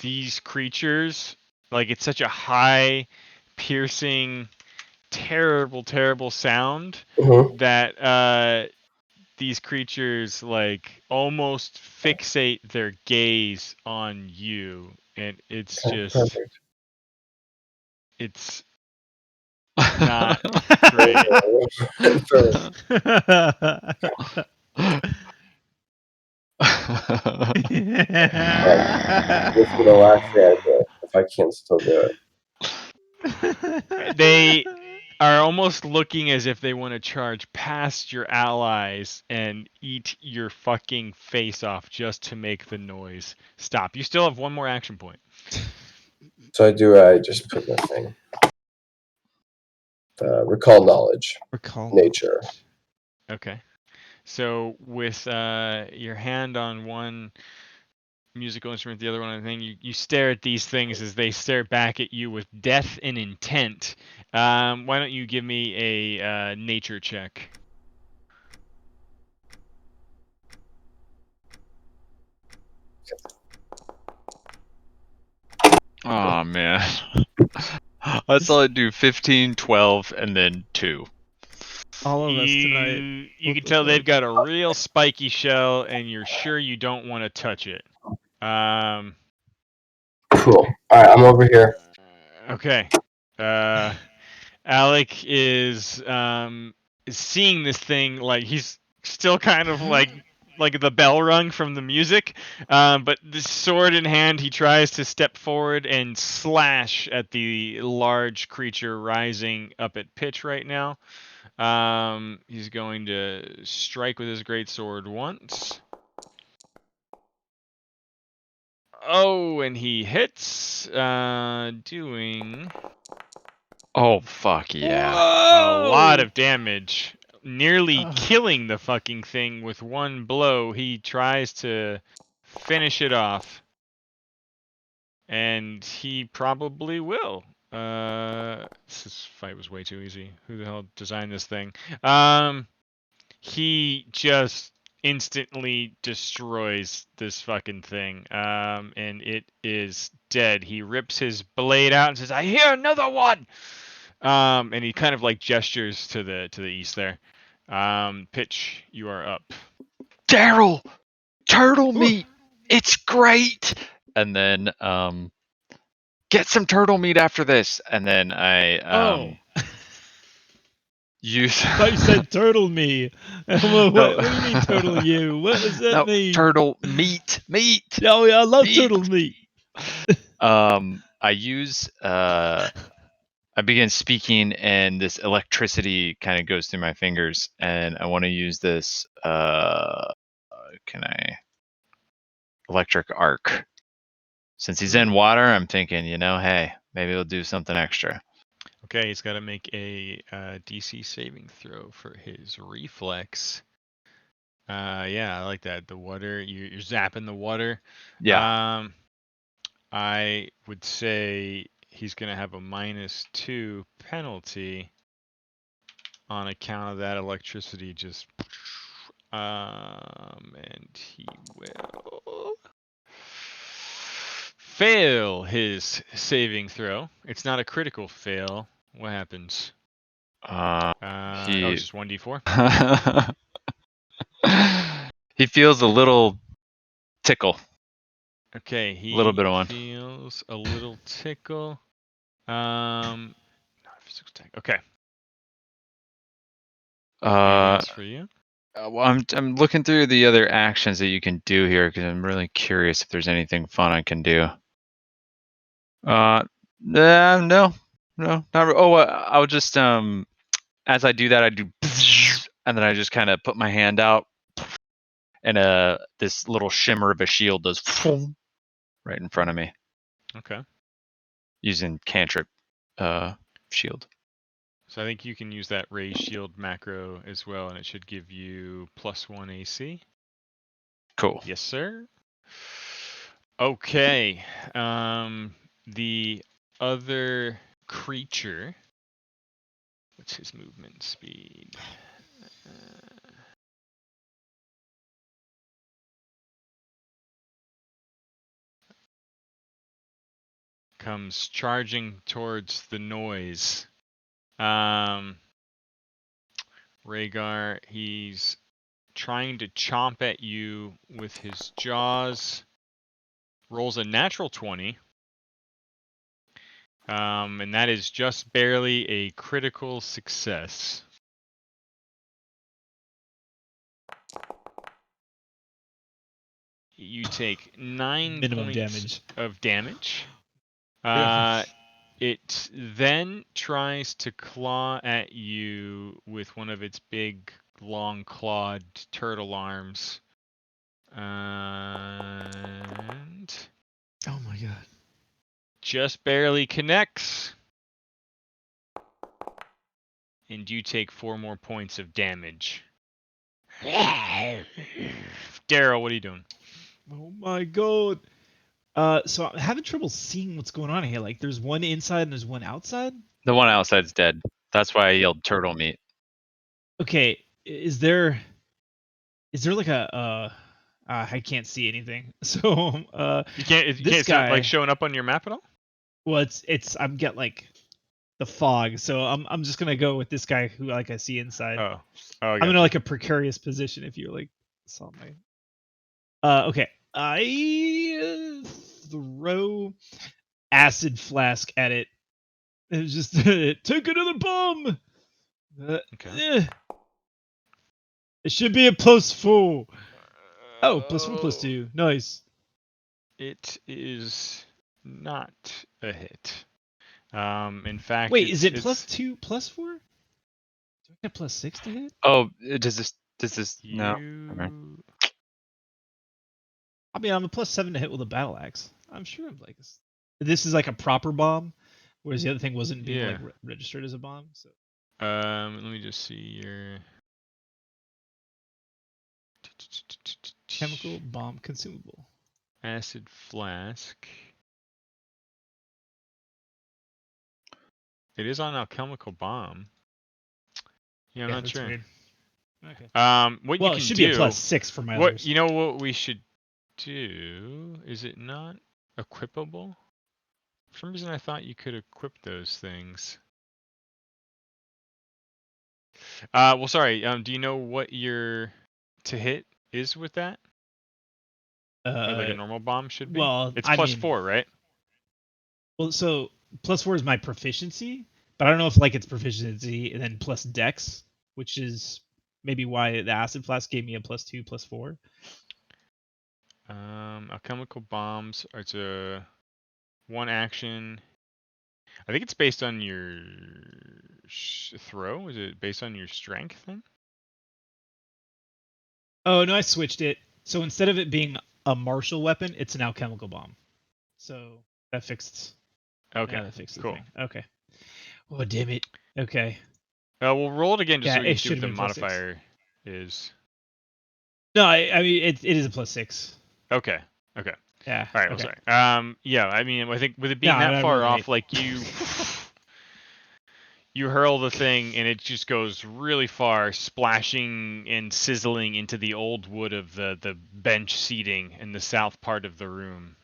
these creatures, like it's such a high, piercing, terrible sound Mhm. that these creatures like almost fixate their gaze on you, and it's Okay, just perfect. it's not great. Perfect. This is the last day I do it, if I can still do it. They are almost looking as if they want to charge past your allies and eat your fucking face off just to make the noise stop. You still have one more action point. So I just put my thing. Recall knowledge. Recall Nature. knowledge. Okay. So with your hand on one musical instrument, the other one on the thing, you stare at these things as they stare back at you with death and intent. Why don't you give me a nature check? Oh man. I thought I'd do 15, 12, and then 2. All of us tonight. You What can the tell they've fuck? got a real spiky shell, and you're sure you don't want to touch it. Cool. All right, I'm over here. Okay. Alec is seeing this thing, like he's still kind of like the bell rung from the music, but the sword in hand, he tries to step forward and slash at the large creature rising up at pitch right now. He's going to strike with his great sword once. Oh, and he hits, doing Oh fuck yeah. a lot Whoa! of damage, nearly killing the fucking thing with one blow. He tries to finish it off, and he probably will. This fight was way too easy. Who the hell designed this thing? He just instantly destroys this fucking thing, and it is dead. He rips his blade out and says, "I hear another one." And he kind of like gestures to the east there. Pitch, you are up. Daryl! Turtle meat! It's great! And then get some turtle meat after this. And then I use I thought you said turtle me. what No. do you mean turtle you? What does that No, mean? turtle meat. Oh yeah, I love Meat. turtle meat. I use I begin speaking and this electricity kind of goes through my fingers and I want to use this can I electric arc. Since he's in water, I'm thinking, hey, maybe it'll do something extra. Okay, he's got to make a DC saving throw for his reflex. Yeah, I like that. The water, you're zapping the water. Yeah. I would say he's going to have a -2 penalty on account of that electricity just. And he will fail his saving throw. It's not a critical fail. What happens? Oh, it's just 1d4. He feels a little tickle. Okay, A little bit of one. feels a little tickle. Not a physical attack. Okay. That's for you. Well, I'm looking through the other actions that you can do here because I'm really curious if there's anything fun I can do. No, not oh, I'll just as I do that, I do, and then I just kind of put my hand out, and this little shimmer of a shield does right in front of me. Okay. Using cantrip shield. So I think you can use that raise shield macro as well, and it should give you +1 AC. Cool. Yes, sir. Okay. The other creature. What's his movement speed? Comes charging towards the noise. Rhaegar, he's trying to chomp at you with his jaws. Rolls a natural 20. And that is just barely a critical success. You take 9 Minimum points damage. of damage. Yeah. It then tries to claw at you with one of its big, long clawed turtle arms. And Oh my god. just barely connects. And you take 4 more points of damage. Daryl, what are you doing? Oh my god. So I'm having trouble seeing what's going on here. Like, there's one inside and there's one outside. The one outside's dead. That's why I yelled turtle meat. Okay, is there like a I can't see anything. So You can't. It's not like showing up on your map at all. Well, I'm get like the fog, so I'm just gonna go with this guy who like I see inside. Oh, I'm in like a precarious position if you like saw my. Okay, I throw acid flask at it. It's just take another bomb. Okay. It should be a +4. Oh, +4, +2. Nice. It is not a hit. In fact, wait, is it +2, +4? Do I get +6 to hit? Oh, does this? No. I mean, I'm a +7 to hit with a battle axe. I'm sure I'm like this is like a proper bomb, whereas the other thing wasn't being like registered as a bomb. So. Let me just see your Chemical bomb consumable. acid flask. It is on alchemical bomb. Yeah, I'm not sure. Weird. Okay. What well, you can it should do, be a +6 for my others. You know what we should do? Is it not equipable? For some reason, I thought you could equip those things. Well, sorry. Do you know what your to hit is with that? Like a normal bomb should be. Well, it's +4, right? Well, so +4 is my proficiency, but I don't know if like it's proficiency and then plus dex, which is maybe why the acid flask gave me a +2, +4. Alchemical bombs are to one action. I think it's based on your throw. Is it based on your strength then? Oh no, I switched it. So instead of it being a martial weapon, it's an alchemical bomb. So that fixed. Okay. Yeah, that fixed the thing. Okay. Oh, damn it. Okay. We'll roll it again just Yeah, so we can it see should what have the been +6. modifier is. No, I mean it is a +6. Okay. Okay. Yeah. All right. Well, Okay. sorry. Yeah. I mean, I think with it being No, that I far rolled an off, 8. like you hurl the thing and it just goes really far, splashing and sizzling into the old wood of the bench seating in the south part of the room.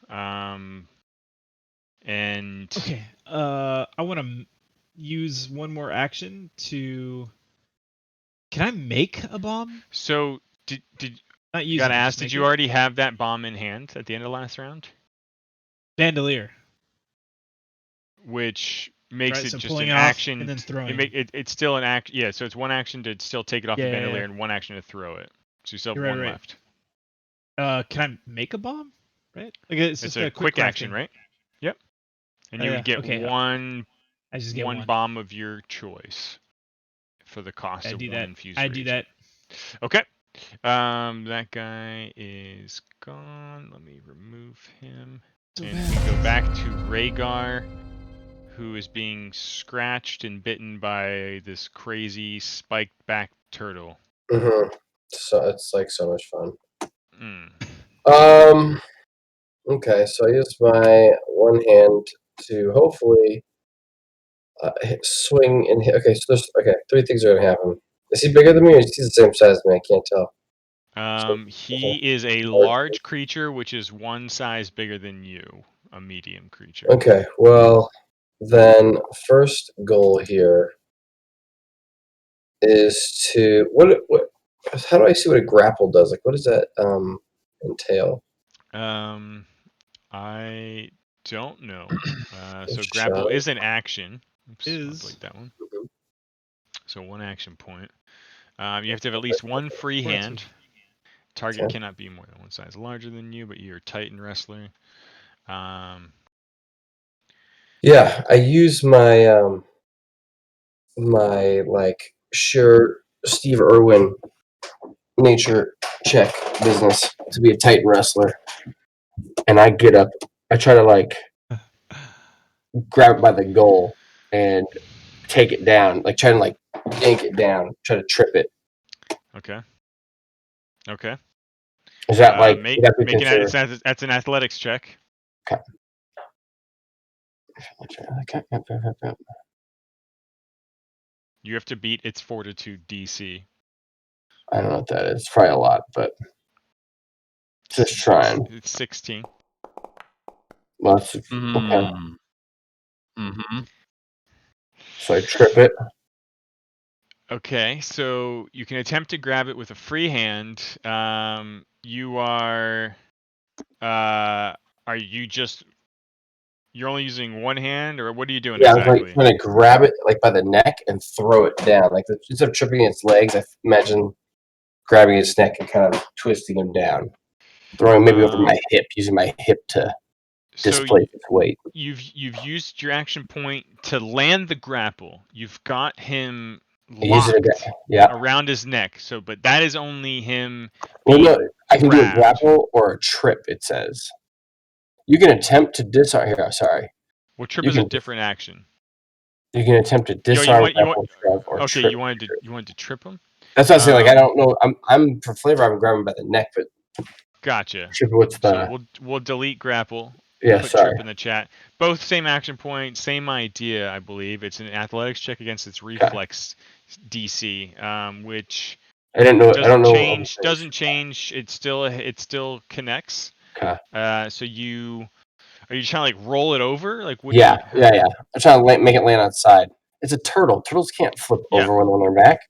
And Okay. I want to use one more action to. Can I make a bomb? so did Not you use gotta it. ask? Just Did make you it. already have that bomb in hand at the end of the last round? Bandolier. Which makes Right. it So just pulling an it off and action. then throwing. It's still an act. Yeah, so it's one action to still take it off the Yeah. bandolier and one action to throw it. So you still have You're one right. left. Can I make a bomb? Right. Like it's It's just a a quick quick action, crafting. right? Yep. And Oh you yeah. would get Okay. one I just get one. bomb of your choice for the cost I of do one that. infused I do reagent. that. Okay. That guy is gone. Let me remove him. So And bad. we go back to Rhaegar, who is being scratched and bitten by this crazy spiked back turtle. So it's like so much fun. Mm. Okay, so I use my one hand to hopefully swing and hit. Okay, so there's three things are gonna happen. Is he bigger than me, or is he the same size as me? I can't tell. He is a large creature, which is one size bigger than you, a medium creature. Okay, well then first goal here is to what? How do I see what a grapple does? Like, what does that entail? I don't know. So grapple Shove. is an action. Oops, I'll Is delete that one. Mhm. So one action point. You have to have at least one free Fortitude. hand. Target Okay. cannot be more than one size larger than you, but you're a Titan wrestler. Yeah, I use my my like sure Steve Irwin nature check business to be a Titan wrestler, and I get up. I try to like grab it by the goal and take it down, like try to like yank it down, try to trip it. Okay. Okay. Is that like would that be Make considered? that's an athletics check. Okay. You have to beat its fortitude DC. I don't know what that is. It's probably a lot, but just trying. It's 16. Well, it's, okay. Mm-hmm. So I trip it. Okay, so you can attempt to grab it with a free hand. You are you just you're only using one hand, or what are you doing Yeah, I was like exactly? trying to grab it like by the neck and throw it down. Like instead of tripping its legs, I imagine grabbing its neck and kind of twisting him down, throwing maybe over my hip, using my hip to So displace its weight. you've used your action point to land the grapple. You've got him Use it locked again. Yeah. around his neck. So, but that is only him Well, being no, I can do a grabbed. grapple or a trip. It says you can attempt to disarm. Here, sorry. Well, trip You is a can different action. you can attempt to disarm, grapple, shove, or Okay, trip. you wanted to trip him. That's what I say. Like I don't know. I'm for flavor. I'm grabbing by the neck, but Gotcha. trip. What's So the? we'll delete grapple. Yeah, Put sorry. trip in the chat. Both same action point, same idea, I believe. It's an athletics check against its reflex DC, which I didn't know. I don't know. doesn't change. It still connects. Okay. So you are you trying to like roll it over? Like what? Yeah. I'm trying to make it land on its side. It's a turtle. Turtles can't flip Yeah. over when they're back.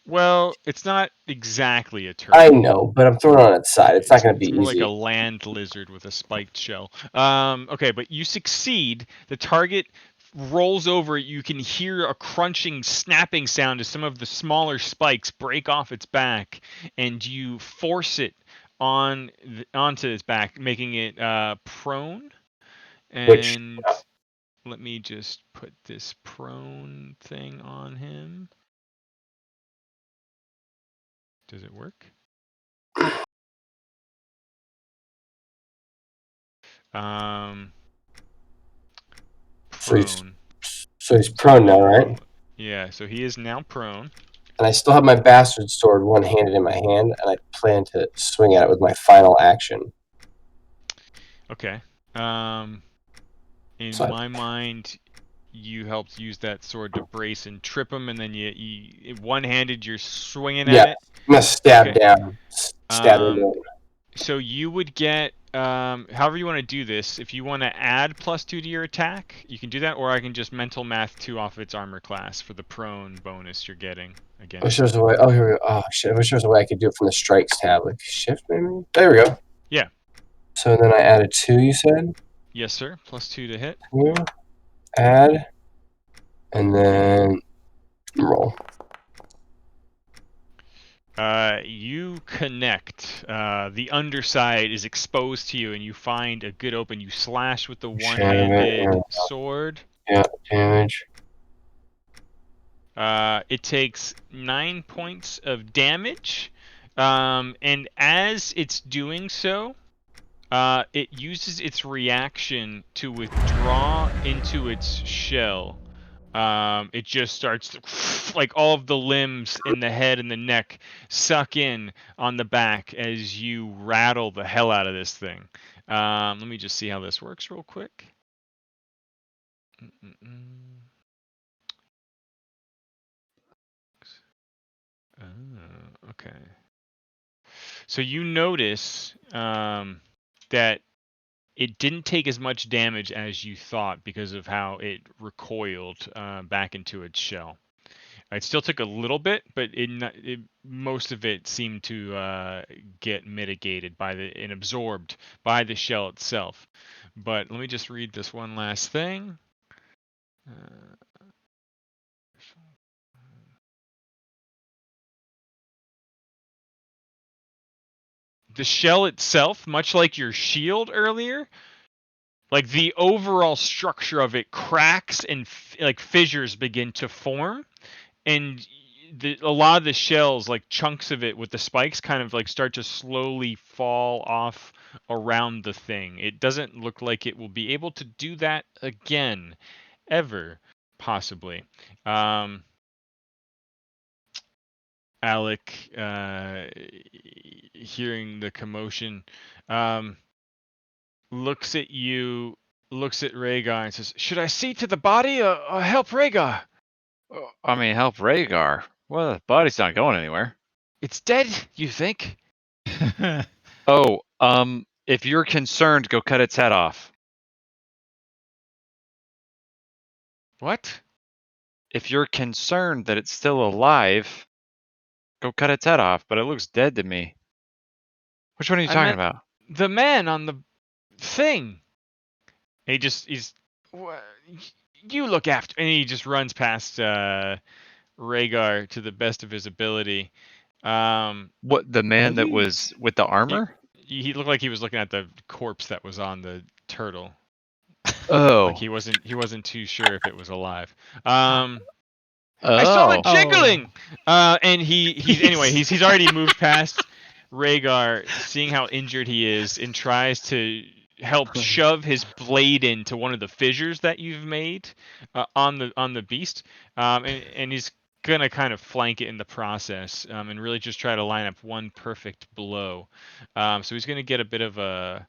Well, it's not exactly a turtle. I know, but I'm throwing it on its side. It's not going to be It's more easy. like a land lizard with a spiked shell. Okay, but you succeed. The target rolls over. You can hear a crunching, snapping sound as some of the smaller spikes break off its back, and you force it onto its back, making it prone. And let me just put this prone thing on him. Does it work? Prone. So he's prone now, right? Yeah, so he is now prone. And I still have my bastard sword one-handed in my hand, and I plan to swing at it with my final action. Okay. In So my mind, you helped use that sword to brace and trip him, and then you one-handed, you're swinging at it. I'm gonna stab Okay. down. Stab him down. So you would get, however you want to do this. If you want to add +2 to your attack, you can do that, or I can just mental math 2 off of its armor class for the prone bonus you're getting I against. wish there was a way. Oh, here we go. Oh shit! I wish there was a way I could do it from the strikes tab, like shift maybe. There we go. Yeah. So then I added 2. You said. Yes, sir. +2 to hit. 2, add, and then roll. You connect. The underside is exposed to you, and you find a good open. You slash with the one-handed sword. Yeah, damage. It takes 9 points of damage, and as it's doing so, it uses its reaction to withdraw into its shell. It just starts to, like, all of the limbs in the head and the neck suck in on the back as you rattle the hell out of this thing. Let me just see how this works real quick. Oh, okay. So you notice that it didn't take as much damage as you thought because of how it recoiled back into its shell. It still took a little bit, but most of it seemed to get mitigated by and absorbed by the shell itself. But let me just read this one last thing. The shell itself, much like your shield earlier, like the overall structure of it cracks and like fissures begin to form, and a lot of the shells, like chunks of it with the spikes, kind of like start to slowly fall off around the thing. It doesn't look like it will be able to do that again, ever, possibly. Alec, hearing the commotion, looks at you, looks at Rhaegar, and says, "Should I see to the body or help Rhaegar?" I mean, help Rhaegar. Well, the body's not going anywhere. It's dead, you think? Oh, if you're concerned, go cut its head off. What? If you're concerned that it's still alive, go cut its head off, but it looks dead to me. Which one are you I talking meant about? the man on the thing. He's, you look after, and he just runs past Rhaegar to the best of his ability. What, the man that Really? was with the armor? He looked like he was looking at the corpse that was on the turtle. Oh. Like he wasn't too sure if it was alive. Oh. I saw it Oh. jiggling. And he's already moved past Rhaegar, seeing how injured he is, and tries to help shove his blade into one of the fissures that you've made on the beast. And he's gonna kind of flank it in the process, and really just try to line up one perfect blow. So he's gonna get a bit of a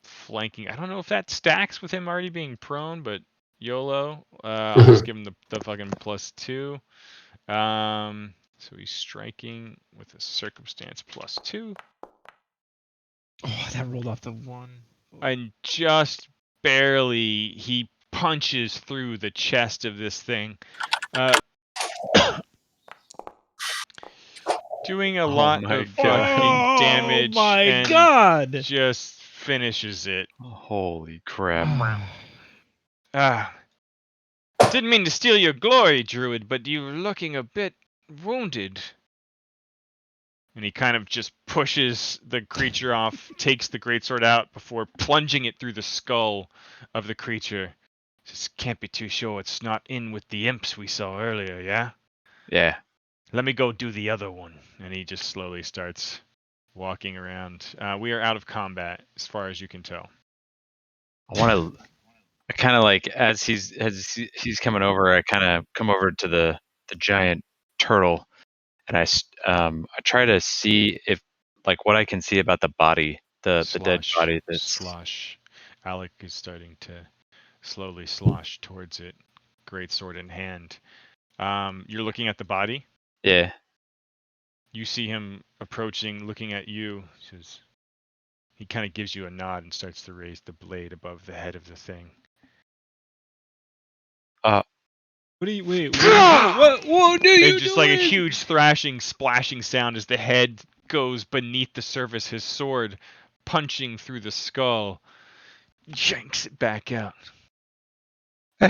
flanking. I don't know if that stacks with him already being prone, but YOLO. I'll just give him the fucking +2. So he's striking with a circumstance +2. Oh, that rolled off the 1. And just barely, he punches through the chest of this thing. Doing a lot my of God. fucking damage. Oh my and god! Just finishes it. Holy crap. Didn't mean to steal your glory, Druid, but you're looking a bit wounded. And he kind of just pushes the creature off, takes the greatsword out before plunging it through the skull of the creature. Just can't be too sure it's not in with the imps we saw earlier, yeah? Yeah. Let me go do the other one. And he just slowly starts walking around. We are out of combat, as far as you can tell. I want to I kind of like as he's coming over, I kind of come over to the giant turtle, and I try to see if like what I can see about the body, the dead body. Slosh. Alec is starting to slowly slosh towards it, great sword in hand. You're looking at the body. Yeah. You see him approaching, looking at you. He kind of gives you a nod and starts to raise the blade above the head of the thing. What do you what are you And just like a doing? huge thrashing, splashing sound as the head goes beneath the surface, his sword punching through the skull, yanks it back out. I I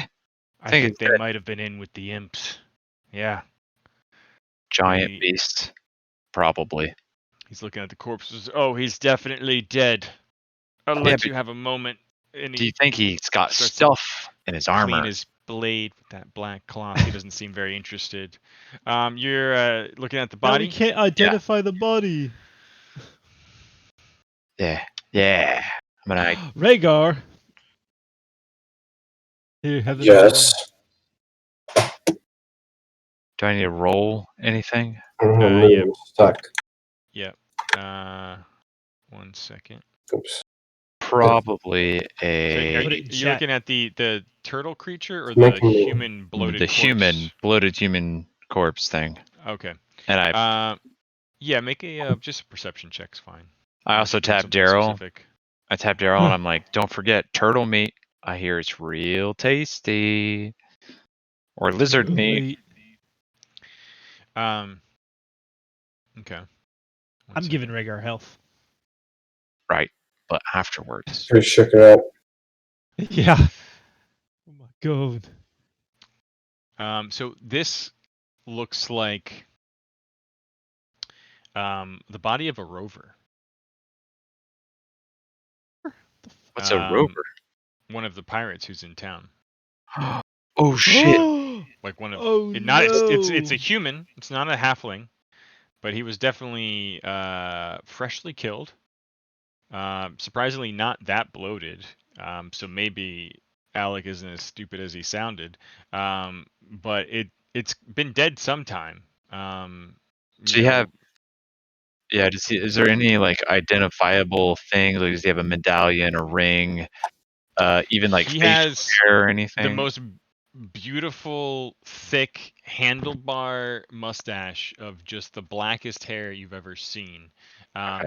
think think it's they dead. might have been in with the imps. Yeah. Giant beast, probably. He's looking at the corpses. Oh, he's definitely dead. I'll let you have a moment. And Do you think he's got starts stuff in his clean armor? his blade with that black cloth. He doesn't seem very interested. You're looking at the Now we body. can't identify the body. Yeah. Yeah. I'm gonna. Rhaegar. Here, have another one. Yes. Do I need to roll anything? I'm Yeah. stuck. Yep. 1 second. Oops. Probably So are Put it you, in are you chat. looking at the turtle creature or It's the making me- human bloated the corpse? human bloated human corpse thing. Okay. And I Yeah, make a just a perception check's fine. I also Unless you want tapped something Daryl. specific. I tapped Daryl and I'm like, don't forget turtle meat. I hear it's real tasty. Or lizard meat. Okay. I'm giving Rhaegar health. Right. But afterwards. Pretty shook it up. Yeah. Oh my god. So this looks like the body of a rover. What's a rover? One of the pirates who's in town. Oh shit. Like one of Oh not no. it's a human. It's not a halfling, but he was definitely freshly killed. Surprisingly not that bloated. So maybe Alec isn't as stupid as he sounded. But it's been dead some time. So you have is there any like identifiable things? Like does he have a medallion, a ring, even like he facial has hair or anything? the most beautiful, thick, handlebar mustache of just the blackest hair you've ever seen.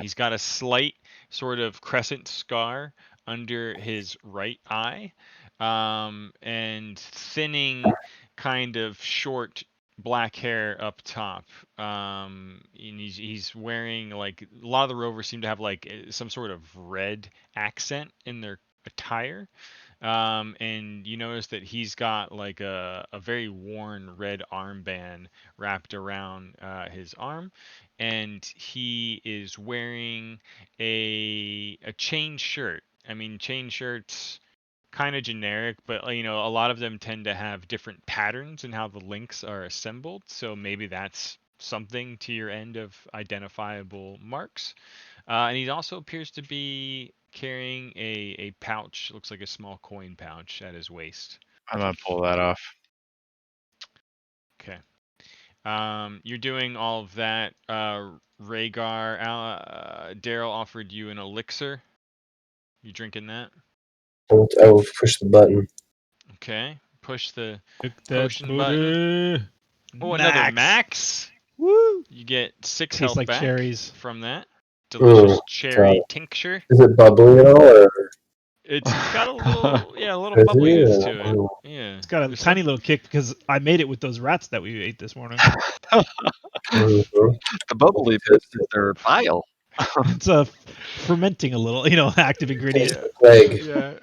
He's got a slight sort of crescent scar under his right eye, and thinning, kind of short black hair up top. And he's wearing like a lot of the rovers seem to have like some sort of red accent in their attire. And you notice that he's got like a very worn red armband wrapped around his arm, and he is wearing a chain shirt. I mean, chain shirts kind of generic, but a lot of them tend to have different patterns in how the links are assembled. So maybe that's something to your end of identifiable marks. And he also appears to be carrying a pouch, looks like a small coin pouch at his waist. I'm gonna pull that off. Okay. You're doing all of that. Rhaegar, Daryl offered you an elixir. You drinking that? I will push the button. Okay. Push the Took that potion button. Oh, another max. Woo! You get 6 Tastes health like back cherries. from that. Delicious cherry tincture. Is it bubbly at all? Or It's got a little, a little is bubbliness it? to it. Yeah. It's got a There's tiny little kick because I made it with those rats that we ate this morning. Mhm. The bubbly bit is their bile. It's fermenting a little, active ingredient. Yeah, Plague. yeah,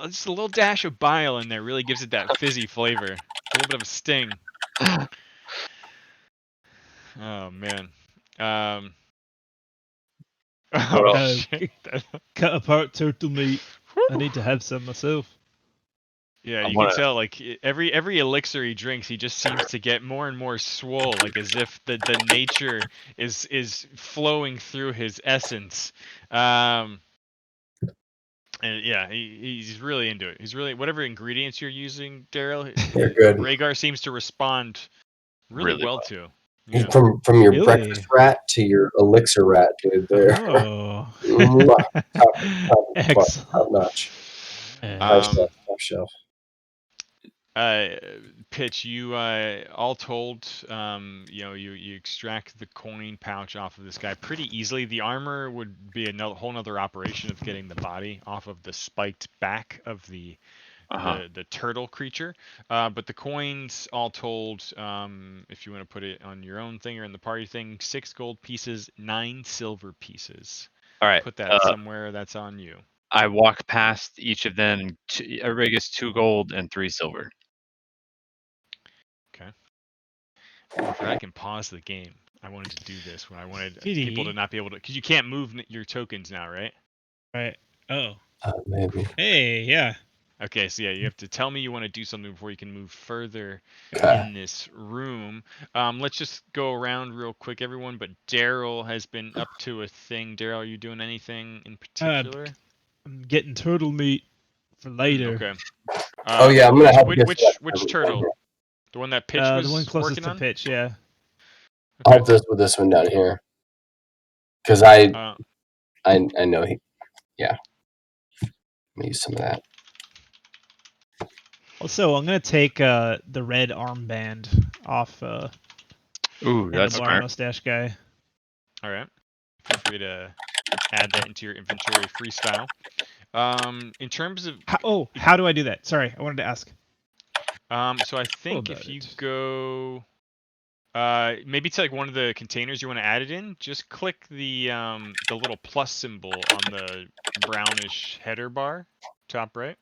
just a little dash of bile in there really gives it that fizzy flavor. A little bit of a sting. Oh man. What Oh else? shit. Cut apart turtle meat. I need to have some myself. Yeah, I you wanna- can tell like every elixir he drinks, he just seems to get more and more swole, like as if the nature is flowing through his essence. And yeah, he's really into it. He's really whatever ingredients you're using, Daryl. They're good. Rhaegar seems to respond really well to. Yeah. From your Really? breakfast rat to your elixir rat, dude. They're Oh. mwah, top Excellent. notch. Um, Top shelf. Pitch, you all told, you extract the coin pouch off of this guy pretty easily. The armor would be a whole nother operation of getting the body off of the spiked back of the turtle creature. But the coins, all told, if you want to put it on your own thing or in the party thing, 6 gold pieces, 9 silver pieces. All right. Put that somewhere. That's on you. I walk past each of them. Everybody gets 2 gold and 3 silver. Okay. Oh, I forgot I can pause the game. I wanted to do this when I wanted people to not be able to, because you can't move your tokens now, right? Right. Oh. Maybe. Hey, yeah. Okay, so yeah, you have to tell me you want to do something before you can move further in this room. Let's just go around real quick, everyone. But Daryl has been up to a thing. Daryl, are you doing anything in particular? I'm getting turtle meat for later. Okay. Oh yeah, I'm gonna help you. Which turtle? The one that Pitch was the one closest working to on? Pitch, yeah. I'll help this with this one down here, because I know he. Yeah, let me use some of that. Also, I'm gonna take the red armband off Ooh, that's handlebar smart. mustache guy. All right. Feel free to add that into your inventory freestyle. In terms of how do I do that? Sorry, I wanted to ask. So I think if you go maybe to like one of the containers you want to add it in, just click the little plus symbol on the brownish header bar, top right.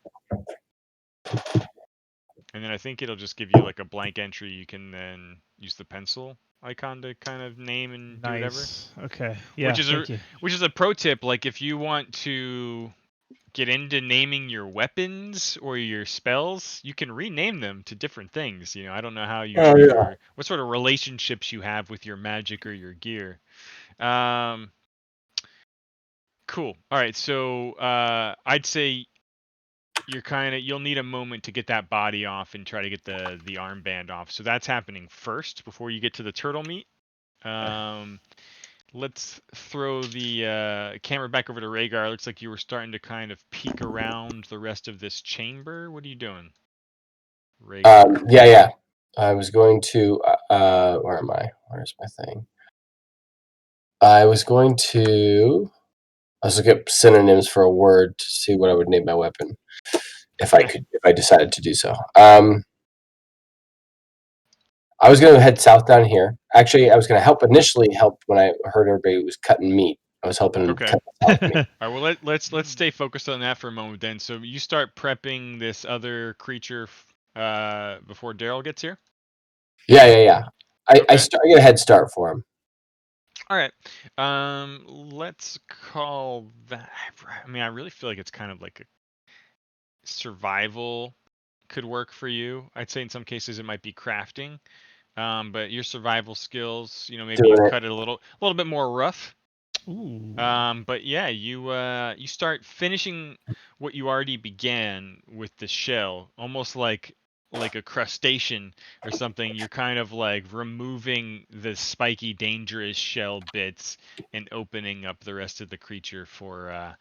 And then I think it'll just give you like a blank entry. You can then use the pencil icon to kind of name and do whatever. Okay. Yeah. Which is a pro tip. Like if you want to get into naming your weapons or your spells, you can rename them to different things. I don't know how you what sort of relationships you have with your magic or your gear. Cool. All right. So I'd say you'll need a moment to get that body off and try to get the armband off. So that's happening first before you get to the turtle meat. Let's throw the camera back over to Rhaegar. Looks like you were starting to kind of peek around the rest of this chamber. What are you doing, Rhaegar? Yeah. I was going to. Where am I? Where's my thing? I was going to. I was looking at synonyms for a word to see what I would name my weapon, if I decided to do so. I was going to head south down here. Actually, I was going to initially help when I heard everybody was cutting meat. I was helping cut south meat. All right, well let's stay focused on that for a moment then. So you start prepping this other creature before Daryl gets here? Yeah. I get a head start for him. All right. Let's call that. I mean, I really feel like it's kind of like a survival could work for you. I'd say in some cases it might be crafting. But your survival skills, maybe you cut it a little bit more rough. Ooh. But yeah, you start finishing what you already began with the shell, almost like a crustacean or something. You're kind of like removing the spiky, dangerous shell bits and opening up the rest of the creature for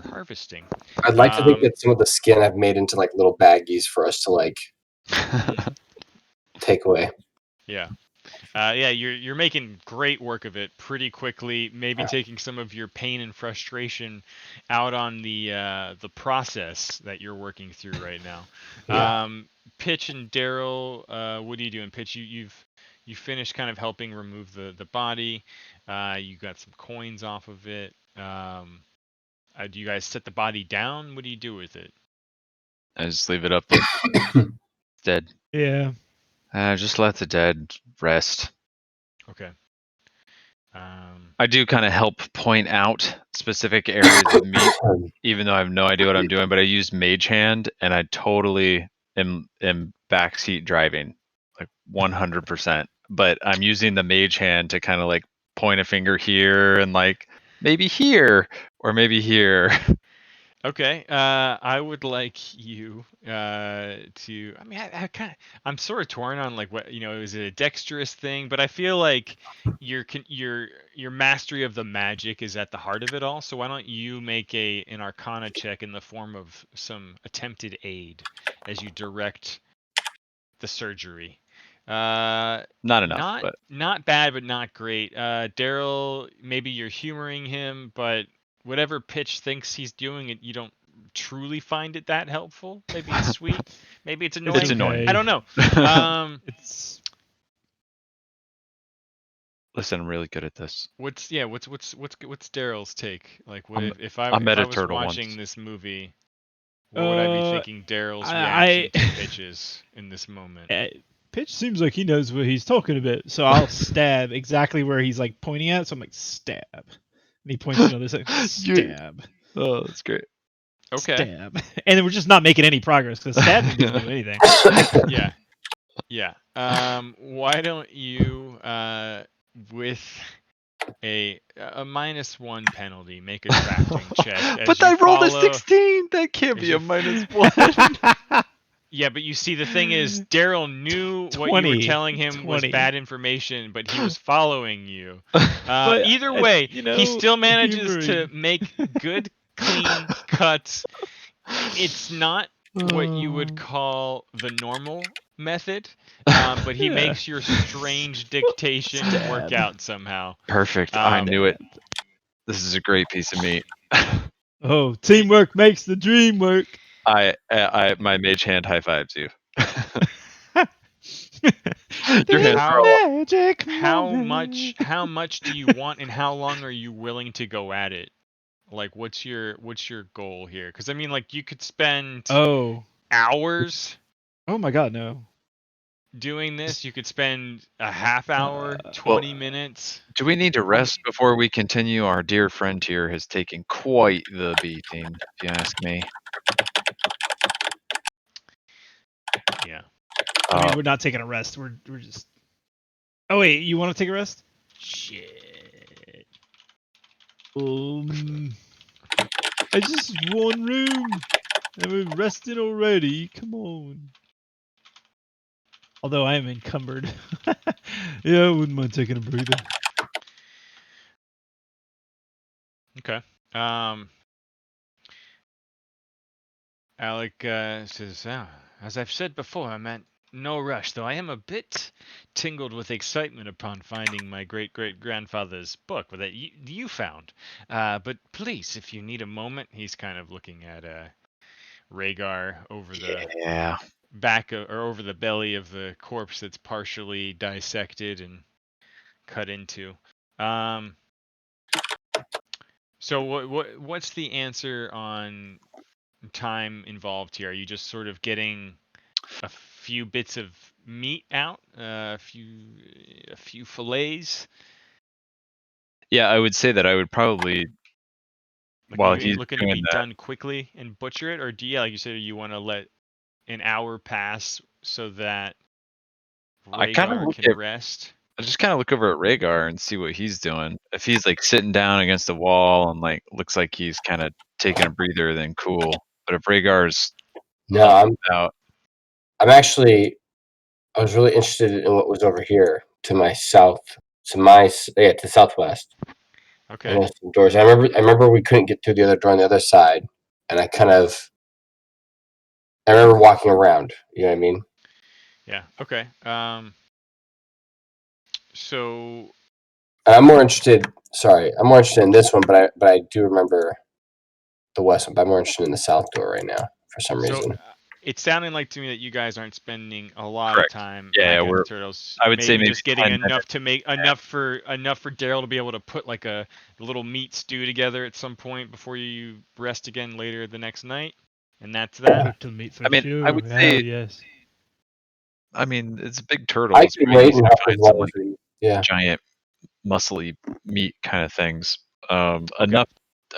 harvesting. I'd like to think that some of the skin I've made into like little baggies for us to like take away. Yeah. You're making great work of it pretty quickly. Maybe taking some of your pain and frustration out on the process that you're working through right now. Yeah. Pitch and Daryl, what are you doing? Pitch, you finished kind of helping remove the body. You got some coins off of it. Do you guys set the body down? What do you do with it? I just leave it up there. It's dead. Yeah. Just let the dead rest. Okay. I do kind of help point out specific areas of meat, even though I have no idea what I'm doing. But I use Mage Hand, and I totally am backseat driving, like 100%. But I'm using the Mage Hand to kind of like point a finger here and like maybe here or maybe here. Okay. I would like you to. I mean, I'm sort of torn on like what is it a dexterous thing? But I feel like your mastery of the magic is at the heart of it all. So why don't you make an Arcana check in the form of some attempted aid as you direct the surgery. Not enough, but Not bad, but not great. Daryl, maybe you're humoring him, but whatever Pitch thinks he's doing, it you don't truly find it that helpful. Maybe it's sweet, maybe it's annoying. it's annoying. I don't know. It's Listen, I'm really good at this. What's Daryl's take? Like, what I'm- if I I met a was turtle watching once. this movie? What would I be thinking Daryl's reaction to Pitch's in this moment? Pitch seems like he knows what he's talking about, so I'll stab exactly where he's like pointing at. So I'm like stab, and he points another side. Stab. Oh, that's great. Okay. Stab. And then we're just not making any progress because stabbing doesn't do anything. Yeah. Why don't you, with a -1 penalty, make a crafting check? As But you I rolled a follow- 16. That can't as be you a -1. Yeah, but you see, the thing is, Daryl knew what you were 20, telling him was 20. bad information, but he was following you. But, Either way, you know, he still manages to humoring. make good, clean cuts. It's not what you would call the normal method, but he Yeah. makes your strange dictation work Stab. out somehow. Perfect. I knew it. This is a great piece of meat. Oh, teamwork makes the dream work. I my mage hand high fives you. Your There's hands How- are all magic How moment. much do you want, and how long are you willing to go at it? Like, what's your goal here? Because I mean, like, you could spend Oh. hours Oh my God, no. doing this. You could spend a half hour, Well, 20 minutes. Do we need to rest before we continue? Our dear friend here has taken quite the beating, if you ask me. Yeah. I mean, we're not taking a rest. We're just. Oh wait, you want to take a rest? Shit. I just one room. And we're resting already. Come on. Although I am encumbered. Yeah, I wouldn't mind taking a breather. Okay. Alec says, as I've said before, I'm at no rush, though I am a bit tingled with excitement upon finding my great-great-grandfather's book that you found. But please, if you need a moment, he's kind of looking at Rhaegar over the Yeah. back or over the belly of the corpse that's partially dissected and cut into. So what's the answer on time involved here? Are you just sort of getting a few bits of meat out, a few fillets? Yeah, I would say that I would probably, Like, while are you he's looking to doing be that, done quickly and butcher it, or do you, like you said, you want to let an hour pass so that I kinda Rhaegar look can at rest? I just kind of look over at Rhaegar and see what he's doing. If he's like sitting down against the wall and like looks like he's kind of taking a breather, then cool. But if Rhaegar's No, out, I'm actually. I was really interested in what was over here to my south, to southwest. Okay. And there's some doors. I remember we couldn't get through the other door on the other side, and I remember walking around. You know what I mean? Yeah. Okay. So And I'm more interested. Sorry, I'm more interested in this one, but I do remember the west one. But I'm more interested in the south door right now for some reason. it's sounding like to me that you guys aren't spending a lot Correct. of time Yeah, back at we're- the turtles. I would say maybe just getting 10 enough to make enough for Daryl to be able to put like a little meat stew together at some point before you rest again later the next night, and that's that. Little meat for I mean, I sure. would Hell say- yes. I mean, it's a big turtle. I It's can pretty wait easy and to help as find long some as like we. Yeah. giant, muscly meat kind of things. Okay.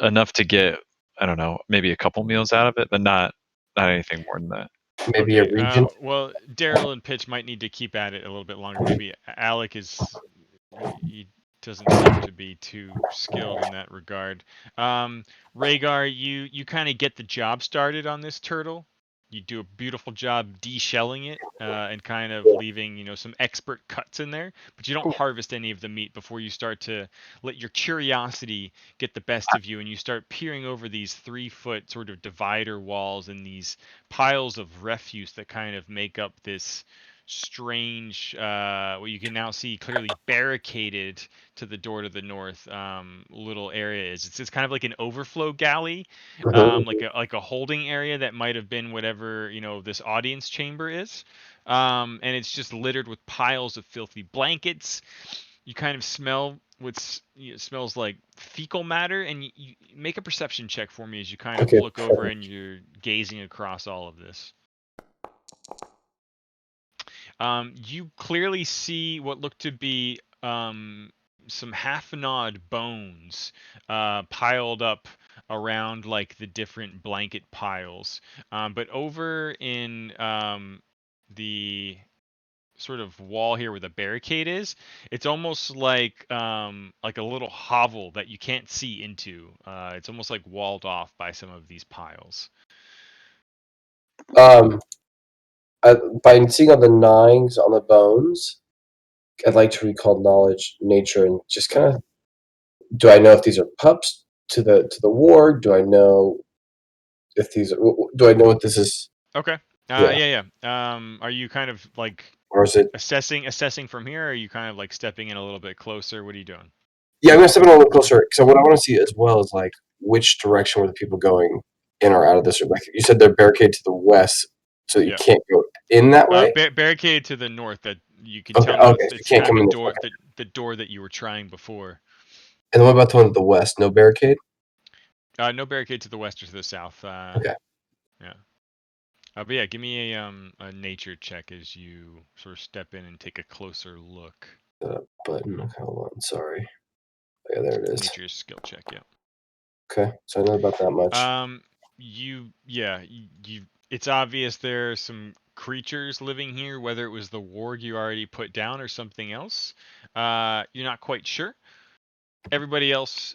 Enough to get, I don't know, maybe a couple meals out of it, but not anything more than that. Maybe a region. Well, Daryl and Pitch might need to keep at it a little bit longer. Maybe Alec is he doesn't seem to be too skilled in that regard. Rhaegar, you kind of get the job started on this turtle. You do a beautiful job deshelling it and kind of leaving, some expert cuts in there, but you don't harvest any of the meat before you start to let your curiosity get the best of you, and you start peering over these 3-foot sort of divider walls and these piles of refuse that kind of make up this strange, what you can now see clearly barricaded to the door to the north, little area is. It's kind of like an overflow galley, like a holding area that might have been whatever this audience chamber is, and it's just littered with piles of filthy blankets. You kind of smell what smells like fecal matter, and you make a perception check for me as you kind of look over and you're gazing across all of this. You clearly see what look to be some half-gnawed bones piled up around like the different blanket piles. But over in the sort of wall here where the barricade is, it's almost like a little hovel that you can't see into. It's almost like walled off by some of these piles. By seeing all the gnawings on the bones, I'd like to recall knowledge, nature, and just kind of. Do I know if these are pups to the ward? Do I know if these? Do I know what this is? Okay. Yeah. Are you kind of like, or is it assessing from here? Or are you kind of like stepping in a little bit closer? What are you doing? Yeah, I'm gonna step in a little closer. So what I want to see as well is like which direction were the people going in or out of this room? Like you said, they're barricaded to the west, so you can't go in that way. Barricade to the north that you can Okay, tell me okay, so you it's can't not come the in. door, Okay. the door that you were trying before. And then what about the one to the west? No barricade. No barricade to the west or to the south. Okay. Yeah. But yeah, give me a nature check as you sort of step in and take a closer look. Button. Okay, hold on. Sorry. Yeah, there it is. Nature skill check. Yeah. Okay, so I know about that much. You it's obvious there are some creatures living here, whether it was the ward you already put down or something else. You're not quite sure. Everybody else,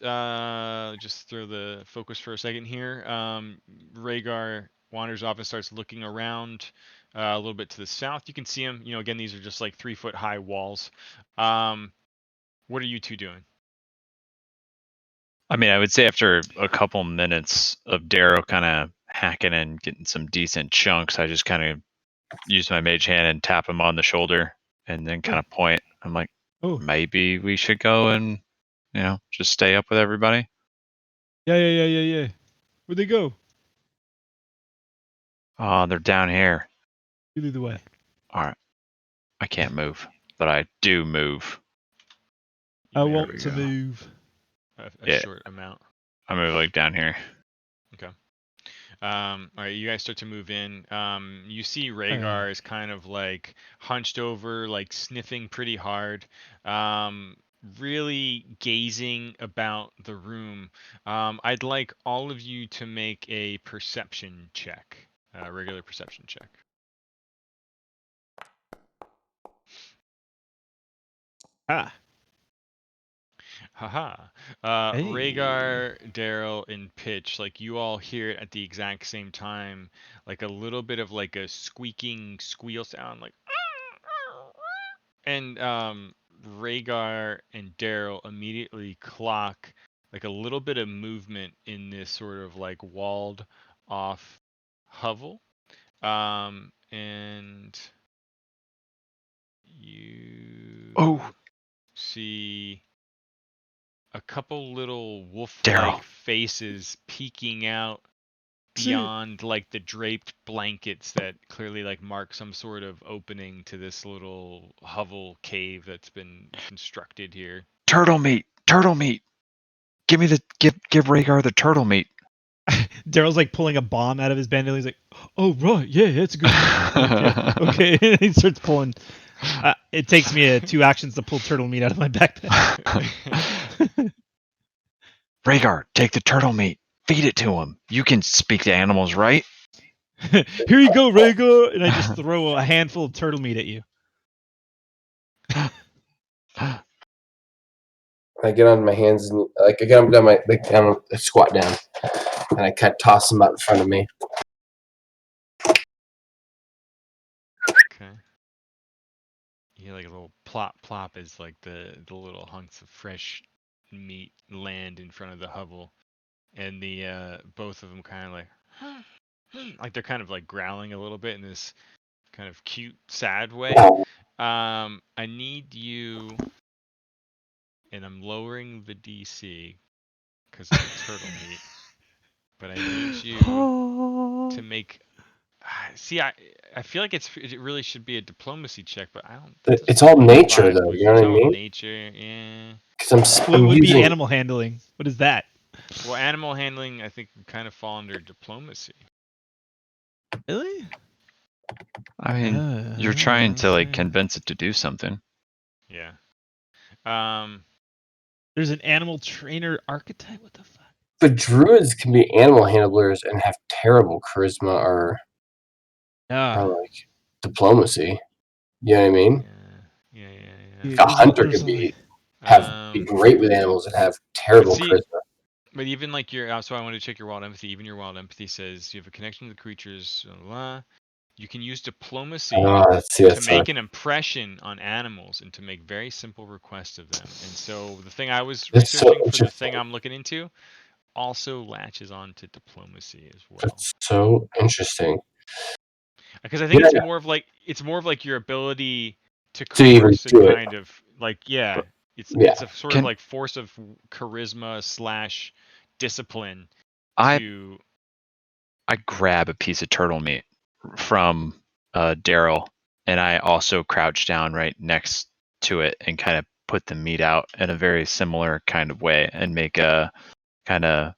just throw the focus for a second here. Rhaegar wanders off and starts looking around a little bit to the south. You can see him. Again, these are just like 3-foot high walls. What are you two doing? I mean, I would say after a couple minutes of Darrow kind of hacking and getting some decent chunks, I just kind of use my mage hand and tap him on the shoulder and then kind of point. I'm like, maybe we should go and, just stay up with everybody. Yeah. Where'd they go? Oh, they're down here. You lead the way. All right. I can't move, but I do move. I want to move. A short amount. I move like down here. Okay. All right, you guys start to move in. You see Rhaegar is kind of like hunched over, like sniffing pretty hard, really gazing about the room. I'd like all of you to make a perception check, a regular perception check. Ah. Haha. Hey. Rhaegar, Daryl, and Pitch, like you all hear it at the exact same time, like a little bit of like a squeaking squeal sound, like, and Rhaegar and Daryl immediately clock like a little bit of movement in this sort of like walled off hovel. And you see a couple little wolf-like faces peeking out beyond like the draped blankets that clearly like mark some sort of opening to this little hovel cave that's been constructed here. Turtle meat. Give Rhaegar the turtle meat. Daryl's like pulling a bomb out of his bandolier. He's like, "Oh right, yeah, that's a good." Okay. And he starts pulling. It takes me 2 actions to pull turtle meat out of my backpack. Rhaegar, take the turtle meat. Feed it to him. You can speak to animals, right? Here you go, Rhaegar, and I just throw a handful of turtle meat at you. I get on my hands and I get on I squat down, and I kind of toss them out in front of me. Okay. You hear like a little plop plop as like the little hunks of fresh meat land in front of the hovel, and the both of them kind of like they're kind of like growling a little bit in this kind of cute, sad way. I need you, and I'm lowering the DC because of the turtle meat, but I need you to make. See, I feel like it really should be a diplomacy check, but I don't. That doesn't It's all really nature, vibe though. with You know it's what I all mean? nature. Yeah. Because What I'm would be using. animal handling? What is that? Well, animal handling, I think, would kind of fall under diplomacy. Really? I mean, you're trying to like Okay. convince it to do something. Yeah. There's an animal trainer archetype. What the fuck? But druids can be animal handlers and have terrible charisma or Yeah. like diplomacy. You know what I mean? Yeah. Dude, A there's hunter there's could be Um, great with animals and have but terrible see, charisma. but even like so I want to check your wild empathy. Even your wild empathy says you have a connection to the creatures. Blah, blah, blah. You can use diplomacy to That's make an impression on animals and to make very simple requests of them. And so the thing I was that's so researching for the thing interesting. I'm looking into also latches on to diplomacy as well. That's so interesting. Because I think Yeah, it's more of like your ability to to even coerce a do it. kind of like it's Yeah. a sort of like force of charisma / discipline I to grab a piece of turtle meat from Daryl, and I also crouch down right next to it and kind of put the meat out in a very similar kind of way and make a kind of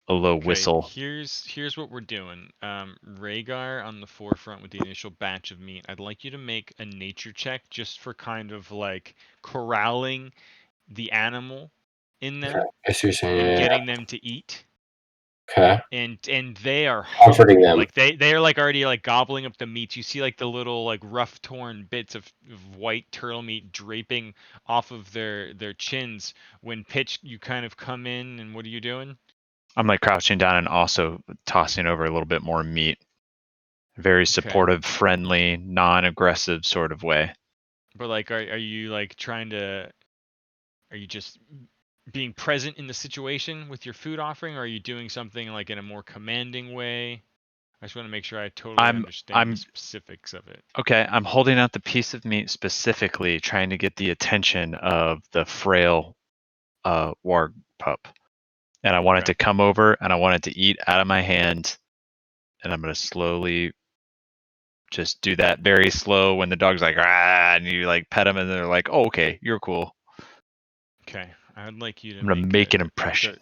a low whistle. Here's what we're doing. Rhaegar on the forefront with the initial batch of meat. I'd like you to make a nature check just for kind of like corralling the animal in them I see what you're saying. and Yeah. getting them to eat. Okay. And they are Comforting hungry. them. Like they're like already like gobbling up the meat. You see like the little like rough torn bits of white turtle meat draping off of their chins when Pitch you kind of come in and what are you doing? I'm like crouching down and also tossing over a little bit more meat. Very supportive, friendly, non-aggressive sort of way. But like are you like are you just being present in the situation with your food offering, or are you doing something like in a more commanding way? I just want to make sure I totally understand the specifics of it. Okay, I'm holding out the piece of meat specifically trying to get the attention of the frail warg pup. And I want it to come over and I want it to eat out of my hand. And I'm going to slowly just do that very slow when the dog's like, ah, and you like pet them and they're like, oh, okay, you're cool. Okay, I'd like you to I'm going to make an impression.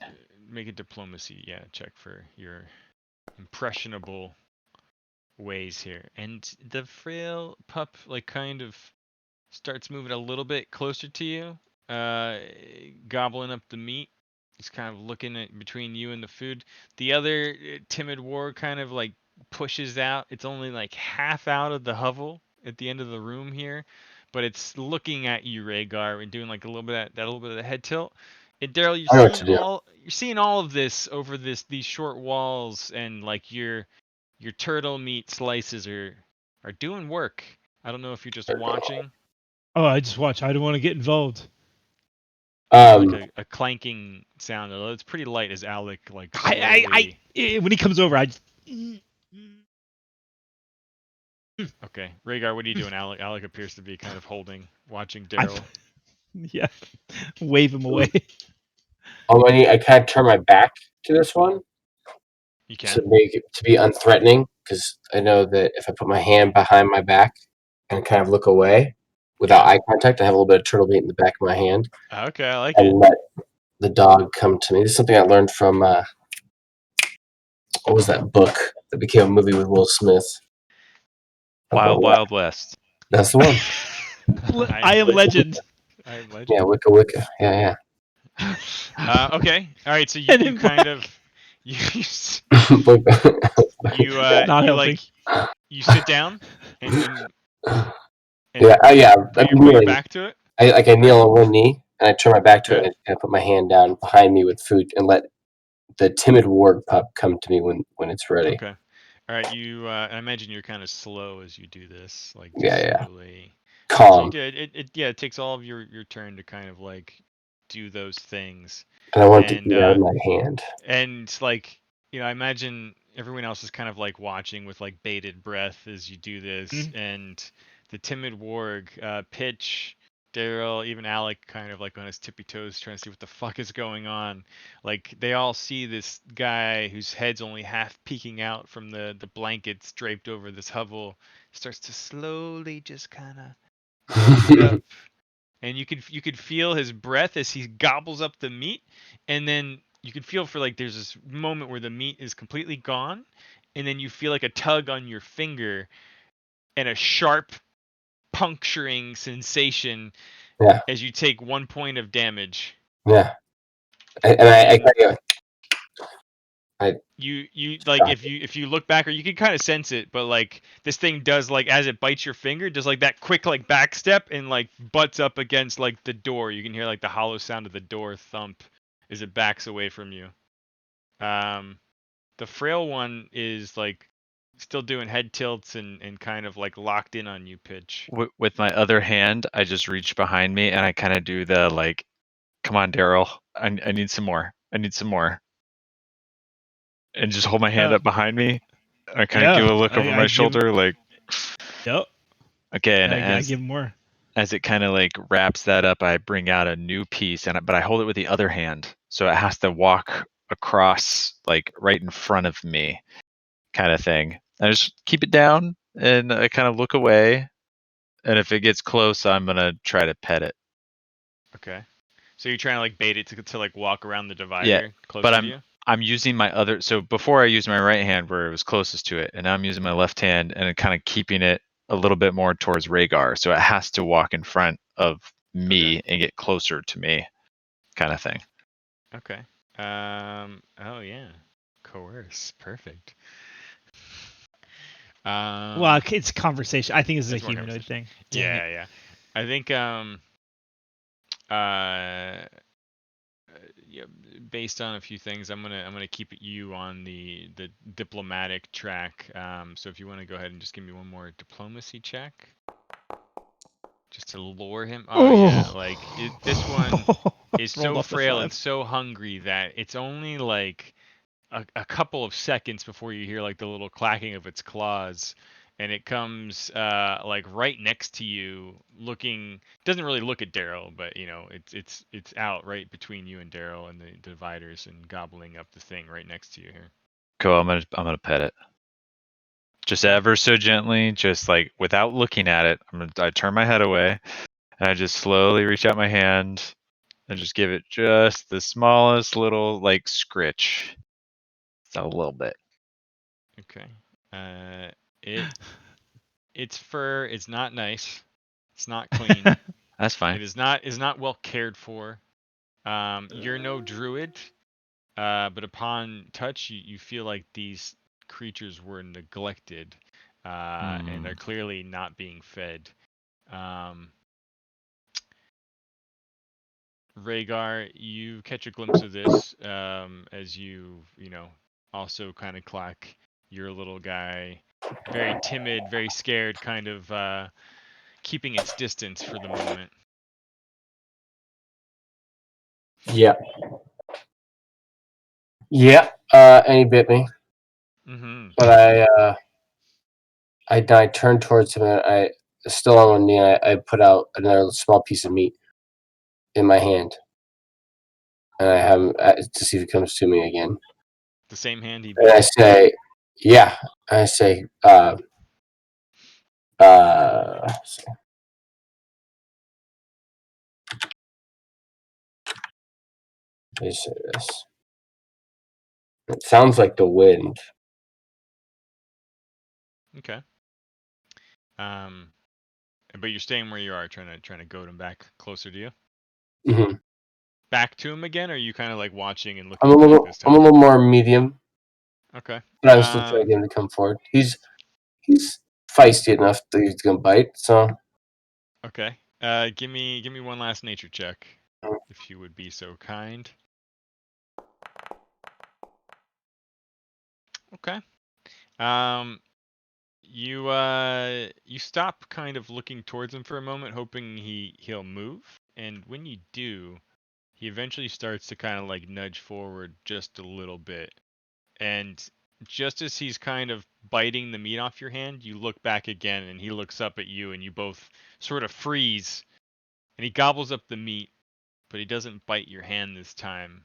Make a diplomacy, check for your impressionable ways here. And the frail pup like kind of starts moving a little bit closer to you, gobbling up the meat. He's kind of looking at between you and the food. The other timid warg kind of like pushes out. It's only like half out of the hovel at the end of the room here, but it's looking at you, Rhaegar, and doing like a little bit of that little bit of the head tilt. And Daryl, you're seeing all of this over these short walls, and like your turtle meat slices are doing work. I don't know if you're just watching. Oh, I just watch. I don't want to get involved. Like a clanking sound. Although it's pretty light as Alec like slowly. When he comes over, I just. Okay, Rhaegar, what are you doing? Alec appears to be kind of watching Daryl. Yeah, wave him away. I kind of turn my back to this one. You can to make it to be unthreatening, because I know that if I put my hand behind my back and kind of look away without eye contact, I have a little bit of turtle meat in the back of my hand. Okay, I like and it. Let the dog come to me. This is something I learned from what was that book that became a movie with Will Smith? Wild Wild West. That's the one. I Am Legend. I Am Legend. Yeah, Wicca Wicca. Yeah. Okay. All right. So you kind of you sit down and yeah. put your back to it. I kneel on one knee and I turn my back to Okay. it, and I put my hand down behind me with food and let the timid warg pup come to me when it's ready. Okay. All right. You. I imagine you're kind of slow as you do this, like just Yeah. slowly. Calm. It takes all of your turn to kind of like do those things, And I want to and eat out of my hand. like I imagine everyone else is kind of like watching with like bated breath as you do this, and the timid warg, Pitch, Daryl, even Alec, kind of like on his tippy toes trying to see what the fuck is going on. Like they all see this guy whose head's only half peeking out from the blankets draped over this hovel, starts to slowly just kind of walk up, and you could feel his breath as he gobbles up the meat, and then you could feel for like there's this moment where the meat is completely gone, and then you feel like a tug on your finger and a sharp puncturing sensation Yeah. as you take 1 point of damage. Yeah. And I kind of You like if you look back, or you can kind of sense it, but like this thing does, like as it bites your finger, does like that quick like back step and like butts up against like the door. You can hear like the hollow sound of the door thump as it backs away from you. The frail one is like still doing head tilts and kind of like locked in on you, Pitch. With my other hand, I just reach behind me and I kind of do the like, come on, Daryl, I need some more. I need some more. And just hold my hand up behind me. I kind of give a look over my shoulder, like, Yep. okay. And I give him more. as it kind of like wraps that up, I bring out a new piece, but I hold it with the other hand, so it has to walk across like right in front of me, kind of thing. I just keep it down and I kind of look away, and if it gets close, I'm gonna try to pet it. Okay. So you're trying to like bait it to like walk around the divider Yeah, closer but to you? I'm using my other. So before I used my right hand where it was closest to it, and now I'm using my left hand and kind of keeping it a little bit more towards Rhaegar, so it has to walk in front of me and get closer to me, kind of thing. Okay. Oh yeah. Coerce. Perfect. Well, it's conversation. I think this is a It's more humanoid thing. Dang it. Yeah. I think yeah, based on a few things, I'm gonna keep you on the diplomatic track. So if you want to go ahead and just give me one more diplomacy check, just to lure him. Oh yeah, like this one is Rolled so off the frail and 5. so hungry that it's only like a couple of seconds before you hear like the little clacking of its claws, and it comes like right next to you, looking, doesn't really look at Daryl, but it's out right between you and Daryl and the dividers, and gobbling up the thing right next to you here. Cool. I'm gonna pet it, just ever so gently, just like without looking at it. I turn my head away and I just slowly reach out my hand and just give it just the smallest little like scritch. It's a little bit. Okay. Its fur is not nice. It's not clean. That's fine. It is not well cared for. You're no druid, but upon touch, you feel like these creatures were neglected, and are clearly not being fed. Rhaegar, you catch a glimpse of this as you also kind of clack your little guy, very timid, very scared, kind of keeping its distance for the moment. Yeah. And he bit me. Mm-hmm. But I turned towards him and I, still on one knee, I put out another small piece of meat in my hand. And I have him to see if he comes to me again. The same hand he And I bit. say, yeah. I say, let me say this. It sounds like the wind. Okay. But you're staying where you are, trying to goad him back closer to you. Mm-hmm. Back to him again, or are you kind of like watching and I'm looking back this time? a little more medium, Okay. but I'm still trying to get him to come forward. He's feisty enough that he's gonna bite. So Okay. Give me one last nature check. if you would be so kind. Okay. You stop kind of looking towards him for a moment, hoping he'll move, and when you do, he eventually starts to kind of like nudge forward just a little bit. And just as he's kind of biting the meat off your hand, you look back again and he looks up at you and you both sort of freeze. And he gobbles up the meat, but he doesn't bite your hand this time.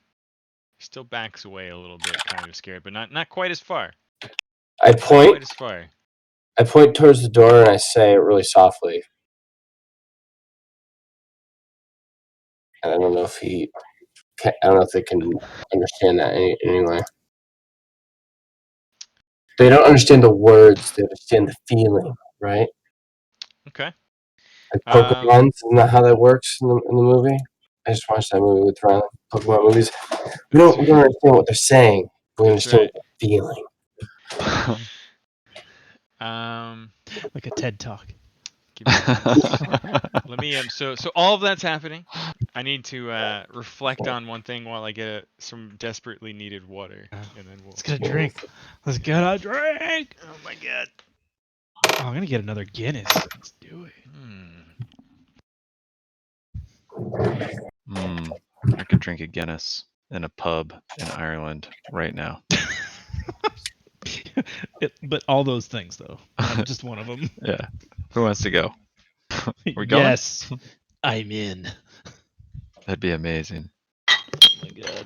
He still backs away a little bit, kind of scared, but not quite as far. I Not quite point. as far. I point towards the door and I say really softly. And I don't know if I don't know if they can understand that anyway. They don't understand the words. They understand the feeling, right? Okay. Like Pokemon, isn't that how that works in the movie? I just watched that movie with Riley. Pokemon movies. We don't understand what they're saying. We understand what they're feeling. Like a TED Talk. Give me one second. Let me so all of that's happening. I need to reflect on one thing while I get some desperately needed water, and then we'll. Let's get a drink. Let's get a drink. Oh my god. Oh, I'm gonna get another Guinness. Let's do it. I could drink a Guinness in a pub in Ireland right now. But all those things, though, not just one of them. Yeah. Who wants to go? We going? Yes, I'm in. That'd be amazing. Oh my god.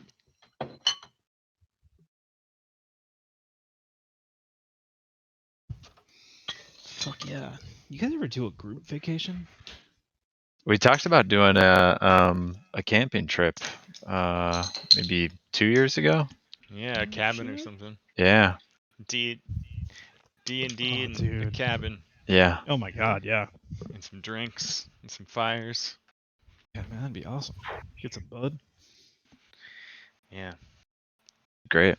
Fuck yeah. You guys ever do a group vacation? We talked about doing a camping trip maybe 2 years ago. Yeah, a cabin or something. Yeah. D&D Oh, and a dude. cabin. Yeah. Oh my god, yeah. And some drinks and some fires. Yeah, man, that'd be awesome. Get some bud. Yeah. Great.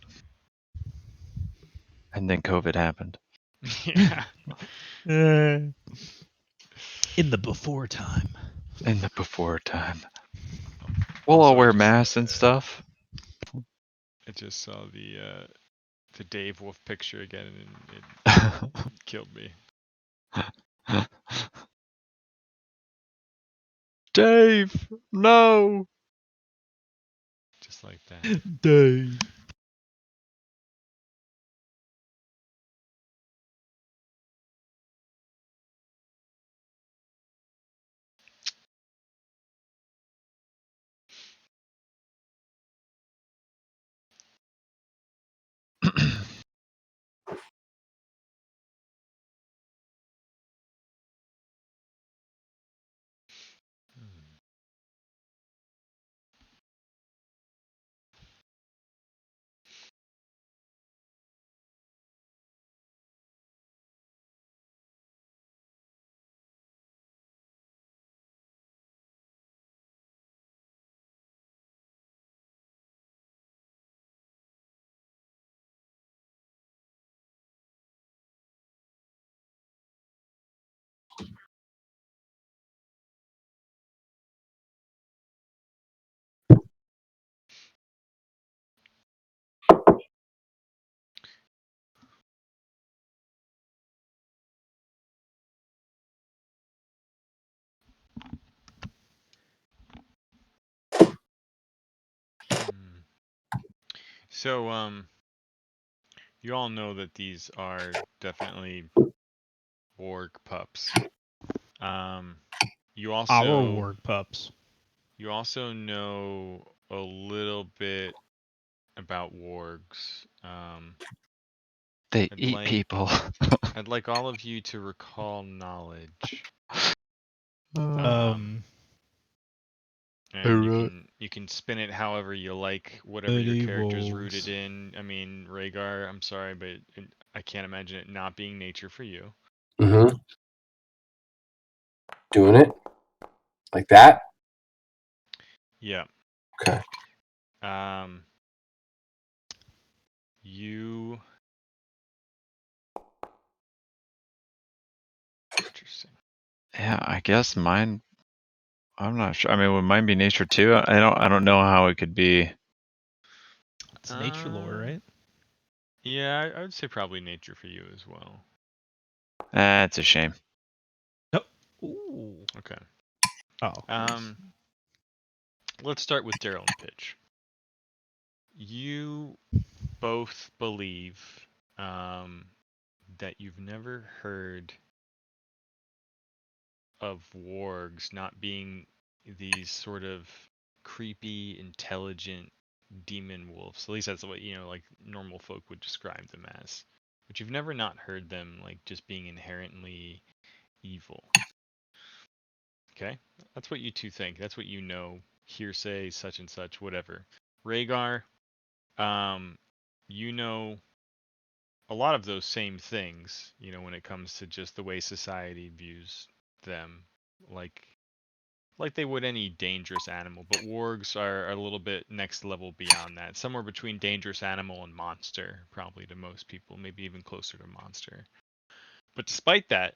And then COVID happened. Yeah. In the before time. In the before time. We'll all wear masks and stuff. I just saw the Dave Wolf picture again, and it killed me. Dave, no. Just like that. Dave. So, you all know that these are definitely warg pups. You Our also warg pups. You also know a little bit about wargs. They I'd eat like people. I'd like all of you to recall knowledge. Um, And you can spin it however you like, whatever your character's wolves. rooted in. I mean, Rhaegar, I'm sorry, but I can't imagine it not being nature for you. Mm-hmm. Doing it like that. Yeah. Okay. You. Interesting. Yeah, I guess mine I'm not sure. I mean, would mine be nature too? I don't know how it could be. It's nature lore, right? Yeah, I would say probably nature for you as well. It's a shame. Nope. Ooh. Okay. Oh. Let's start with Daryl and Pitch. You both believe that you've never heard of wargs not being these sort of creepy, intelligent demon wolves. At least that's what, like normal folk would describe them as. But you've never not heard them like just being inherently evil. Okay? That's what you two think. That's what you know. Hearsay, such and such, whatever. Rhaegar, you know a lot of those same things, when it comes to just the way society views them, like they would any dangerous animal. But wargs are a little bit next level beyond that, somewhere between dangerous animal and monster, probably to most people, maybe even closer to monster. But despite that,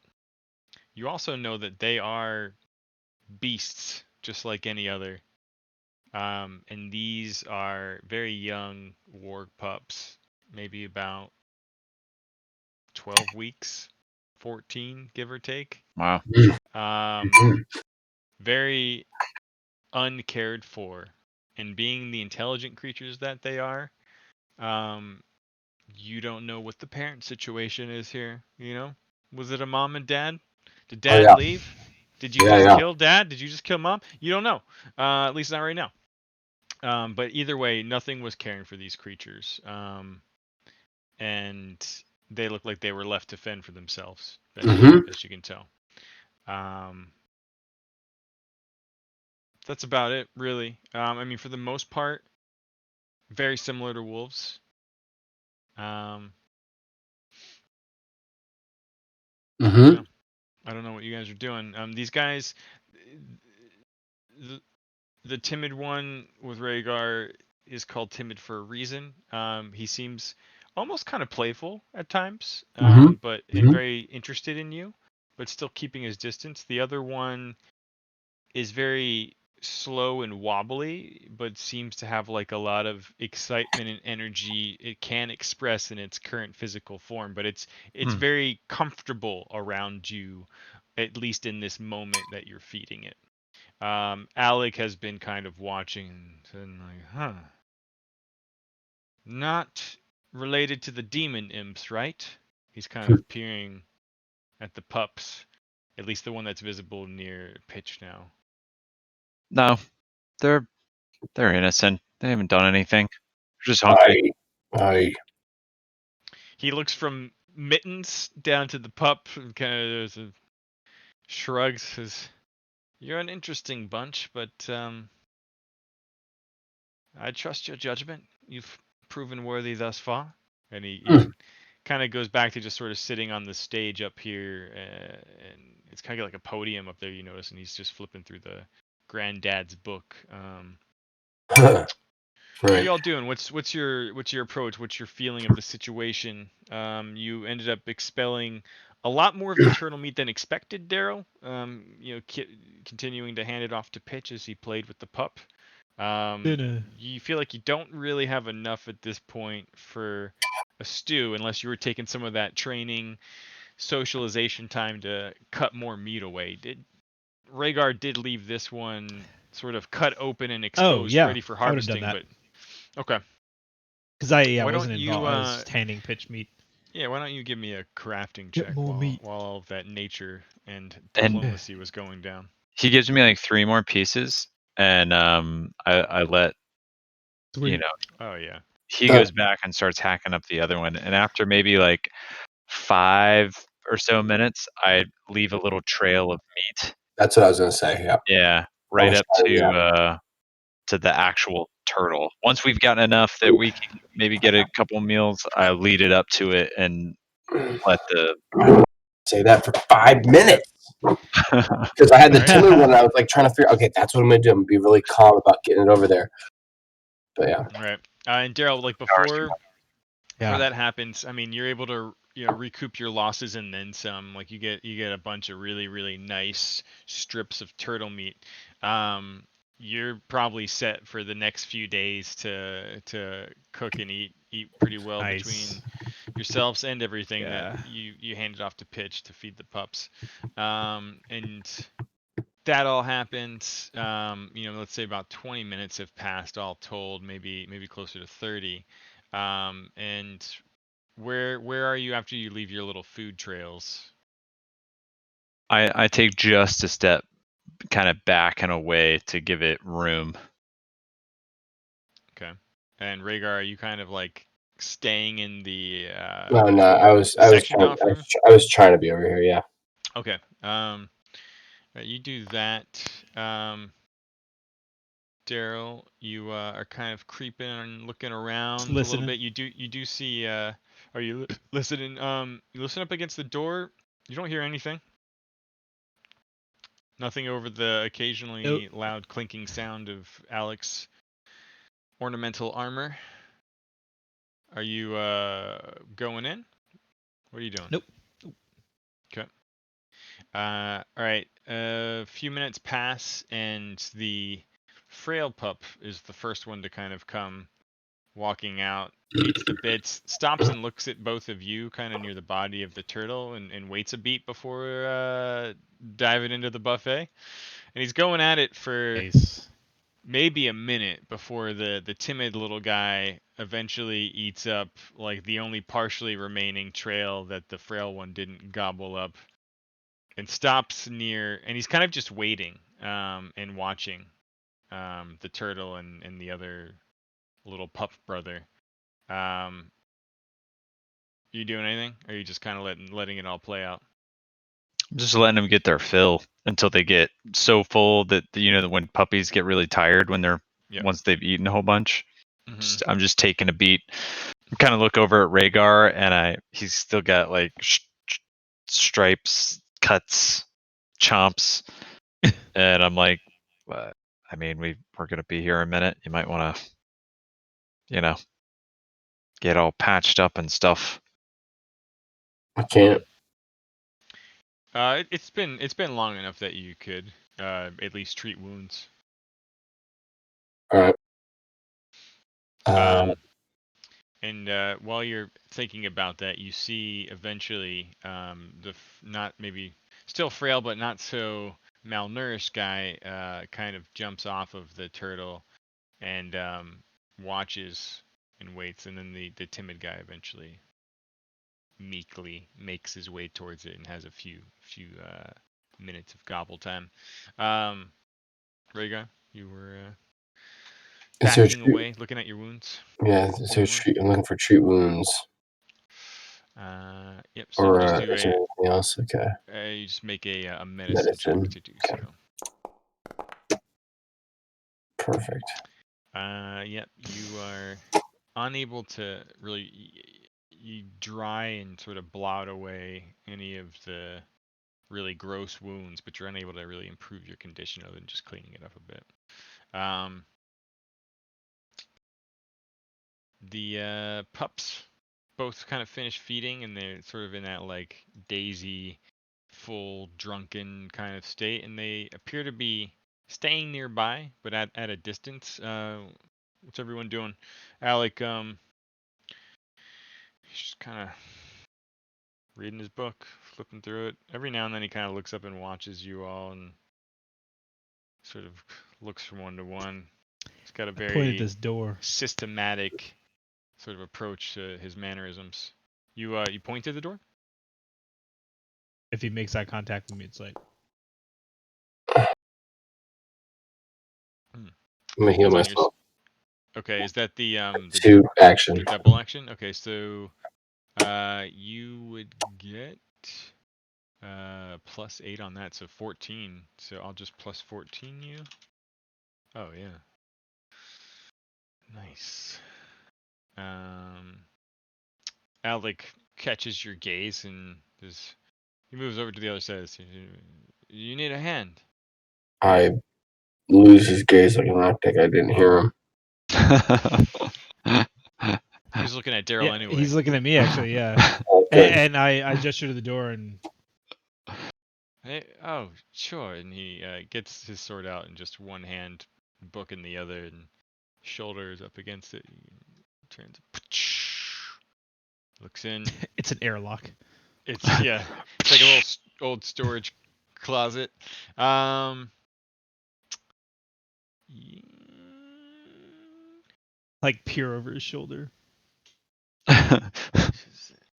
you also know that they are beasts, just like any other. And these are very young warg pups, maybe about 12 weeks, 14, give or take. Wow. Very uncared for. And being the intelligent creatures that they are, you don't know what the parent situation is here, Was it a mom and dad? Did dad leave? Did you just kill dad? Did you just kill mom? You don't know. At least not right now. But either way, nothing was caring for these creatures. And they look like they were left to fend for themselves, best you can tell. That's about it, really. I mean, for the most part, very similar to wolves. Yeah. I don't know what you guys are doing. These guys, the timid one with Rhaegar is called timid for a reason. He seems almost kind of playful at times, but and very interested in you, but still keeping his distance. The other one is very slow and wobbly, but seems to have like a lot of excitement and energy it can express in its current physical form, but it's very comfortable around you, at least in this moment that you're feeding it. Alec has been kind of watching and like, not related to the demon imps, right? He's kind of peering at the pups, at least the one that's visible near Pitch now. No, they're innocent. They haven't done anything. They're just hungry. He looks from Mittens down to the pup and kind of shrugs. Says, "You're an interesting bunch, but I trust your judgment. You've proven worthy thus far." And he kind of goes back to just sort of sitting on the stage up here, and it's kind of like a podium up there, you notice, and he's just flipping through the granddad's book. What are y'all doing? What's your approach? What's your feeling of the situation? You ended up expelling a lot more of the turtle meat than expected, Daryl. Continuing to hand it off to Pitch as he played with the pup. You feel like you don't really have enough at this point for a stew, unless you were taking some of that training, socialization time to cut more meat away. Rhaegar did leave this one sort of cut open and exposed, ready for harvesting, but okay. Because I wasn't involved. I was just handing Pitch meat. Yeah, why don't you give me a crafting check while all of that nature and diplomacy was going down? He gives me like 3 more pieces, and I let Oh yeah. He goes back and starts hacking up the other one, and after maybe like 5 or so minutes, I leave a little trail of meat. That's what I was gonna say. Yeah. Yeah, right up to the actual turtle. Once we've gotten enough that we can maybe get a couple meals, I lead it up to it and let the say that for 5 minutes because I had the timid one. And I was like trying to figure. Okay, that's what I'm gonna do. I'm gonna be really calm about getting it over there. But yeah. Right. And Daryl, like before that happens, I mean, you're able to recoup your losses and then some. Like you get a bunch of really really nice strips of turtle meat. You're probably set for the next few days to cook and eat pretty well between Nice. yourselves and everything Yeah. that you handed off to Pitch to feed the pups. And that all happened. Let's say about 20 minutes have passed all told, maybe closer to 30. And where are you after you leave your little food trails? I take just a step kind of back and away to give it room. Okay. And Rhaegar, are you kind of like staying in the No, I was section trying. off room? I was trying to be over here. Yeah. Okay. You do that. Daryl, you are kind of creeping and looking around a little Listening. bit. You do see. Are you listening? You listen up against the door. You don't hear anything. Nothing over the occasionally loud clinking sound of Alex' ornamental armor. Are you going in? What are you doing? Nope. Okay. All right. A few minutes pass, and the frail pup is the first one to kind of come walking out, beats the bits, stops and looks at both of you kind of near the body of the turtle and waits a beat before diving into the buffet. And he's going at it for Nice. maybe a minute before the timid little guy eventually eats up like the only partially remaining trail that the frail one didn't gobble up, and stops near, and he's kind of just waiting and watching the turtle and the other little pup brother. You doing anything, or are you just kind of letting it all play out? I'm just letting them get their fill until they get so full that when puppies get really tired when they're Yep. once they've eaten a whole bunch. Mhm. I'm just taking a beat. Kind of look over at Rhaegar, and he's still got like stripes, cuts, chomps, and I'm like, I mean, we're gonna be here a minute. You might want to, get all patched up and stuff. I can't. It's been long enough that you could at least treat wounds. All right. And while you're thinking about that, you see eventually not maybe still frail but not so malnourished guy kind of jumps off of the turtle and watches and waits, and then the timid guy eventually meekly makes his way towards it and has a few minutes of gobble time. Rhaegar, you were backing away, looking at your wounds. Yeah, so I'm looking for treat wounds. Yep. So Or just do is there anything else? Okay. you just make a medicine check to do Okay. so. Perfect. Yep. You are unable to really you dry and sort of blot away any of the really gross wounds, but you're unable to really improve your condition other than just cleaning it up a bit. The pups both kind of finish feeding, and they're sort of in that like daisy, full drunken kind of state, and they appear to be staying nearby, but at a distance. What's everyone doing? Alec, he's just kind of reading his book, flipping through it. Every now and then he kind of looks up and watches you all and sort of looks from one to one. He's got a Point at very this door. systematic sort of approach to his mannerisms. You point to the door? If he makes eye contact with me, it's like I'm gonna heal myself. Okay, is that the Two action. the double action? Okay, so you would get +8 on that, so 14. So I'll just +14 you. Oh yeah. Nice. Alec catches your gaze and he moves over to the other side. You need a hand. I lose his gaze like an optic. I didn't hear him. He was looking at Daryl anyway. He's looking at me actually. Yeah. Good. And I gesture to the door and Hey, oh, sure. And he gets his sword out in just one hand, book in the other, and shoulders up against it. He turns, looks in. it's an airlock. It's like a little old storage closet. Yeah. Like peer over his shoulder.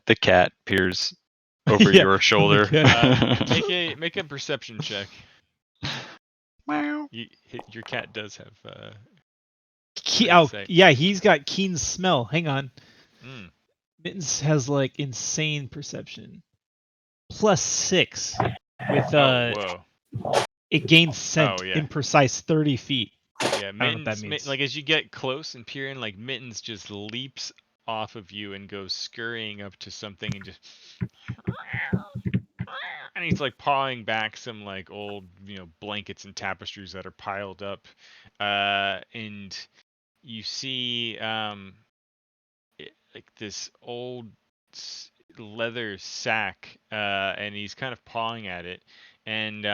The cat peers over Yeah, your shoulder. Make a perception check. Meow. Your cat does have sight. Yeah, he's got keen smell. Hang on. Mm. Mittens has like insane perception. +6 with whoa. it gains scent Oh, yeah. imprecise 30 feet. Yeah, I don't know what that Mittens, means. like as you get close and peer in, like Mittens just leaps off of you and goes scurrying up to something and just and he's like pawing back some like old, blankets and tapestries that are piled up. And you see like this old leather sack, and he's kind of pawing at it, and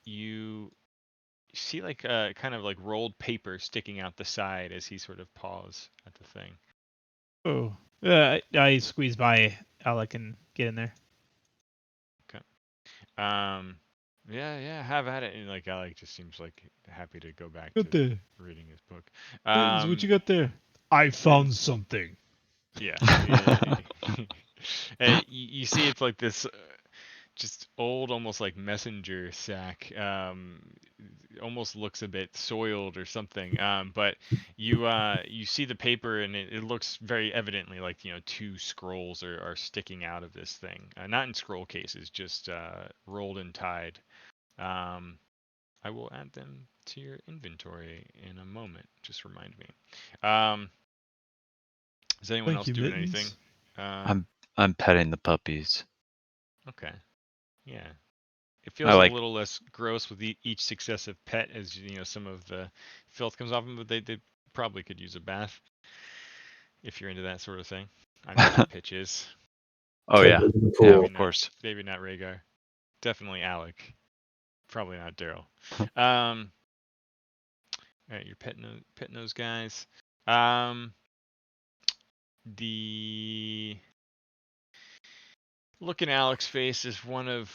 you see like kind of like rolled paper sticking out the side as he sort of paws at the thing. Oh, I squeeze by Alec and get in there. Okay. Yeah, have at it. And like Alec just seems like happy to go back What to the? reading his book. Mittens, what you got there? I found and- something. Yeah. You see it's like this just old, almost like messenger sack. Almost looks a bit soiled or something. But you see the paper and it looks very evidently like 2 scrolls are sticking out of this thing. Not in scroll cases, just rolled and tied. I will add them to your inventory in a moment. Just remind me. Is anyone else doing anything? I'm petting the puppies. Okay. Yeah. It feels a like- little less gross with each successive pet, as some of the filth comes off them, but they probably could use a bath if you're into that sort of thing. I know what Pitch is. Oh yeah, Cool. yeah, of course. Maybe not Rhaegar. Definitely Alec. Probably not Daryl. All right, you're petting those guys. The look in Alec's face is one of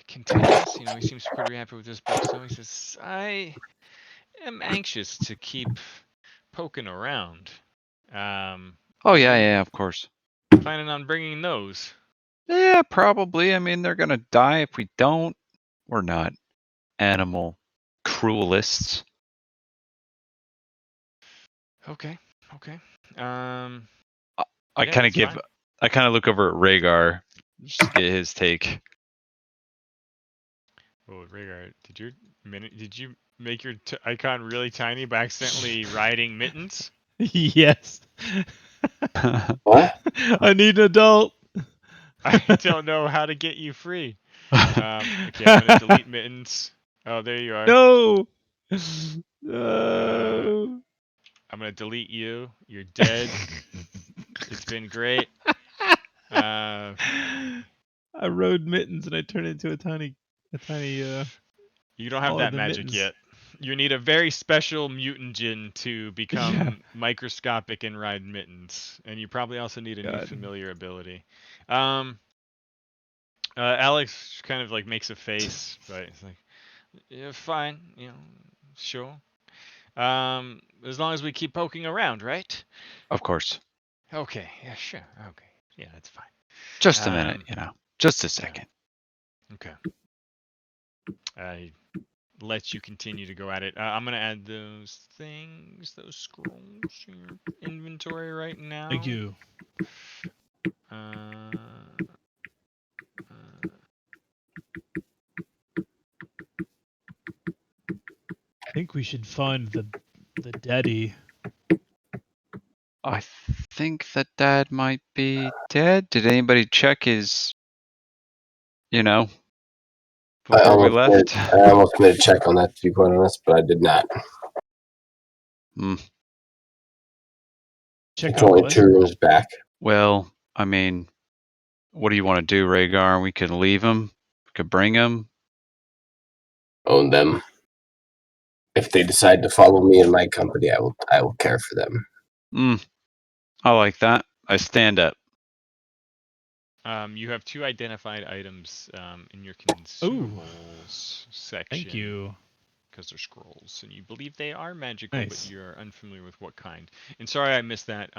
contentness. He seems pretty happy with this book. So he says, "I am anxious to keep poking around. Oh yeah, of course. Planning on bringing those." Yeah, probably. I mean, they're gonna die if we don't. We're not animal cruelists. Okay. I kind of look over at Rhaegar just to get his take. Oh, Rhaegar, did you make your icon really tiny by accidentally riding Mittens? Yes. What? I need an adult. I don't know how to get you free. Okay, I'm gonna delete Mittens. Oh, there you are. No. I'm gonna delete you. You're dead. It's been great. I rode Mittens and I turned into a tiny. You don't have Oh, that the magic Mittens. yet. You need a very special mutagen to become microscopic and ride Mittens, and you probably also need a new familiar ability. Alex kind of like makes a face, but it's like, yeah, fine, sure. As long as we keep poking around, right? Of course. Okay, yeah, sure, okay, yeah, that's fine. Just a minute, just a second. Okay. I let you continue to go at it. I'm gonna add those scrolls to your inventory right now. Thank you. I think we should find the daddy. I think that Dad might be dead. Did anybody check his, before we left? I almost made a check on that, to be quite honest, but I did not. Check It's on only what? 2 rooms back. Well, I mean, what do you want to do, Rhaegar? We could leave him. We could bring him. Own them. If they decide to follow me in my company, I will care for them. I like that. I stand up. You have 2 identified items in your consumables section. Thank you. Because they're scrolls, and you believe they are magical, Nice. but you're unfamiliar with what kind. And sorry I missed that.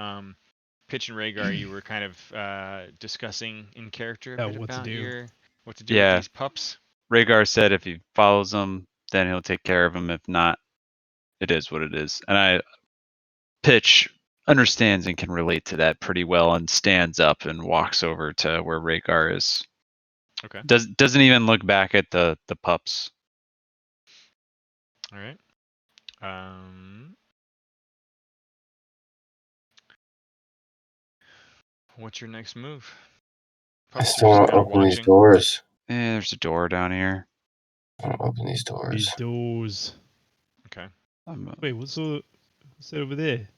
Pitch and Rhaegar, you were kind of discussing in character a bit what to about do. what to do Yeah. with these pups. Rhaegar said if he follows them, then he'll take care of him. If not, it is what it is. And Pitch understands and can relate to that pretty well and stands up and walks over to where Rhaegar is. Okay. Doesn't even look back at the pups. All right. What's your next move? I Pups still are just want to kind of open these watching. doors. There's a door down here. I want to open these doors. These doors. Okay. Wait, what's that over there?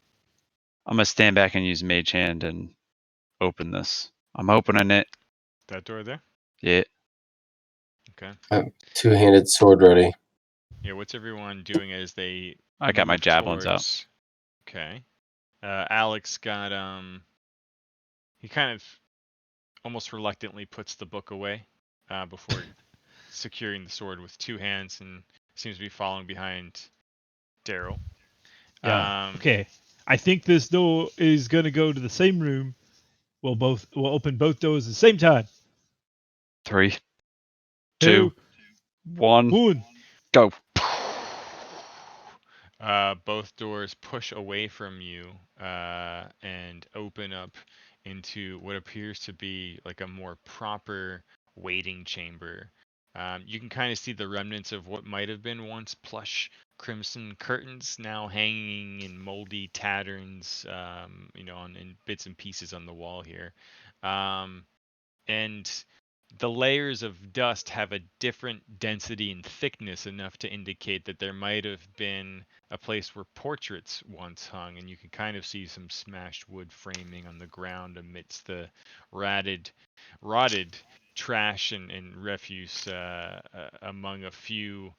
I'm gonna stand back and use Mage Hand and open this. I'm opening it. That door there? Yeah. Okay. Two-handed sword ready. Yeah, what's everyone doing as they I got my move javelins out. towards... Okay. Alex got he kind of almost reluctantly puts the book away before securing the sword with 2 hands and seems to be following behind Daryl. Yeah. Okay. I think this door is gonna go to the same room. We'll open both doors at the same time. 3, 2, 1, 1. go. Both doors push away from you and open up into what appears to be like a more proper waiting chamber. You can kind of see the remnants of what might have been once plush crimson curtains now hanging in moldy tatterns, in bits and pieces on the wall here. And the layers of dust have a different density and thickness enough to indicate that there might have been a place where portraits once hung, and you can kind of see some smashed wood framing on the ground amidst the rotted trash and refuse among a few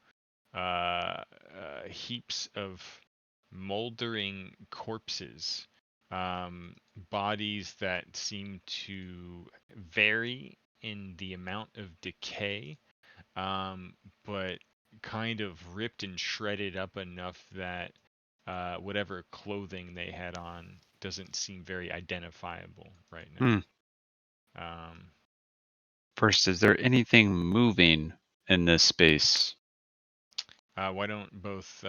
heaps of moldering corpses, bodies that seem to vary in the amount of decay, but kind of ripped and shredded up enough that whatever clothing they had on doesn't seem very identifiable right now. First, is there anything moving in this space? Why don't both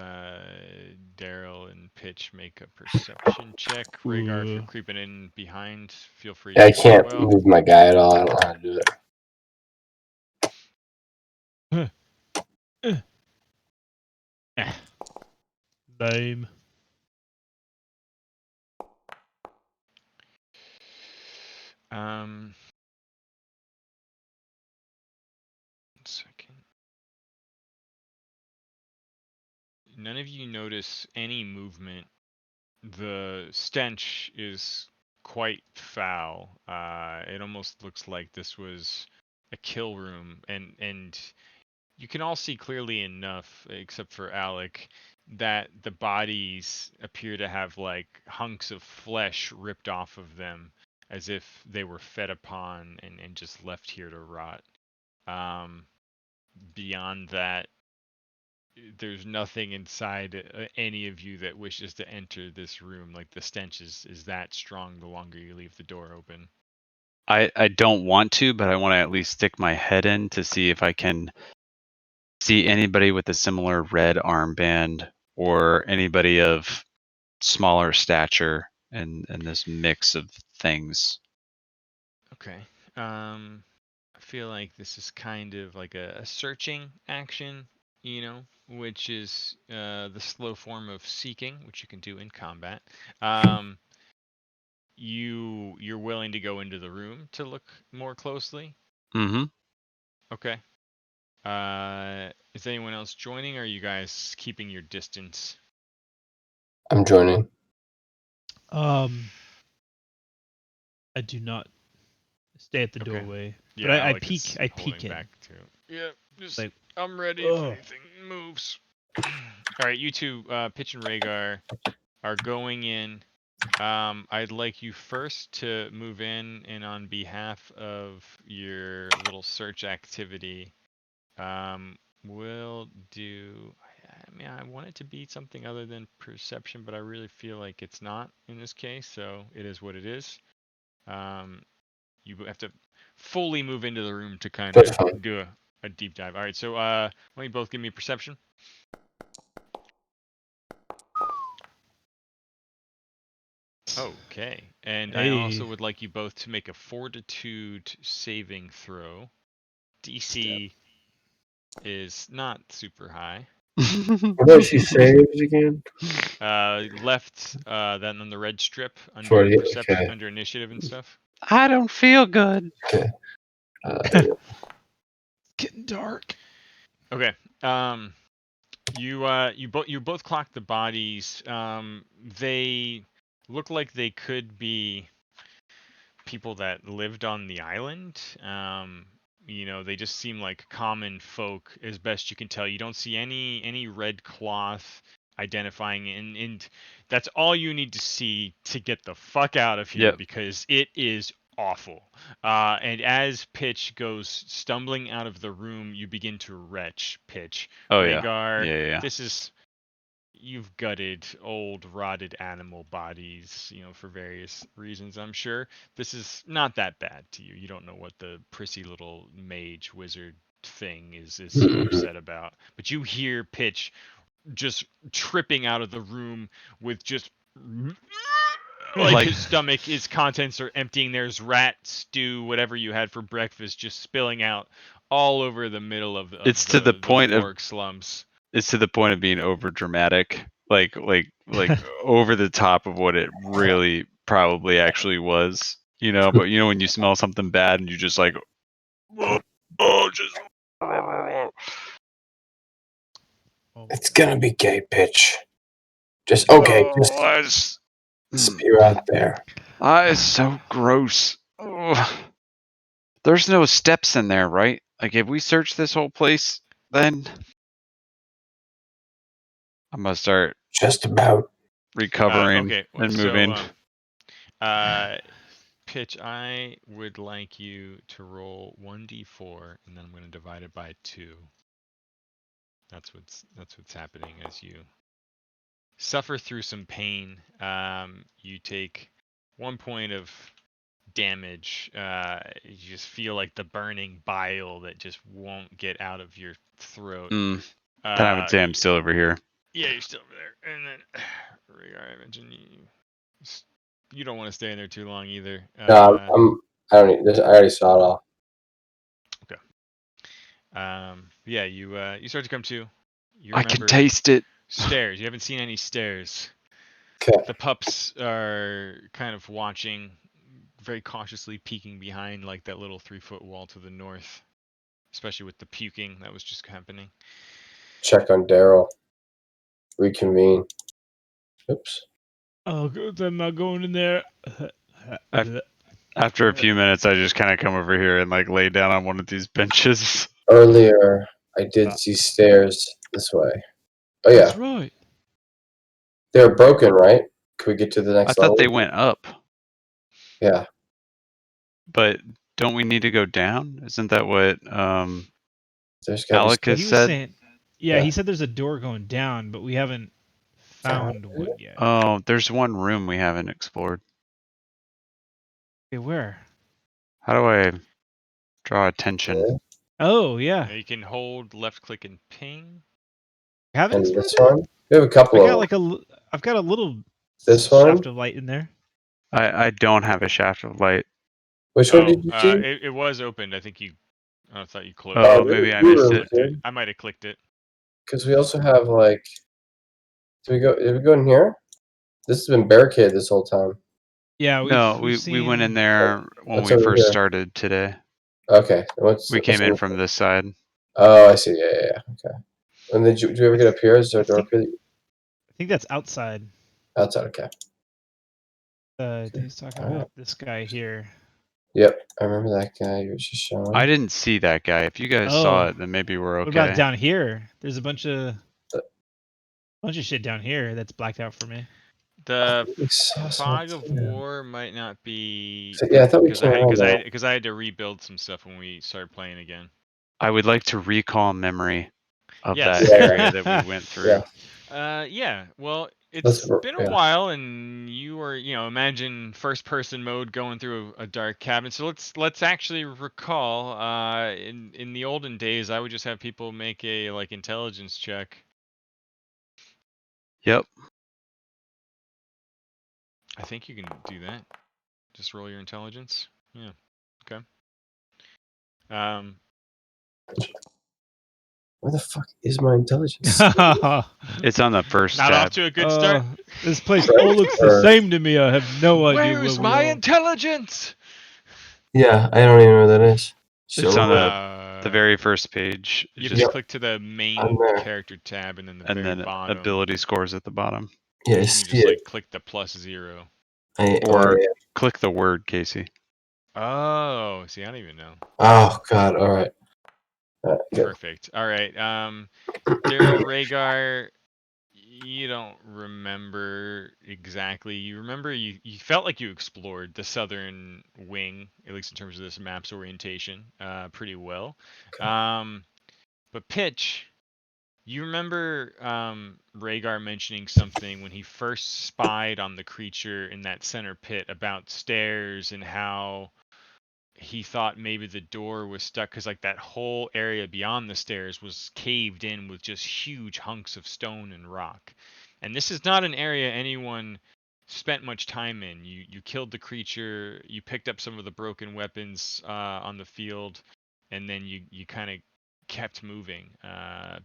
Daryl and Pitch make a perception check? Rhaegar, if you're creeping in behind, feel free to I do as can't well. move my guy at all. I don't know how to do it. Lame. One second. None of you notice any movement. The stench is quite foul. It almost looks like this was a kill room, and you can all see clearly enough, except for Alec, that the bodies appear to have like hunks of flesh ripped off of them as if they were fed upon and just left here to rot. Beyond that, there's nothing inside any of you that wishes to enter this room. Like the stench is that strong the longer you leave the door open. I don't want to, but I want to at least stick my head in to see if I can see anybody with a similar red armband or anybody of smaller stature and this mix of things. Okay. I feel like this is kind of like a searching action, which is the slow form of seeking, which you can do in combat. You're willing to go into the room to look more closely? Mm-hmm. Okay. Is anyone else joining, or are you guys keeping your distance? I'm joining. I do not stay at the Okay. doorway. Yeah, But I Alec peek. is I holding peek in. back too. Yeah, just Like, I'm ready if ugh. anything moves. All right, you two, Pitch and Rhaegar, are going in. I'd like you first to move in, and on behalf of your little search activity, we'll do. I mean, I want it to be something other than perception, but I really feel like it's not in this case, so it is what it is. You have to fully move into the room to kind That's of fine. do a deep dive. All right, so why don't you both give me perception? Okay, and I also Hey. would like you both to make a fortitude saving throw. DC is not super high. What does he saves again? Left, then on the red strip under 40. perception, Okay. under initiative and stuff. I don't feel good. Okay. Getting dark. Okay. You both clocked the bodies. They look like they could be people that lived on the island. They just seem like common folk as best you can tell. You don't see any red cloth identifying, and that's all you need to see to get the fuck out of here Yep. because it is awful. And as Pitch goes stumbling out of the room, you begin to retch. Pitch. Oh Rhaegar, yeah. this is you've gutted old rotted animal bodies, for various reasons, I'm sure. This is not that bad to you. You don't know what the prissy little mage wizard thing is so upset about. But you hear Pitch just tripping out of the room with just like Like- his stomach, his contents are emptying. There's rat stew, whatever you had for breakfast, just spilling out all over the middle of It's to the point of morgue slums. It's to the point of being over dramatic, like over the top of what it really probably actually was. But when you smell something bad and you just like, just. It's gonna be gay, Pitch. Just okay. Just spew out there. It's so gross. There's no steps in there, right? Like, if we search this whole place, then I'm gonna start Just about. recovering Okay, and so moving. Pitch, I would like you to roll 1d4, and then I'm going to divide it by 2. That's what's happening as you suffer through some pain. You take 1 point of damage. You just feel like the burning bile that just won't get out of your throat. Then I would say I'm still over here. Yeah, you're still over there. And then, I mentioned you don't want to stay in there too long either. No, I don't need this. I already saw it all. Yeah, you start to come to. You I can remember taste it. stairs. You haven't seen any stairs. Okay. The pups are kind of watching, very cautiously peeking behind like that little 3-foot wall to the north, especially with the puking that was just happening. Check on Daryl. Reconvene. Oops. Oh, good. I'm not going in there. After a few minutes, I just kind of come over here and like lay down on one of these benches. Earlier, I did see stairs this way. Oh yeah, That's right. they're broken, right? Can we get to the I next thought level? they went up, Yeah. but don't we need to go down? Isn't that what There's gotta Alec be. has He was said? saying, yeah, Yeah. he said there's a door going down, but we haven't found one yet. Oh, there's one room we haven't explored. Okay, where? How do I draw attention? Oh, yeah. You can hold left click and ping. Haven't And explored this that? one? We have a couple I of got them. like I've got a little This shaft one? of light in there. I don't have a shaft of light. Which one did you see? It was opened. I thought you closed Oh, it. maybe I we missed were it. good. I might have clicked it. Because we also have like. Did we go in here? This has been barricaded this whole time. Yeah, No, we've we went in seen. there when What's we over first here? started today. Okay. We came in from this side. Oh, I see. Yeah. Okay. And then do you ever get up here? Is there a door up here? I think that's outside. Outside. Okay. He's talking about this guy here. Yep, I remember that guy you were just showing. I didn't see that guy. If you guys saw it, then maybe we're okay. What about down here? There's a bunch of shit down here that's blacked out for me. The We saw fog of something, too. war might not be So, yeah, I thought we because came around that. because I had to rebuild some stuff when we started playing again. I would like to recall memory of Yes. that area that we went through. Yeah. Well, Let's- it's been a while, and you were, imagine first-person mode going through a dark cabin. So let's actually recall. In the olden days, I would just have people make a intelligence check. Yep. I think you can do that. Just roll your intelligence. Yeah. Okay. Where the fuck is my intelligence? It's on the first Not tab. off to a good start. This place all looks the same to me. I have no idea Where's where we my are. intelligence? Yeah, I don't even know what that is. It's on the very first page. You Just, have to click to the main I'm there. character tab, and then the and very then bottom. ability scores at the bottom. Yeah, I You can see just it. click the +0. Or click the word, Casey. Oh, see, I don't even know. Oh God! All right. Good. Perfect. All right. Daryl Rhaegar, you don't remember exactly. You remember you felt like you explored the southern wing, at least in terms of this map's orientation, pretty well. But Pitch, you remember Rhaegar mentioning something when he first spied on the creature in that center pit about stairs and how he thought maybe the door was stuck because that whole area beyond the stairs was caved in with just huge hunks of stone and rock. And this is not an area anyone spent much time in. You killed the creature, you picked up some of the broken weapons on the field, and then you kind of kept moving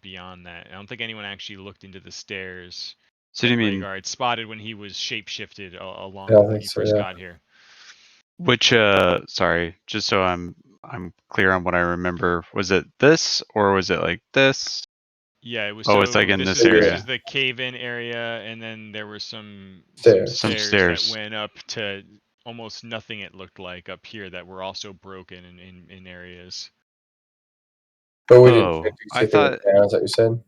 beyond that. I don't think anyone actually looked into the stairs So that do you mean Rhaegar had spotted when he was shapeshifted along Yeah, I when think he so, first yeah. got here. which? Sorry, just so I'm clear on what I remember. Was it this or was it like this? Yeah, it was. Oh, it's like in this area. This is the cave-in area, and then there were some Stairs. Some stairs stairs. that went up to almost nothing. It looked like up here that were also broken in areas. But we didn't Oh, think I they were thought down, is that what you said?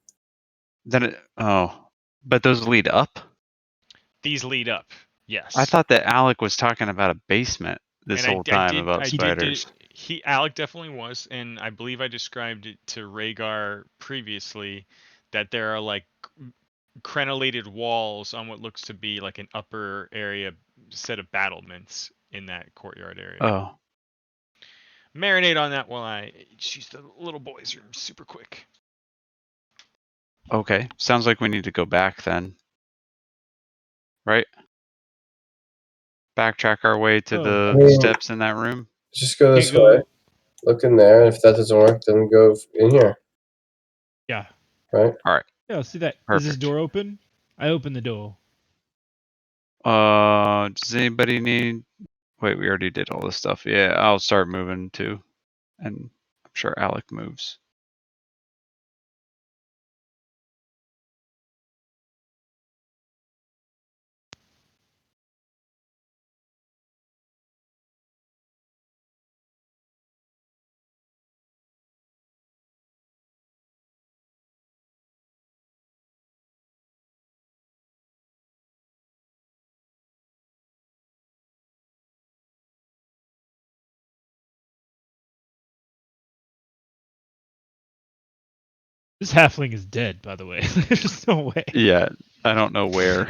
but those lead up. These lead up. Yes. I thought that Alec was talking about a basement this And whole time about spiders. Alec definitely was, and I believe I described it to Rhaegar previously that there are crenellated walls on what looks to be like an upper area set of battlements in that courtyard area. Oh, Marinate on that while I choose the little boys' room super quick. okay. Sounds like we need to go back then. Right? Backtrack our way to the steps in that room. Just go this way. Look in there. If that doesn't work, then go in here. Yeah. Right? All right. Yeah, see that? Perfect. Is this door open? I opened the door. Does anybody need... Wait, we already did all this stuff. Yeah, I'll start moving too. And I'm sure Alec moves. This halfling is dead, by the way. There's no way. Yeah, I don't know where.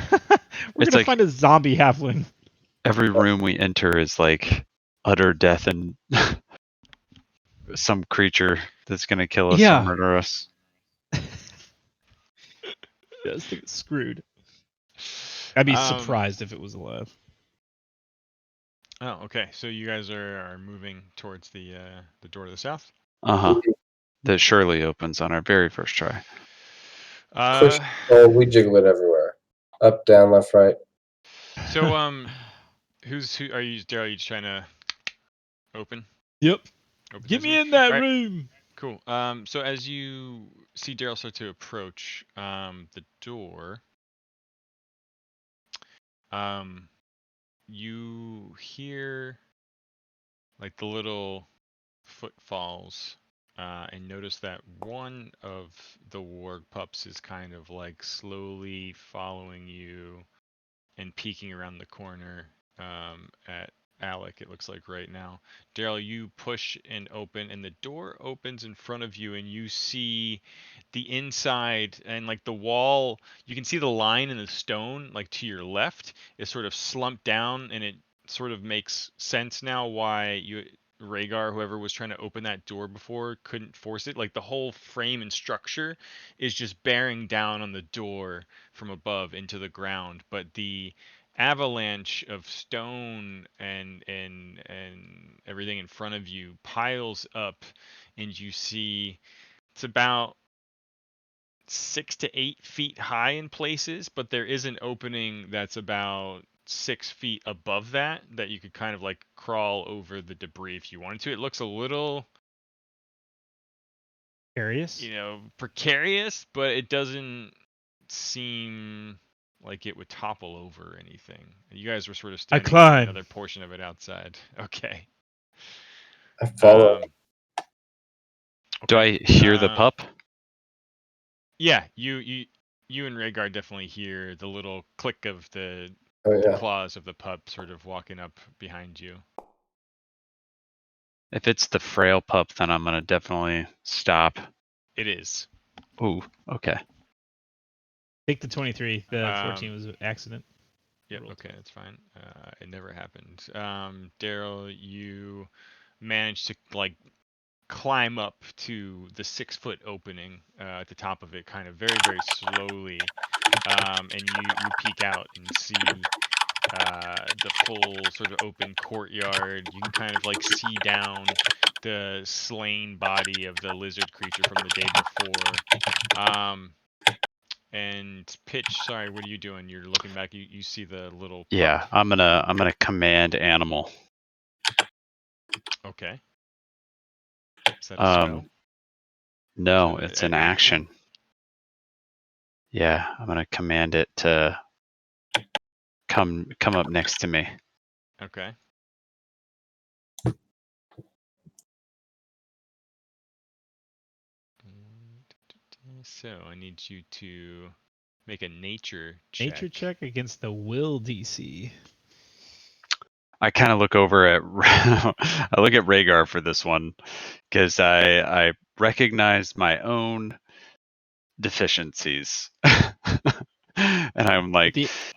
We're gonna find a zombie halfling. Every room we enter is like utter death and some creature that's gonna kill us or murder us. Yeah, this thing is screwed. I'd be surprised if it was alive. Oh, okay. So you guys are moving towards the door to the south. That surely opens on our very first try. Push. Oh, we jiggle it everywhere. Up, down, left, right. So who are you? Daryl, are you trying to open? Yep. Open Get this me in that All right. room. Cool. So as you see Daryl start to approach the door, you hear like the little footfalls, and notice that one of the warg pups is kind of like slowly following you and peeking around the corner at Alec, it looks like right now. Daryl, you push and open, and the door opens in front of you, and you see the inside and like the wall. You can see the line in the stone, like to your left, is sort of slumped down, and it sort of makes sense now why Rhaegar, whoever was trying to open that door before, couldn't force it. Like the whole frame and structure is just bearing down on the door from above into the ground, but the avalanche of stone and everything in front of you piles up, and you see it's about 6 to 8 feet high in places, but there is an opening that's about 6 feet above that you could kind of like crawl over the debris if you wanted to. It looks a little, Curious. precarious, but it doesn't seem like it would topple over or anything. You guys were sort of standing on climb. another portion of it outside. Okay. I follow. Do I hear the pup? Yeah, you and Rhaegar definitely hear the little click of the Oh yeah. claws of the pup sort of walking up behind you. If it's the frail pup, then I'm gonna definitely stop. It is. Ooh, okay. Take the 23. The 14 was an accident. Yep. Rolled. Okay, that's fine. It never happened. Daryl, you managed to like climb up to the 6 foot opening at the top of it, kind of very very slowly, and you peek out and see the full sort of open courtyard. You can kind of like see down the slain body of the lizard creature from the day before. And Pitch, sorry, what are you doing? You're looking back. You see the little pup. Yeah, I'm gonna command animal. Okay. Is that a spell? No, it's an action. Yeah, I'm gonna command it to come up next to me. Okay. So I need you to make a nature check. Nature check against the will DC. I kind of look over at I look at Rhaegar for this one because I recognize my own deficiencies, and I'm like, it's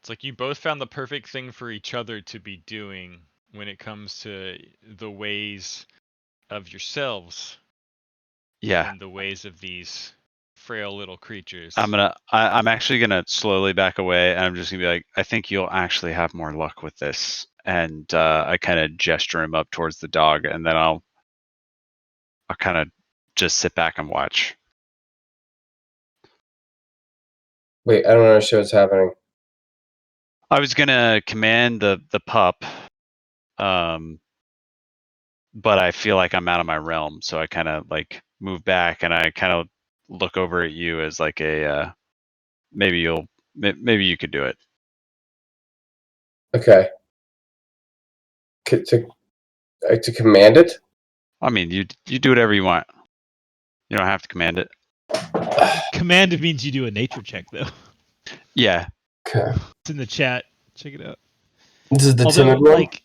like you both found the perfect thing for each other to be doing when it comes to the ways of yourselves. yeah, And the ways of these frail little creatures. I'm actually gonna slowly back away, and I'm just gonna be like, I think you'll actually have more luck with this, and I kind of gesture him up towards the dog, and then I'll kind of just sit back and watch. Wait, I don't understand what's happening. I was gonna command the pup, but I feel like I'm out of my realm, so I kind of like move back, and I kind of look over at you as like a maybe you could do it. Okay. To command it? I mean, you do whatever you want. You don't have to command it. Command means you do a nature check, though. Yeah. Okay. It's in the chat. Check it out. This is the Although, timid one? like,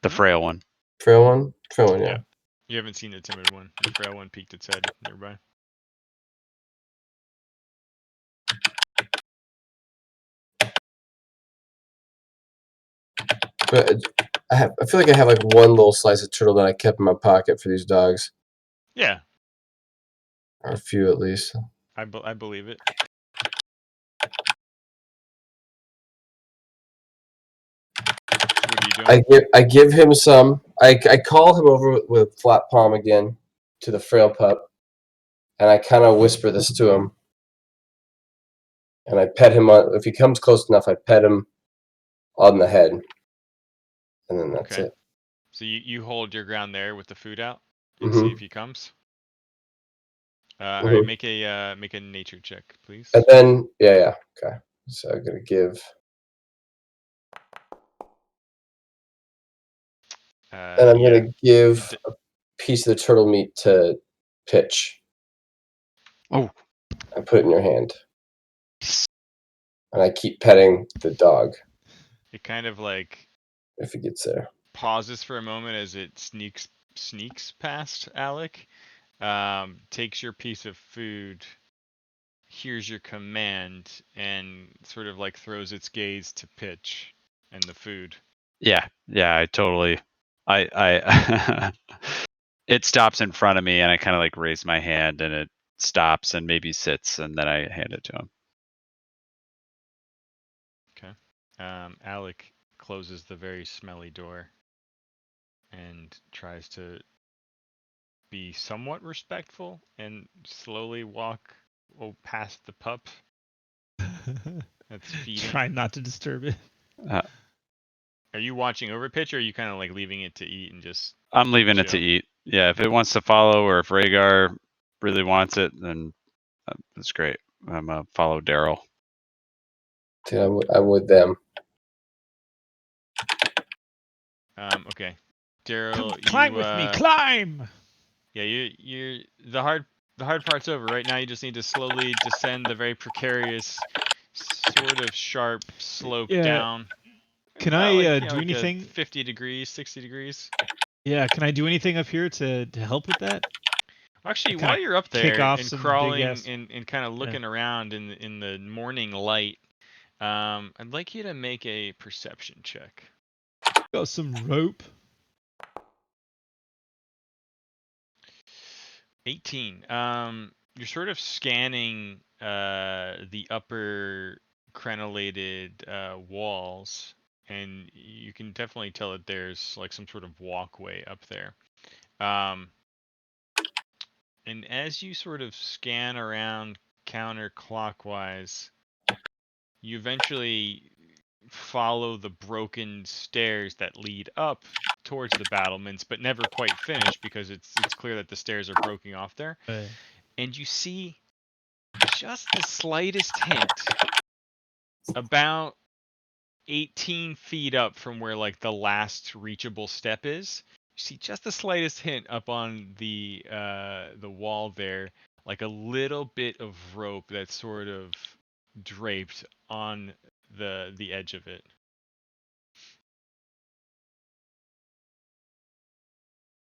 The frail one. Frail one? Frail one, yeah. You haven't seen the timid one. The frail one peeked its head nearby. But I feel like I have like one little slice of turtle that I kept in my pocket for these dogs. Yeah. Or a few at least. I believe it. What are you doing? I give him some. I call him over with flat palm again to the frail pup, and I kind of whisper this to him. And I pet him on. If he comes close enough, I pet him on the head, and then that's it. So you hold your ground there with the food out and see if he comes. All right, make a nature check, please. And then yeah, okay. So I'm gonna give And I'm gonna give a piece of the turtle meat to Pitch. Oh. I put it in your hand. And I keep petting the dog. It kind of like if it gets there. Pauses for a moment as it sneaks past Alec. Takes your piece of food, hears your command, and sort of like throws its gaze to Pitch and the food. Yeah, I totally. I it stops in front of me, and I kind of like raise my hand, and it stops and maybe sits, and then I hand it to him. Okay. Alec closes the very smelly door and tries to be somewhat respectful and slowly walk past the pup that's feeding. Try not to disturb it. Are you watching over Pitch, or are you kind of like leaving it to eat and just? I'm leaving it to eat. Yeah, if it wants to follow, or if Rhaegar really wants it, then that's great. I'm gonna follow Daryl. Dude, I'm with them. Okay, Daryl, Climb with me, climb. Yeah, you're the hard part's over. Right now, you just need to slowly descend the very precarious, sort of sharp slope down. Can About I like, do like anything? 50 degrees, 60 degrees. Yeah, can I do anything up here to help with that? Actually, while you're up there and crawling big-ass... and kind of looking around in the morning light, I'd like you to make a perception check. Got some rope. 18. You're sort of scanning the upper crenellated walls, and you can definitely tell that there's like some sort of walkway up there. And as you sort of scan around counterclockwise, you eventually follow the broken stairs that lead up towards the battlements, but never quite finish because it's clear that the stairs are broken off there. And you see just the slightest hint, about 18 feet up from where like the last reachable step is. You see just the slightest hint up on the wall there, like a little bit of rope that's sort of draped on the edge of it.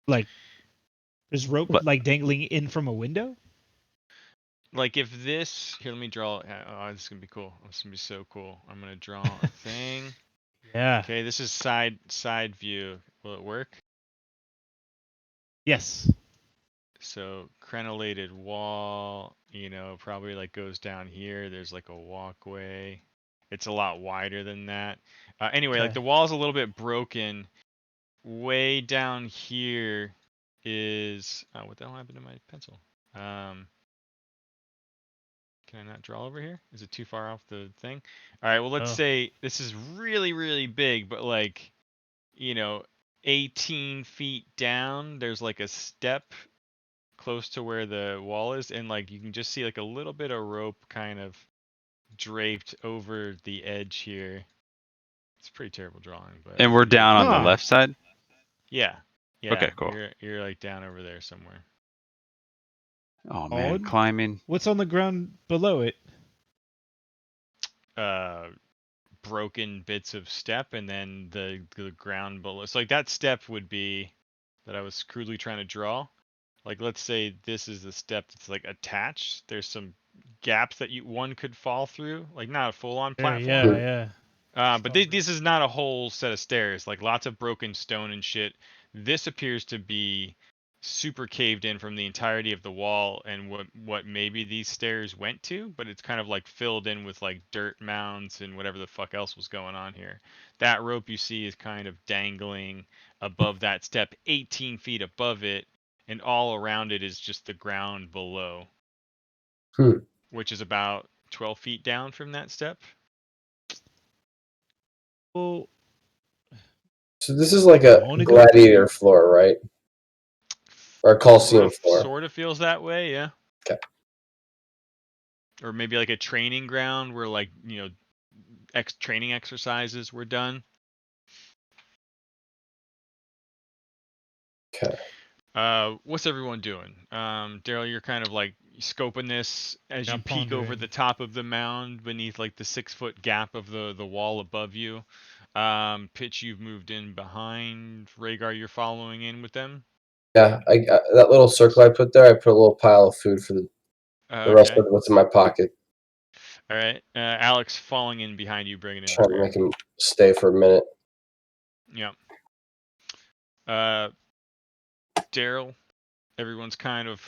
Like, there's rope like dangling in from a window? Like if this here, let me draw. Oh, this is gonna be cool. This is gonna be so cool. I'm gonna draw a thing. Yeah. Okay, this is side view. Will it work? Yes. So crenellated wall, probably like goes down here. There's like a walkway. It's a lot wider than that. Anyway, like the wall's a little bit broken. Way down here is what the hell happened to my pencil? Can I not draw over here? Is it too far off the thing? All right, well, let's say this is really, really big, but like, 18 feet down, there's like a step close to where the wall is, and like you can just see like a little bit of rope kind of draped over the edge here. It's a pretty terrible drawing, but and we're down on the left side. Yeah. Okay, cool. You're like down over there somewhere. Oh man, climbing. What's on the ground below it? Broken bits of step, and then the ground below. So like that step would be that I was crudely trying to draw. Like let's say this is the step that's like attached. There's some gaps that one could fall through, like not a full-on platform. Yeah. But this is not a whole set of stairs. Like lots of broken stone and shit. This appears to be super caved in from the entirety of the wall and what maybe these stairs went to, but it's kind of like filled in with like dirt mounds and whatever the fuck else was going on here. That rope you see is kind of dangling above that step, 18 feet above it, and all around it is just the ground below, which is about 12 feet down from that step. Well, so this is like a gladiator floor, right? Or a Coliseum floor. Sort of feels that way, yeah. Okay. Or maybe like a training ground where like, training exercises were done. Okay. What's everyone doing? Daryl, you're kind of like scoping this as Yeah, you I'm peek over pondering. the top of the mound beneath like the 6-foot gap of the wall above you. Pitch, you've moved in behind. Rhaegar, you're following in with them. Yeah, that little circle I put there, I put a little pile of food for the rest Okay. of what's in my pocket. All right. Alex falling in behind you, bringing in the Trying to rear. make him stay for a minute. Yeah. Daryl, everyone's kind of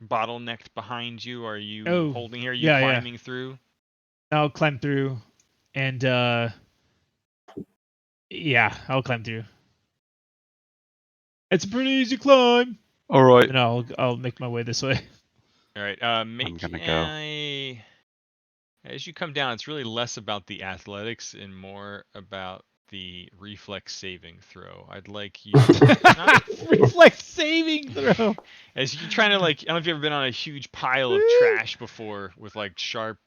bottlenecked behind you. Are you holding here? Are you climbing through? I'll climb through, and yeah, I'll climb through. It's a pretty easy climb. All right. And I'll make my way this way. All right. Make gonna go. as you come down, it's really less about the athletics and more about the reflex saving throw. I'd like you not Reflex saving throw. as you trying to like. I don't know if you've ever been on a huge pile of trash before with like sharp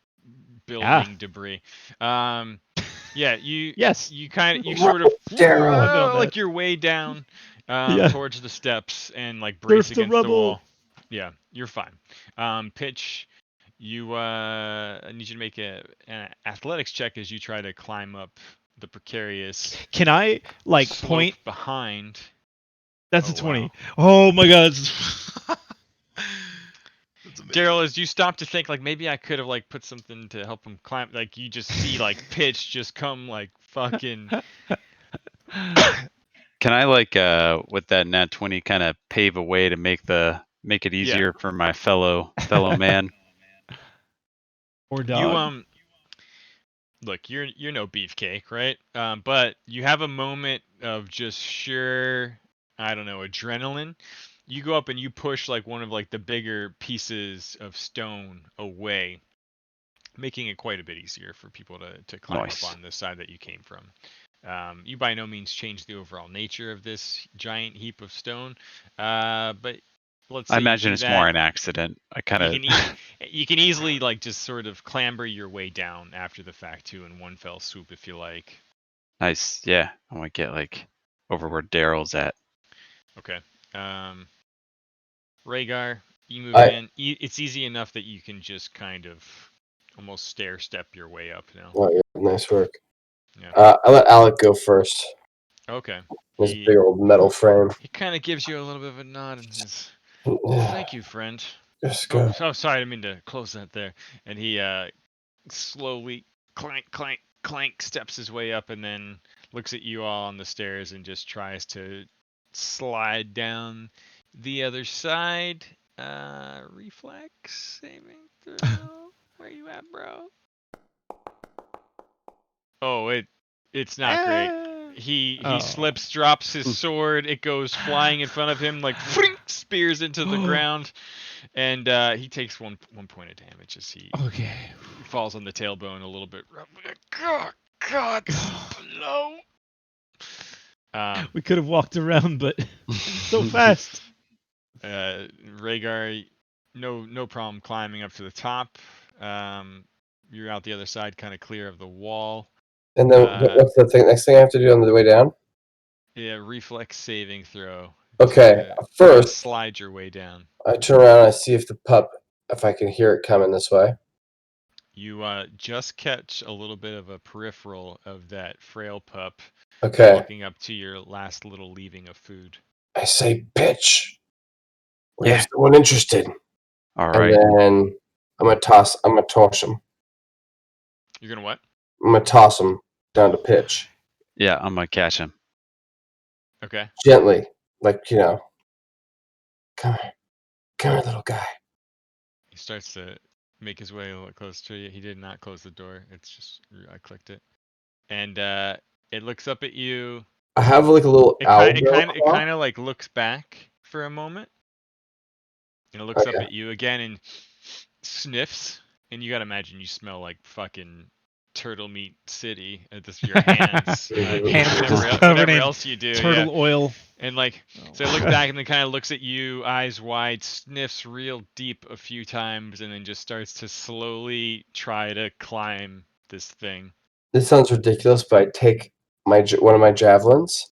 building debris. Yeah, you Yes. you sort of Daryl. I've been on like that. your way down Yeah. towards the steps and like brace Surf the against the rubble. wall. Yeah, you're fine. Pitch, you I need you to make an athletics check as you try to climb up the precarious Can I like slope point? behind. That's Oh, a 20. wow. Oh my god. Daryl, as you stop to think, like maybe I could have like put something to help him climb, like you just see like Pitch just come like fucking. Can I like with that nat 20 kind of pave a way to make it easier for my fellow man? Or dog. You look, you're no beefcake, right? But you have a moment of just sheer, I don't know, adrenaline. You go up and you push like one of like the bigger pieces of stone away, making it quite a bit easier for people to climb Nice. up on the side that you came from. You by no means change the overall nature of this giant heap of stone, but let's say I imagine you do it's that. more an accident. I kind of. You can easily like just sort of clamber your way down after the fact too in one fell swoop if you like. Nice. Yeah. I want to get like over where Daryl's at. Okay. Rhaegar, you move in. It's easy enough that you can just kind of almost stair step your way up now. Oh, yeah, nice work. Yeah. I let Alec go first. Okay. His big old metal frame. He kind of gives you a little bit of a nod and says, "Thank you, friend." Just go. Oh, sorry, I didn't mean to close that there. And he slowly clank, clank, clank steps his way up and then looks at you all on the stairs and just tries to slide down the other side. Reflex saving throw. Where you at, bro? Oh, it's not great. He slips, drops his sword. It goes flying in front of him, like spears into the ground, and he takes one point of damage as he falls on the tailbone a little bit. God, blow. We could have walked around, but so fast. Rhaegar, no problem climbing up to the top. You're out the other side, kind of clear of the wall. And then what's the next thing I have to do on the way down? Yeah, reflex saving throw. Okay, First, slide your way down. I turn around and I see if I can hear it coming this way. You just catch a little bit of a peripheral of that frail pup walking up to your last little leaving of food. I say, Pitch. We have someone interested. All right. And then I'm gonna toss him. You're gonna what? I'm gonna toss him down to Pitch. Yeah, I'm gonna catch him. Okay. Gently, like come here, little guy. He starts to make his way a little closer to you. He did not close the door. It's just I clicked it, and it looks up at you. I have like a little. It kind of like looks back for a moment, and it looks up at you again and sniffs. And you gotta imagine you smell like fucking turtle meat city at this your hands. Whatever else you do. Turtle oil. And like, so it looks back and then kind of looks at you, eyes wide, sniffs real deep a few times, and then just starts to slowly try to climb this thing. This sounds ridiculous, but I take one of my javelins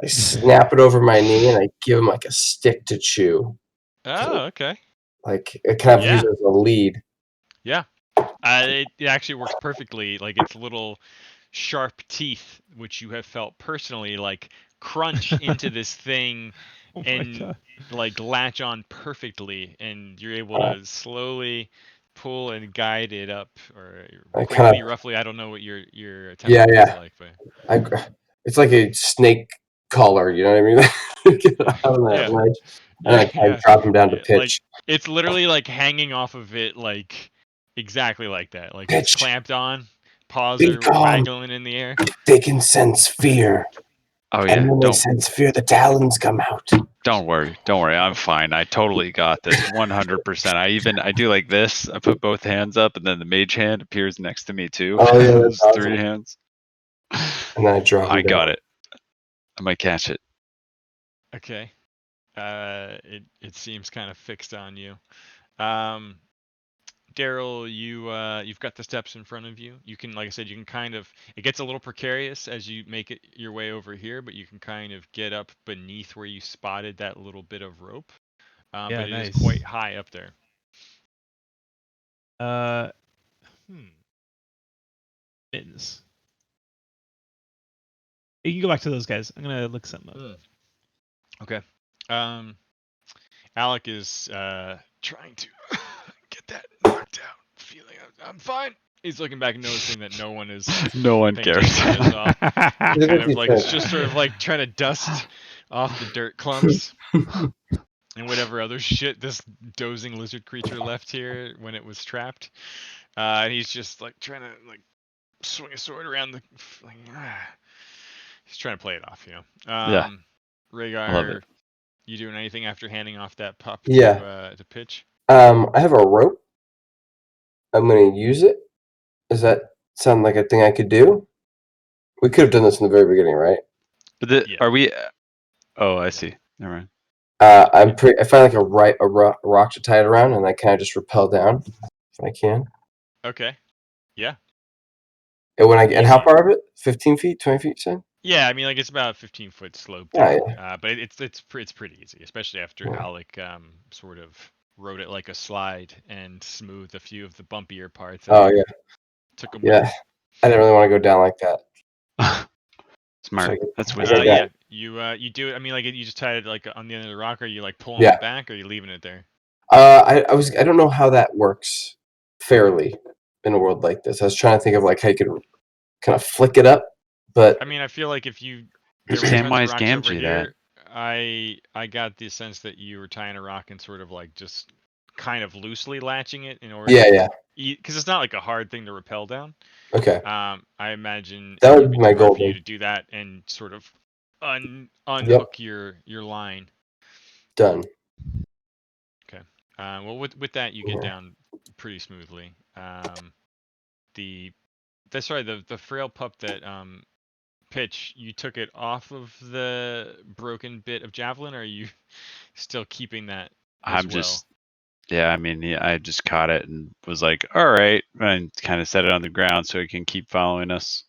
I snap it over my knee and I give him like a stick to chew. Oh, okay. Like it kind of Yeah. use it as a lead. Yeah. It actually works perfectly. Like its little sharp teeth, which you have felt personally, like crunch into this thing Oh my and god. like latch on perfectly, and you're able to slowly pull and guide it up, or I quickly, kind of roughly. I don't know what your attempting yeah. is like, but It's like a snake collar. You know what I mean? Get it out of that yeah, ledge, and yeah, I kind of yeah, drop him down to yeah. Like pitch. it's literally like hanging off of it, like exactly like that. Like it's Pitch. clamped on, paws Be are calm. waggling in the air. They can sense fear, Oh and yeah, when they sense fear, the talons come out. don't worry, I'm fine. I totally got this, 100%. I do like this. I put both hands up, and then the mage hand appears next to me too. Oh yeah, that's There's awesome. 3 hands. And then I drop him I got down. it. I might catch it. Okay. It seems kind of fixed on you. Um, Daryl, you've got the steps in front of you. You can, like I said, you can kind of. It gets a little precarious as you make it your way over here, but you can kind of get up beneath where you spotted that little bit of rope. Yeah, But it is nice. quite high up there. Mittens. You can go back to those guys. I'm gonna look something up. Okay. Alec is trying to get that knocked out. Feeling I'm fine. He's looking back, noticing that no one is No one paying cares. attention to this off. Look Kind at of these like it's just sort of like trying to dust off the dirt clumps and whatever other shit this dozing lizard creature left here when it was trapped. And he's just like trying to like swing a sword around the like, he's trying to play it off, you know. Yeah, I love Rhaegar, it. you doing anything after handing off that pup Yeah. to pitch? I have a rope. I'm gonna use it. Does that sound like a thing I could do? We could have done this in the very beginning, right? But Yeah. are we? Oh, I see. Never mind. I find like a rock to tie it around, and I kind of just rappel down if I can. Okay. Yeah. And how Easy. far of it? 15 feet, 20 feet, say? Yeah, I mean, like it's about a 15-foot slope Yeah, down, yeah. but it's pretty easy, especially after Yeah. Alec sort of rode it like a slide and smoothed a few of the bumpier parts Oh out. yeah, Took him yeah. I didn't really want to go down like that. Smart. So That's with him. wizard. got- Yeah, you do it. I mean, like you just tied it like on the end of the rock. Are you like pulling Yeah. it back, or are you leaving it there? I don't know how that works fairly in a world like this. I was trying to think of like how you could kind of flick it up, but I mean, I feel like if you You there were tons of Samwise rocks over Gamgee that. here, I got the sense that you were tying a rock and sort of like just kind of loosely latching it in order yeah. because it's not like a hard thing to rappel down. Okay, I imagine that it would would be be my smart goal for you then. to do that and sort of Yep, unhook your line. done. Okay. Well, with that you get Yeah. down pretty smoothly. The that's right. The frail pup that pitch, you took it off of the broken bit of javelin, or are you still keeping that as I'm well? just. Yeah, I mean, I just caught it and was like, all right, and kind of set it on the ground so it can keep following us.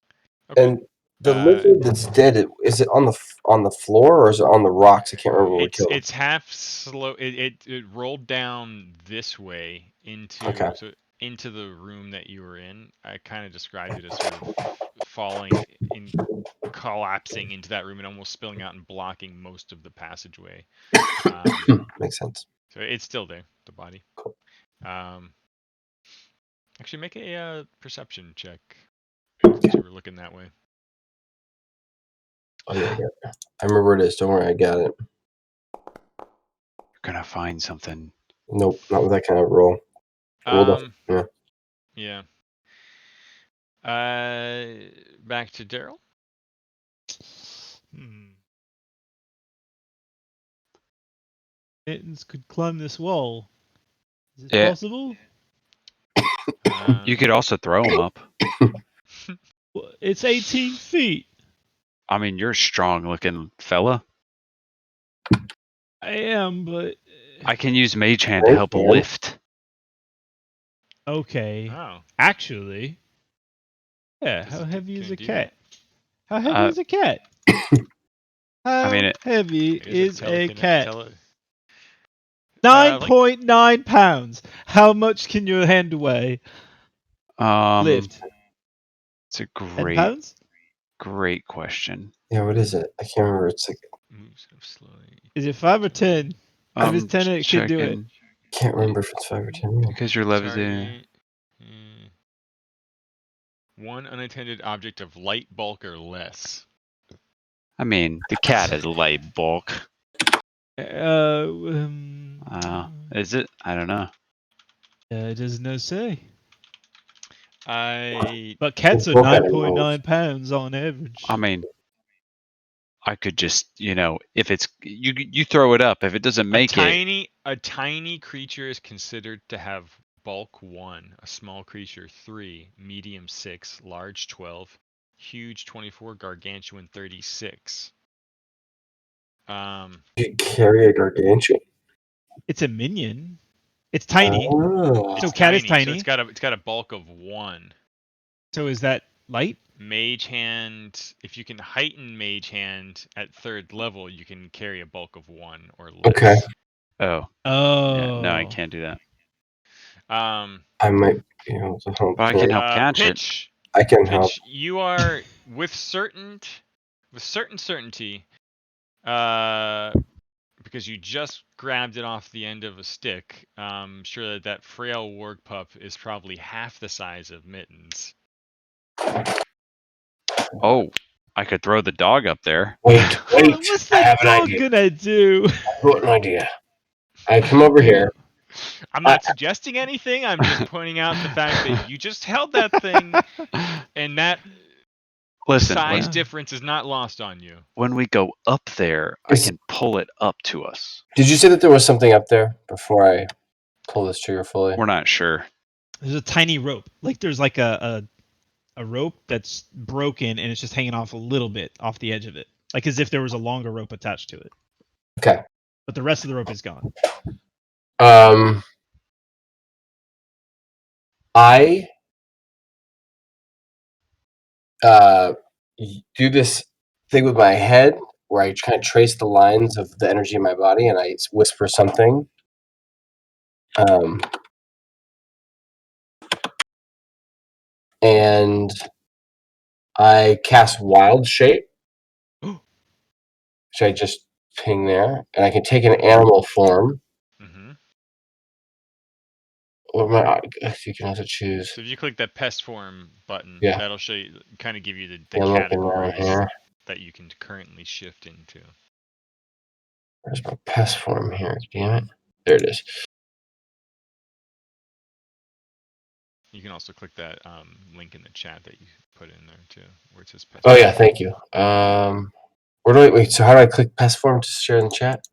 Okay. And the lizard that's dead, is it on the floor or is it on the rocks? I can't remember where we killed it. It's half slow. It rolled down this way Okay. into the room that you were in. I kind of described it as sort of falling in, collapsing into that room and almost spilling out and blocking most of the passageway. Makes sense. So it's still there, the body. Cool. Actually, make a perception check since you were looking that way. Oh yeah, I remember where it is. Don't worry, I got it. You're gonna find something. Nope, not with that kind of roll. Yeah. Yeah. Back to Daryl. Mittens could climb this wall. Is it Yeah. possible? You could also throw them up. Well, it's 18 feet. I mean, you're a strong-looking fella. I am, but I can use Mage Hand to help man. lift. okay. Oh. Actually, yeah. Does How it heavy can is it a do cat? that? How heavy is a cat? How mean, heavy It is a cat? Like 9.9 pounds. How much can your hand weigh? Lift. It's a 10 pounds? great question. Yeah, what is it? I can't remember. It's like moves slowly. Is it 5 or 10? If it's 10, it can do it. Checking can't remember if it's 5 or 10. because you're levitating. Target, one unattended object of light bulk or less. I mean, the cat is light bulk. Is it? I don't know. It does not say. I But cats are Bulk 9.9 pounds on average. I mean, I could just, if it's you throw it up. If it doesn't make a tiny creature is considered to have bulk 1, a small creature 3, medium 6, large 12, huge 24, gargantuan 36. You carry a gargantuan? It's a minion. It's tiny. Oh. So cat is So tiny. it's got a bulk of 1. So is that light? Mage hand, if you can heighten mage hand at 3rd level, you can carry a bulk of 1 or less. Okay. Oh. Oh. Yeah, no, I can't do that. I might be able to help. But I can help catch Pitch. I can help. Pitch. You are with certainty, because you just grabbed it off the end of a stick. Sure that frail warg pup is probably half the size of Mittens. Oh, I could throw the dog up there. Wait. What's I that have an dog idea. gonna do? I've got an idea. I come over here. I'm not suggesting anything. I'm just pointing out the fact that you just held that thing, and that size difference is not lost on you. When we go up there, I can pull it up to us. Did you say that there was something up there before I pull this trigger fully? We're not sure. There's a tiny rope. Like there's like a rope that's broken and it's just hanging off a little bit off the edge of it. Like as if there was a longer rope attached to it. Okay. But the rest of the rope is gone. I do this thing with my head where I kind of trace the lines of the energy in my body and I whisper something. And I cast Wild Shape. Should I just ping there? And I can take an animal form. Mm-hmm. Or you can also choose. So if you click that pest form button, Yeah. that'll show you, kind of give you the I'm looking around categories here. that you can currently shift into. Where's my pest form here? Damn it. There it is. You can also click that link in the chat that you put in there too, where it says pest. Oh yeah, thank you. Where do I wait? So how do I click pest form to share in the chat?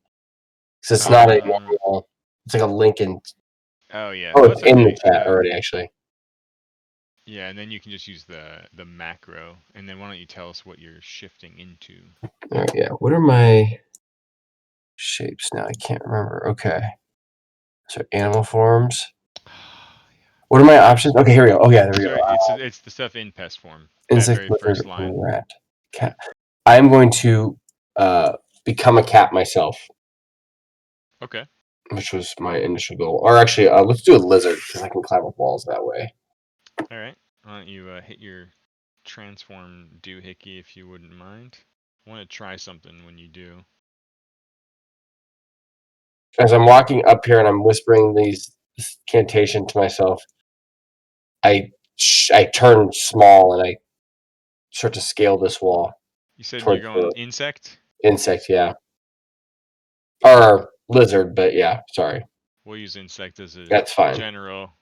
Because it's not a normal. It's like a link in. Oh yeah. Oh, no, it's in okay. the chat already, actually. Yeah, and then you can just use the macro, and then why don't you tell us what you're shifting into? Yeah. What are my shapes now? I can't remember. Okay. So animal forms. What are my options? Okay, here we go. Oh yeah, there we go. It's the stuff in pest form. Insect, that very lizard, first line. rat, cat. I'm going to become a cat myself. Okay. Which was my initial goal. Or actually, let's do a lizard because I can climb up walls that way. All right. Why don't you hit your transform doohickey if you wouldn't mind? I want to try something when you do. As I'm walking up here and I'm whispering this incantation to myself, I turn small and I start to scale this wall. You said you're going insect? Insect, yeah. Or lizard, but yeah, sorry. We'll use insect as a That's fine. general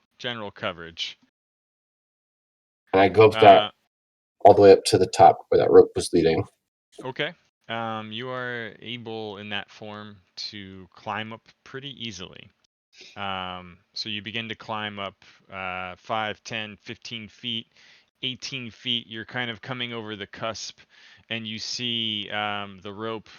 coverage. And I go up that all the way up to the top where that rope was leading. Okay. You are able in that form to climb up pretty easily. So you begin to climb up 5, 10, 15 feet, 18 feet. You're kind of coming over the cusp, and you see the rope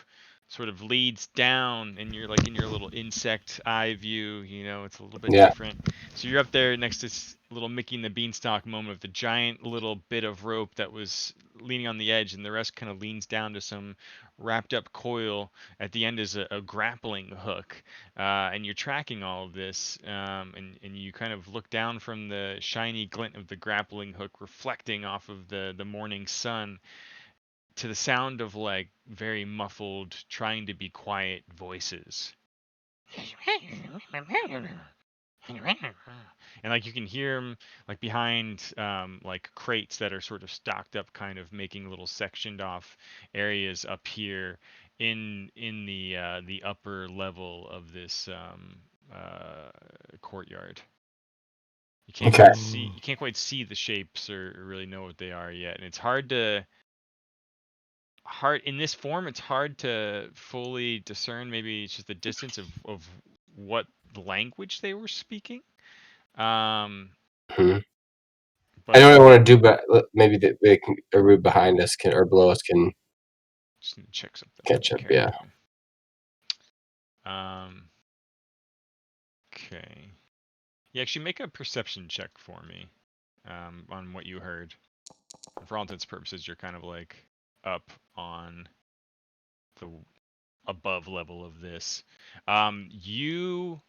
sort of leads down, and you're like in your little insect eye view. You know, it's a little bit different. So you're up there next to this little Mickey and the Beanstalk moment of the giant little bit of rope that was leaning on the edge, and the rest kind of leans down to some wrapped up coil. At the end is a grappling hook, and you're tracking all of this, and you kind of look down from the shiny glint of the grappling hook reflecting off of the morning sun to the sound of like very muffled, trying to be quiet voices. And like you can hear them like behind like crates that are sort of stocked up, kind of making little sectioned off areas up here in the upper level of this courtyard. You can't Okay. quite see the shapes or really know what they are yet, and it's hard in this form. It's hard to fully discern. Maybe it's just the distance of what language they were speaking. Mhm. But I know what I want to do, but maybe they can, or behind us can, or below us can just need to check something. catch up. Yeah. Okay. Yeah, actually make a perception check for me on what you heard. And for all intents and purposes, you're kind of like up on the above level of this. You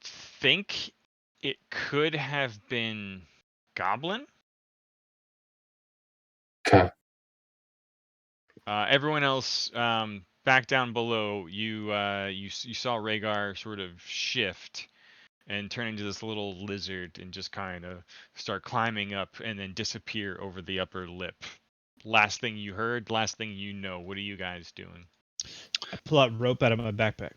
think it could have been goblin. Okay. Everyone else, back down below, you saw Rhaegar sort of shift and turn into this little lizard and just kind of start climbing up and then disappear over the upper lip. Last thing you heard, last thing you know. What are you guys doing? I pull out rope out of my backpack.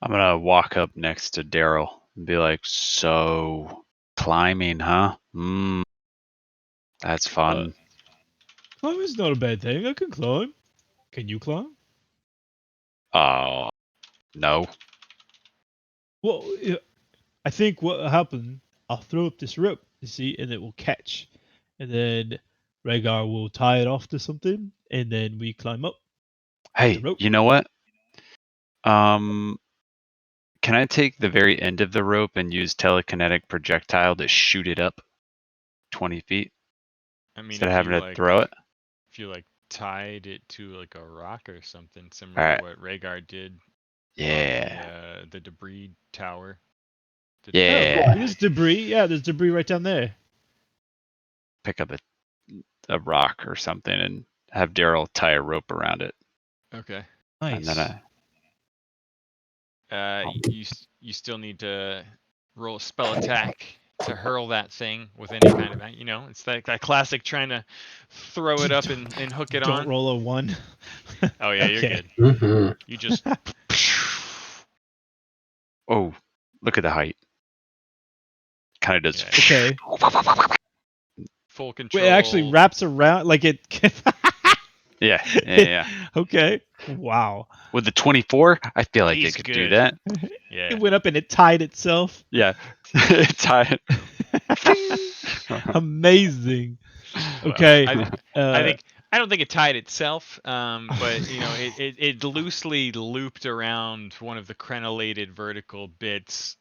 I'm gonna walk up next to Daryl and be like, "So, climbing, huh? That's fun." Climbing's not a bad thing. I can climb. Can you climb? No. Well, I think what will happen, I'll throw up this rope, you see, and it will catch. And then Rhaegar will tie it off to something, and then we climb up. Hey, rope. you know what? Can I take the very end of the rope and use telekinetic projectile to shoot it up 20 feet I mean, instead of having to throw it? if you like tied it to like a rock or something, similar Alright. to what Rhaegar did Yeah. on the debris tower. Yeah. There's debris. Yeah, there's debris right down there. Pick up a rock or something and have Daryl tie a rope around it. Okay. Nice. And then You still need to roll a spell attack to hurl that thing with any kind of, it's that classic trying to throw it up and hook it on. Don't roll a 1. Oh yeah, you're Okay. good. Mm-hmm. You just oh, look at the height. Kind of does. Okay. full control. Wait, it actually wraps around like it. Yeah. Okay. Wow. With the 24, I feel like He's it could good. do that. Yeah. It went up and it tied itself. Yeah. Tie it. Amazing. Okay. I don't think it tied itself, but it loosely looped around one of the crenellated vertical bits.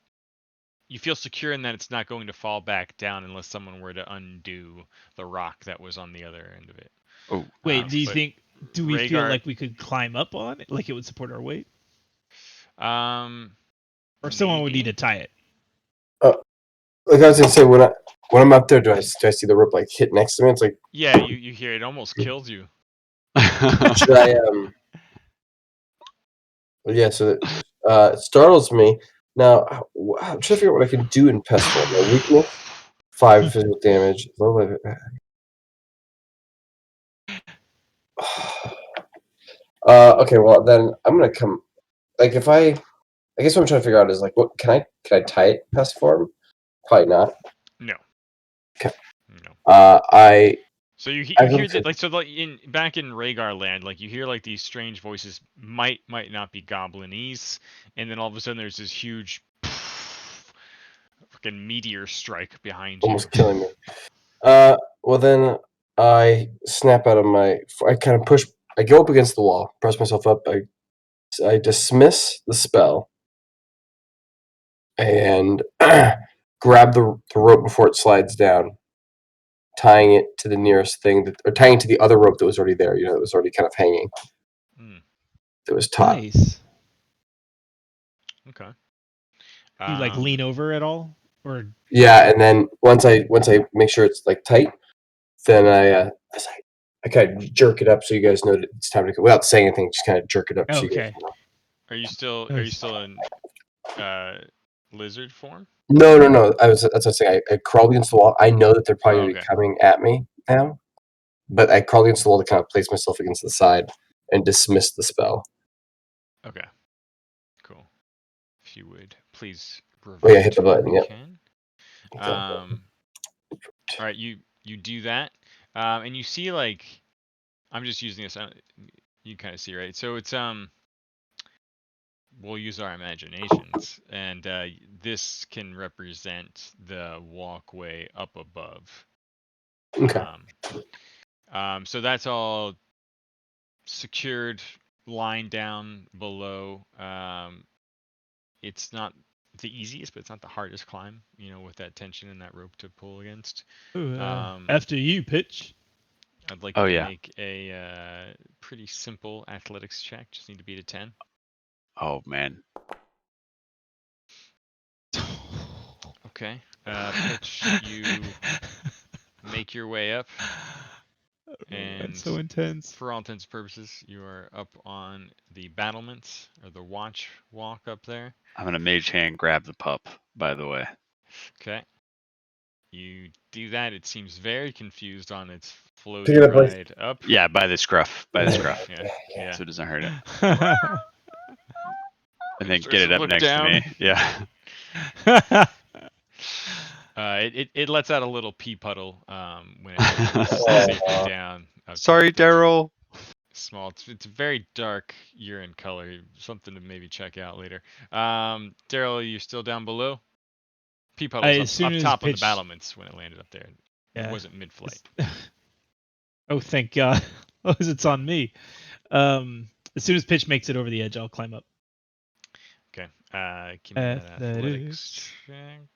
You feel secure in that it's not going to fall back down unless someone were to undo the rock that was on the other end of it. Oh, wait, do you but think? Do we feel Rhaegar- like we could climb up on it, like it would support our weight, or someone would maybe. need to tie it? Like I was gonna say, when I'm up there, do I see the rope like hit next to me? It's like, Yeah, you hear it almost kills you. should I Yeah, so it startles me. Now, I'm trying to figure out what I can do in pest form. My weakness, 5 physical damage. Okay, well then I'm gonna come. Like if I guess what I'm trying to figure out is like, what can I tie it in pest form? Probably not. No. Okay. No. So you hear that, like, so like back in Rhaegar land, like you hear like these strange voices might not be goblinese, and then all of a sudden there's this huge fucking meteor strike behind you. Almost killing me. Well then I snap out of my. I kind of push. I go up against the wall, press myself up. I dismiss the spell and grab the rope before it slides down. tying it to the nearest thing, or tying it to the other rope that was already there. That was already kind of hanging. That was taut. Nice. Okay. You like lean over at all, or yeah, and then once I make sure it's like tight, then I kind of jerk it up so you guys know that it's time to go without saying anything. Just kind of jerk it up so you guys know. Are you still in lizard form? No. That's what I was saying. I crawled against the wall. I know that they're probably going to be coming at me now, but I crawled against the wall to kind of place myself against the side and dismiss the spell. Okay. Cool. If you would please revert hit the button. you Yep. can. All right, you do that, and you see like I'm just using this. You kind of see, right? So it's we'll use our imaginations, and this can represent the walkway up above. Okay. So that's all secured, lying down below. It's not the easiest, but it's not the hardest climb. With that tension and that rope to pull against. After you, Pitch. I'd like you to make a pretty simple athletics check. Just need to beat a 10. Oh man. Okay. Pitch, you make your way up. And that's so intense. For all intents and purposes, you are up on the battlements, or the watch walk up there. I'm going to mage hand grab the pup, by the way. Okay. You do that. It seems very confused on its floaty ride up. Yeah, by the scruff. Yeah. So it doesn't hurt it. And then get it up next to me. Yeah. It lets out a little pee puddle when it safely down. Sorry, Daryl. Small. It's very dark urine color. Something to maybe check out later. Daryl, you still down below? Pee puddles up top of the battlements when it landed up there. Yeah. It wasn't mid-flight. Oh, thank God. It's on me. As soon as Pitch makes it over the edge, I'll climb up. Okay. Give me that athletics check.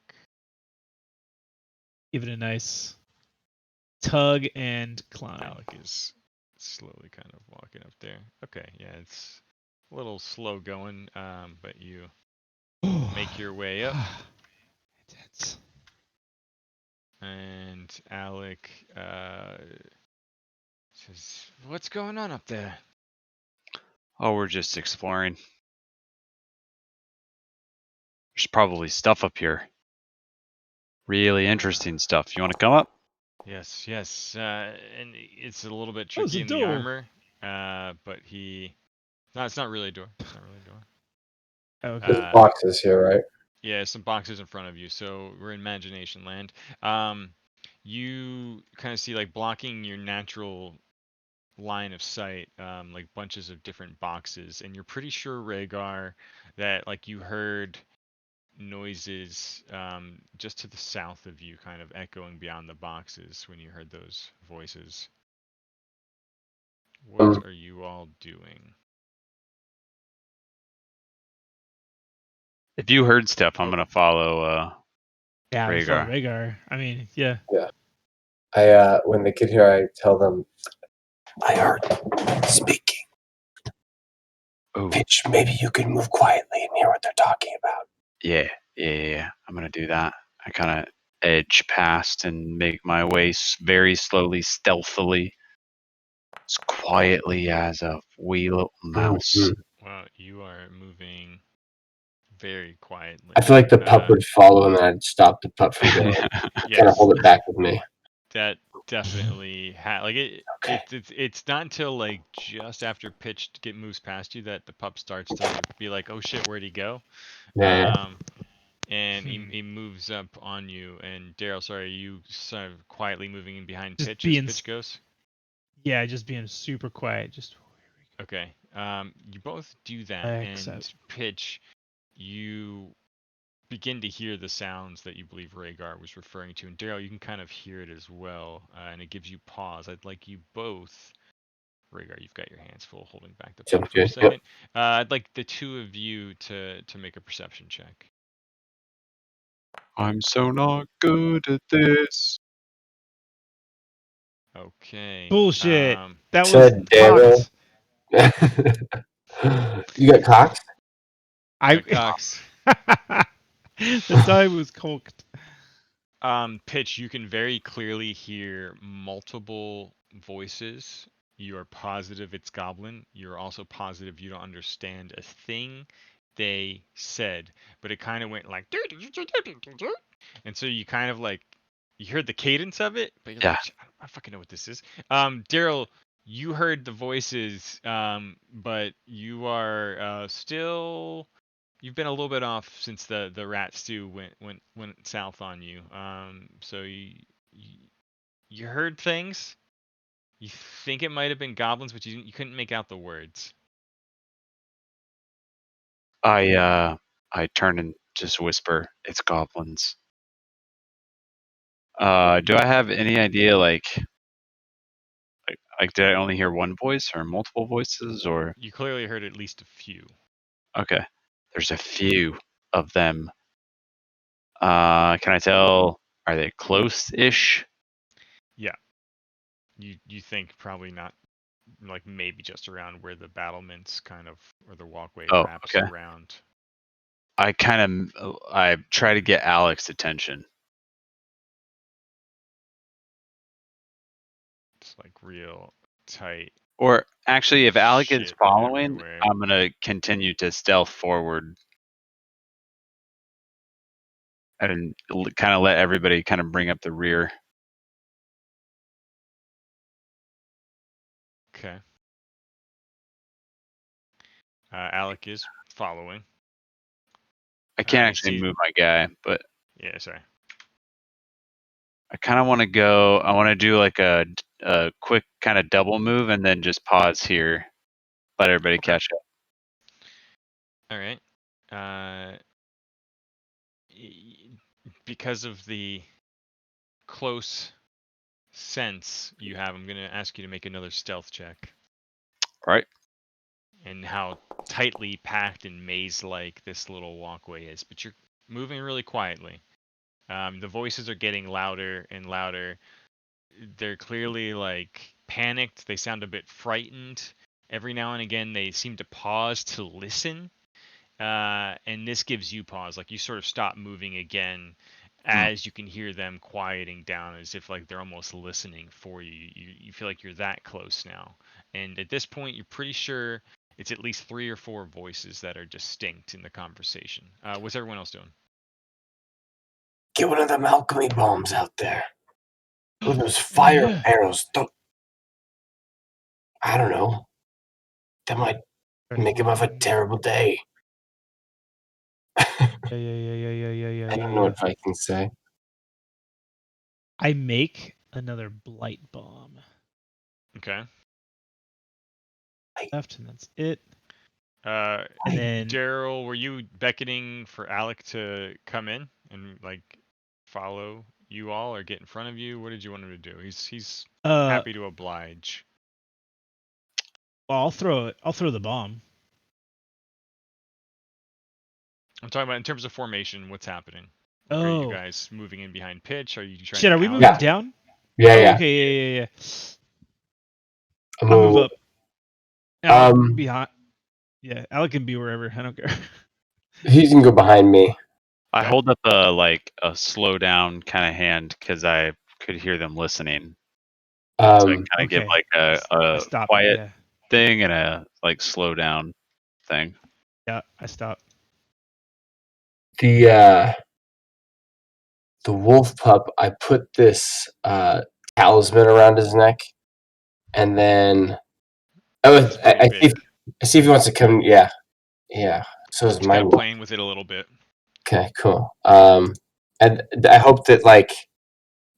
Give it a nice tug and climb. Alec is slowly kind of walking up there. Okay, yeah, it's a little slow going, but you make your way up. Intense. And Alec says, "What's going on up there?" Oh, we're just exploring. There's probably stuff up here. Really interesting stuff. You want to come up? Yes. And it's a little bit tricky in the armor, but no, it's not really a door. It's not really a door. Okay. There's boxes here, right? Yeah, some boxes in front of you. So we're in imagination land. You kind of see like blocking your natural line of sight, like bunches of different boxes, and you're pretty sure, Rhaegar, that like you heard noises just to the south of you, kind of echoing beyond the boxes when you heard those voices. What are you all doing? If you heard stuff, I'm gonna follow Rhaegar. Follow Rhaegar. I mean, yeah. Yeah. When they get here, I tell them, I heard speaking. Pitch, maybe you can move quietly and hear what they're talking about. Yeah. I'm gonna do that. I kind of edge past and make my way very slowly, stealthily, as quietly as a wee little mouse. Mm-hmm. Well, you are moving very quietly. I feel like the pup would follow, and then I'd stop the pup from going. Yes. Kind of hold it back with me. That definitely it's not until like just after Pitch moves past you that the pup starts to be like, oh shit, where'd he go? Yeah. And he moves up on you. And Daryl, sorry, are you sort of quietly moving in behind just Pitch as Pitch goes? Yeah, just being super quiet. Okay. You both do that, and Pitch, you begin to hear the sounds that you believe Rhaegar was referring to. And Daryl, you can kind of hear it as well, and it gives you pause. I'd like you both, Rhaegar, you've got your hands full holding back the pup for a second. Yep. I'd like the two of you to make a perception check. I'm so not good at this. Okay. Bullshit. That was Said Daryl. cocked. You got cocked? Yeah, Cox. The time was cocked. Pitch, you can very clearly hear multiple voices. You are positive it's Goblin. You're also positive you don't understand a thing they said, but it kind of went like, and so you kind of like, you heard the cadence of it, but you're Yeah. like, I don't fucking know what this is. Daryl, you heard the voices, but you are still. You've been a little bit off since the rat stew went south on you. So you heard things. You think it might have been goblins, but you couldn't make out the words. I turn and just whisper, "It's goblins." Do I have any idea, like, did I only hear one voice or multiple voices, or You clearly heard at least a few. okay? There's a few of them. Can I tell? Are they close-ish? Yeah. You think probably not, like maybe just around where the battlements kind of, or the walkway Oh, wraps okay. around. I try to get Alex's attention. It's like real tight. Or actually, if Alec is Shit following, everywhere. I'm gonna continue to stealth forward and kind of let everybody kind of bring up the rear. Okay. Alec is following. I can't He actually sees. move my guy, but Yeah, sorry. I kind of want to go. I want to do like a quick kind of double move and then just pause here, let everybody Okay. catch up. All right. Because of the close sense you have, I'm going to ask you to make another stealth check. All right. And how tightly packed and maze-like this little walkway is, but you're moving really quietly. The voices are getting louder and louder. They're clearly like panicked. They sound a bit frightened. Every now and again, they seem to pause to listen. And this gives you pause. Like you sort of stop moving again as you can hear them quieting down, as if like they're almost listening for you. You feel like you're that close now. And at this point, you're pretty sure it's at least 3 or 4 voices that are distinct in the conversation. What's everyone else doing? Get one of them alchemy bombs out there. One of those Oh, fire yeah. arrows. I don't know. That might make him have a terrible day. Yeah. I don't know what Vikings say. I make another blight bomb. Okay. Left, and that's it. And then Daryl, were you beckoning for Alec to come in and like follow you all or get in front of you? What did you want him to do? He's happy to oblige. Well, I'll throw the bomb. I'm talking about in terms of formation. What's happening? Like, are you guys moving in behind pitch? Are you trying? Shit, to are we out? moving down? Yeah. Okay, yeah. I'll move up. Um, behind. Yeah, Alec can be wherever. I don't care. He can go behind me. I Okay. hold up a slow down kind of hand because I could hear them listening. So I kind of give like a quiet thing and a like slow down thing. Yeah, I stop. The wolf pup, I put this talisman around his neck, and then I see if he wants to come. Yeah. So is He's my kind of wolf. playing with it a little bit. Okay, cool. And I hope that like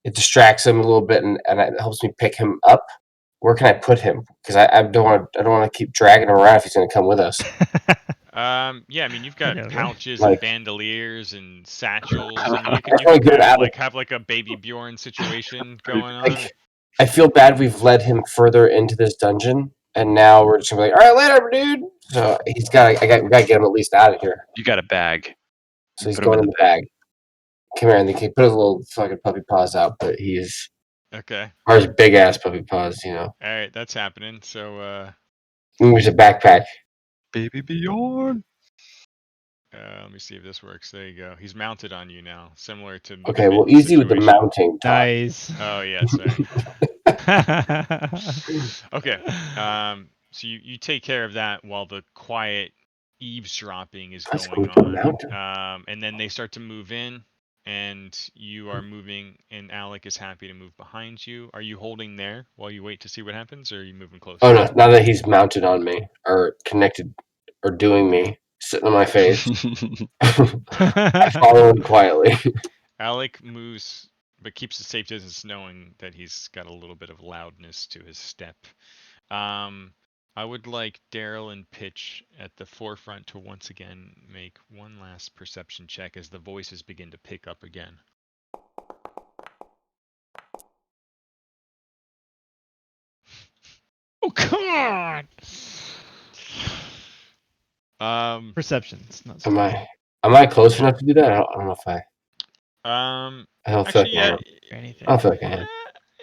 it distracts him a little bit and it helps me pick him up. Where can I put him? Because I don't want to keep dragging him around if he's going to come with us. Yeah, I mean you've got pouches like, and bandoliers and satchels. I mean you can have like a baby Bjorn situation going on. Like, I feel bad we've led him further into this dungeon, and now we're just gonna be like, all right, later, dude. So we gotta get him at least out of here. You got a bag. So he's going in the bag. Come here, and they can put his little fucking puppy paws out, but he's Okay. Or his big ass puppy paws, you know. All right, that's happening. So Moves a backpack. Baby Bjorn. let me see if this works. There you go. He's mounted on you now, similar to Okay, well, Fitton's easy with the situation. mounting talk. Nice. Oh yeah, sorry. Okay. So you take care of that while the quiet eavesdropping is Let's going go to the on. mountain. And then they start to move in, and you are moving, and Alec is happy to move behind you. Are you holding there while you wait to see what happens, or are you moving closer? Oh no! Now that he's mounted on me or connected or doing me, sitting on my face, I follow him quietly. Alec moves, but keeps a safe distance, knowing that he's got a little bit of loudness to his step. I would like Daryl and Pitch at the forefront to once again make one last perception check as the voices begin to pick up again. Oh, come on! Um, Perception. It's not Am I close enough to do that? I don't know if I don't feel actually, like I yeah, am. anything. I don't feel like I am.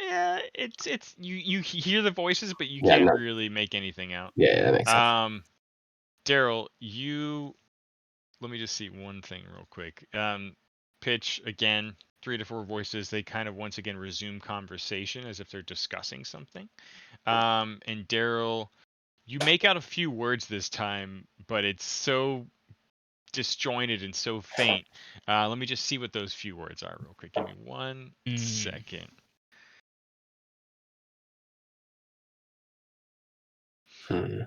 yeah, it's you hear the voices, but you Yeah, can't no. really make anything out. Yeah, that makes sense. Daryl, let me just see one thing real quick. Pitch again, 3 to 4 voices. They kind of once again resume conversation as if they're discussing something. And Daryl, you make out a few words this time, but it's so disjointed and so faint. Let me just see what those few words are real quick. Give me 1 second. Hmm.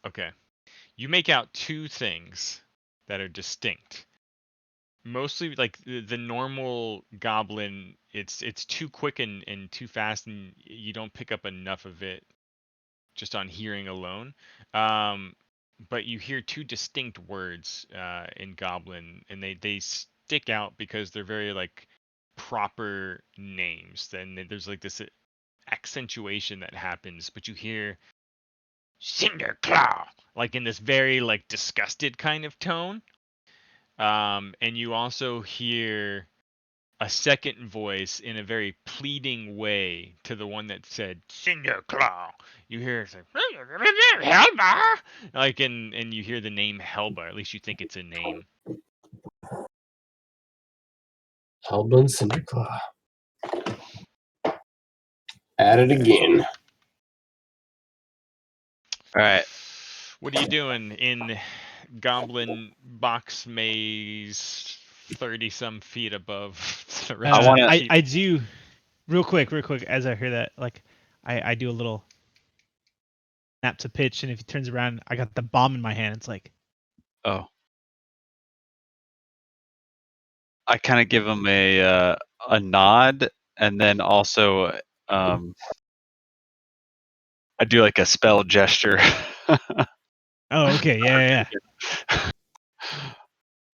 Okay. You make out 2 things that are distinct. Mostly like the normal goblin, it's too quick and too fast, and you don't pick up enough of it just on hearing alone. But you hear 2 distinct words in goblin, and they stick out because they're very like proper names. Then there's like this accentuation that happens, but you hear Cinderclaw like in this very like disgusted kind of tone. And you also hear a second voice in a very pleading way to the one that said Cinderclaw. You hear it say Helba, like, and you hear the name Helba. At least you think it's a name. Hellblin Cinderclaw. At it again. All right. What are you doing in Goblin Box Maze, 30-some feet above the rest of the people? I do, real quick, as I hear that, like, I do a little snap to Pitch, and if he turns around, I got the bomb in my hand. It's like, Oh. I kind of give him a nod, and then also I do like a spell gesture. oh, okay, yeah.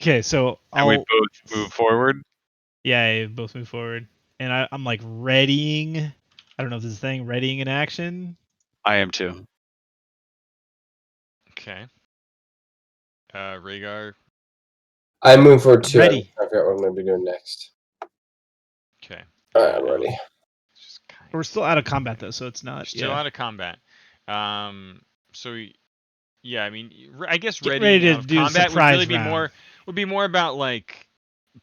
Okay, so And we I'll both move forward. Yeah, both move forward, and I'm like readying. I don't know if this is a thing. Readying in action. I am too. Okay. Rhaegar. I'm moving forward I'm too. ready. I forgot what I'm going to be doing next. Okay. Alright, I'm ready. We're still out of combat though, so it's not. Still out of combat. So yeah, I mean, I guess Get readying ready to out of do a combat would really surprise be round. more about like,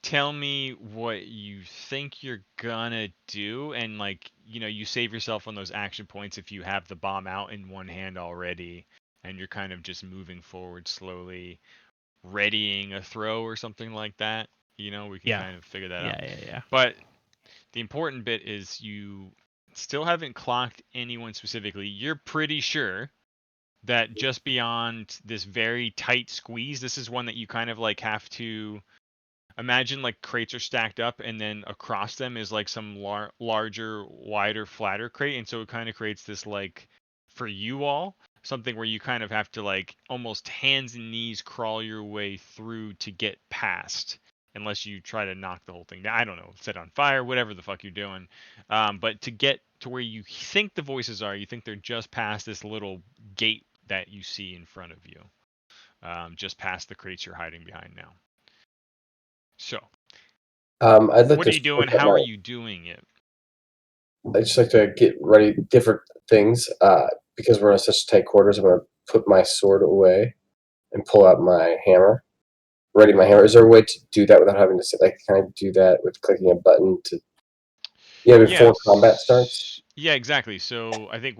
tell me what you think you're gonna do, and like, you save yourself on those action points if you have the bomb out in one hand already, and you're kind of just moving forward slowly, readying a throw or something like that. We can Yeah. kind of figure that out. Yeah. But the important bit is you still haven't clocked anyone specifically. You're pretty sure that just beyond this very tight squeeze, this is one that you kind of like have to imagine, like crates are stacked up, and then across them is like some larger, wider, flatter crate, and so it kind of creates this, like, for you all, something where you kind of have to like almost hands and knees crawl your way through to get past. unless you try to knock the whole thing down. I don't know, set it on fire, whatever the fuck you're doing. But to get to where you think the voices are, you think they're just past this little gate that you see in front of you, just past the crates you're hiding behind now. So, I'd like what to are you doing? look at How are my- you doing it? I just like to get ready different things. Because we're in such tight quarters, I'm gonna put my sword away and pull out my hammer. Ready my hammer. Is there a way to do that without having to sit? Like, can I do that with clicking a button to? Yeah, before combat starts. Yeah, exactly. So I think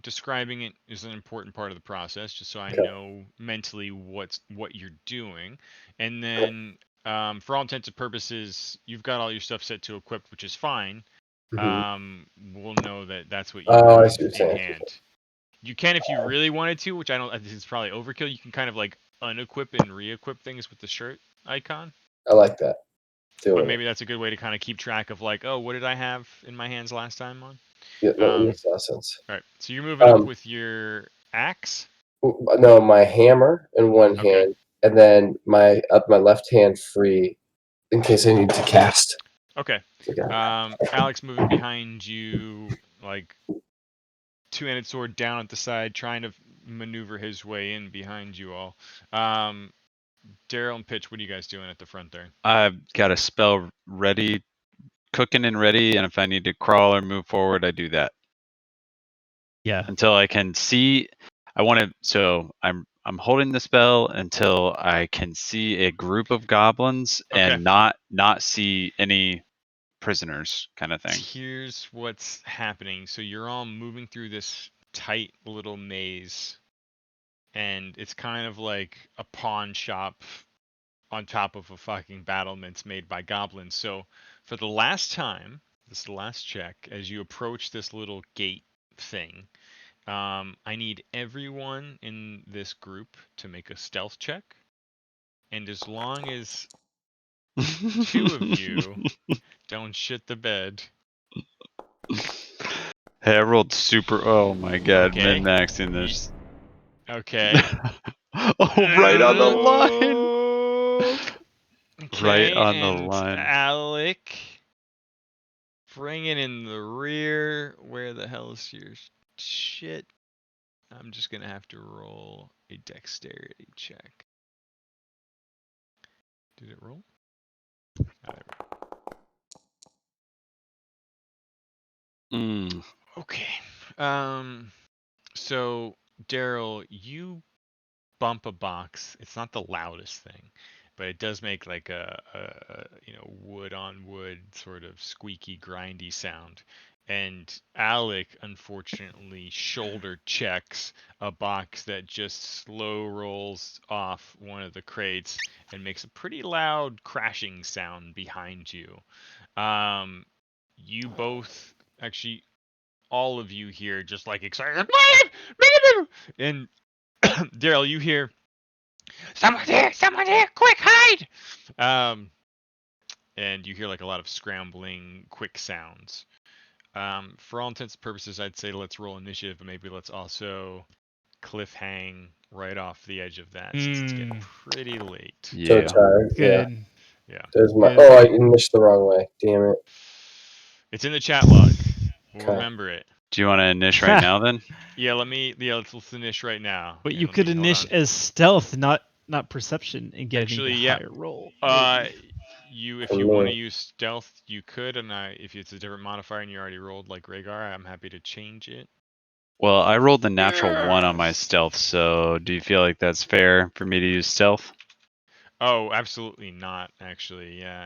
describing it is an important part of the process, just so I Okay. know mentally what you're doing, and then for all intents and purposes, you've got all your stuff set to equipped, which is fine. We'll know that that's what you Oh, I have see what in you're saying. hand. You can, if you really wanted to, which I think is probably overkill. You can kind of like unequip and re-equip things with the shirt icon. I like that. But maybe that's a good way to kind of keep track of like, oh, what did I have in my hands last time on? Yeah, that makes a lot of sense. All right, so you're moving up with your axe. No, my hammer in one Okay. hand, and then my left hand free in case I need to cast. Okay. Alex moving behind you, like two-handed sword down at the side, trying to maneuver his way in behind you all. Daryl and Pitch, what are you guys doing at the front there? I've got a spell ready, cooking and ready, and if I need to crawl or move forward, I do that. Yeah. Until I can see, I want to. So I'm holding the spell until I can see a group of goblins and not see any prisoners, kind of thing. Here's what's happening. So you're all moving through this tight little maze, and it's kind of like a pawn shop on top of a fucking battlements made by goblins. So for the last time, this is the last check, as you approach this little gate thing, I need everyone in this group to make a stealth check. And as long as two of you don't shit the bed. Hey, I rolled super. Oh my god, Okay. min-maxing this. Okay. Oh, right on the line. Okay, Right on the and line. Alec, bringing in the rear. Where the hell is your shit? I'm just gonna have to roll a dexterity check. Did it roll? Okay. So Daryl, you bump a box. It's not the loudest thing, but it does make like a wood on wood sort of squeaky, grindy sound. And Alec, unfortunately, shoulder checks a box that just slow rolls off one of the crates and makes a pretty loud crashing sound behind you. You both, actually, all of you here, just like excited, and Daryl, you hear, someone here, quick, hide! And you hear like a lot of scrambling, quick sounds. For all intents and purposes, I'd say let's roll initiative, but maybe let's also cliff hang right off the edge of that since it's getting pretty late. Yeah. So tired. Good. Yeah. There's my. Good. Oh, I initiated the wrong way. Damn it. It's in the chat log. We'll Okay. remember it. Do you want to initiate right now then? Yeah, let's finish right now. But And you could hold initiate on. as stealth, not perception, and get Actually, an even yeah. higher roll. If you want to use stealth, you could, and if it's a different modifier and you already rolled like Rhaegar, I'm happy to change it. Well, I rolled the natural 1 on my stealth, so do you feel like that's fair for me to use stealth? Oh, absolutely not. Actually, yeah.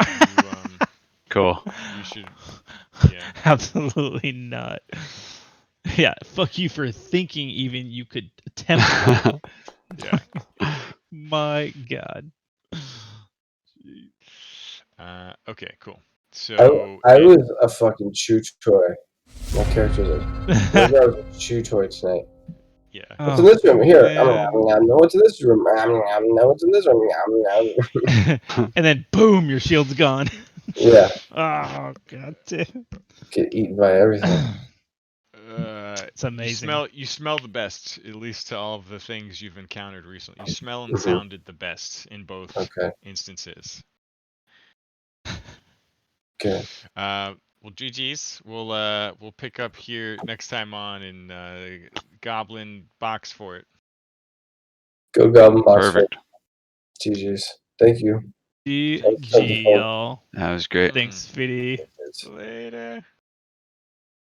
Cool. You should. Yeah. Absolutely not. Yeah, fuck you for thinking even you could attempt that. Yeah. My God. Okay, cool. So I was a fucking chew toy. My character's I was a chew toy tonight. Yeah. What's in this room? Here. Man. No, what's in this room? No, what's in this room? And then boom, your shield's gone. Yeah. Oh God damn. Get eaten by everything. It's amazing. You smell the best, at least to all of the things you've encountered recently. You smell and sounded the best in both instances. Okay. Well, GG's. We'll pick up here next time on in Goblin Box Fort. Go Goblin Box. Perfect. GG's. Thank you. GG, y'all. That was great. Thanks, Fiddy. Later.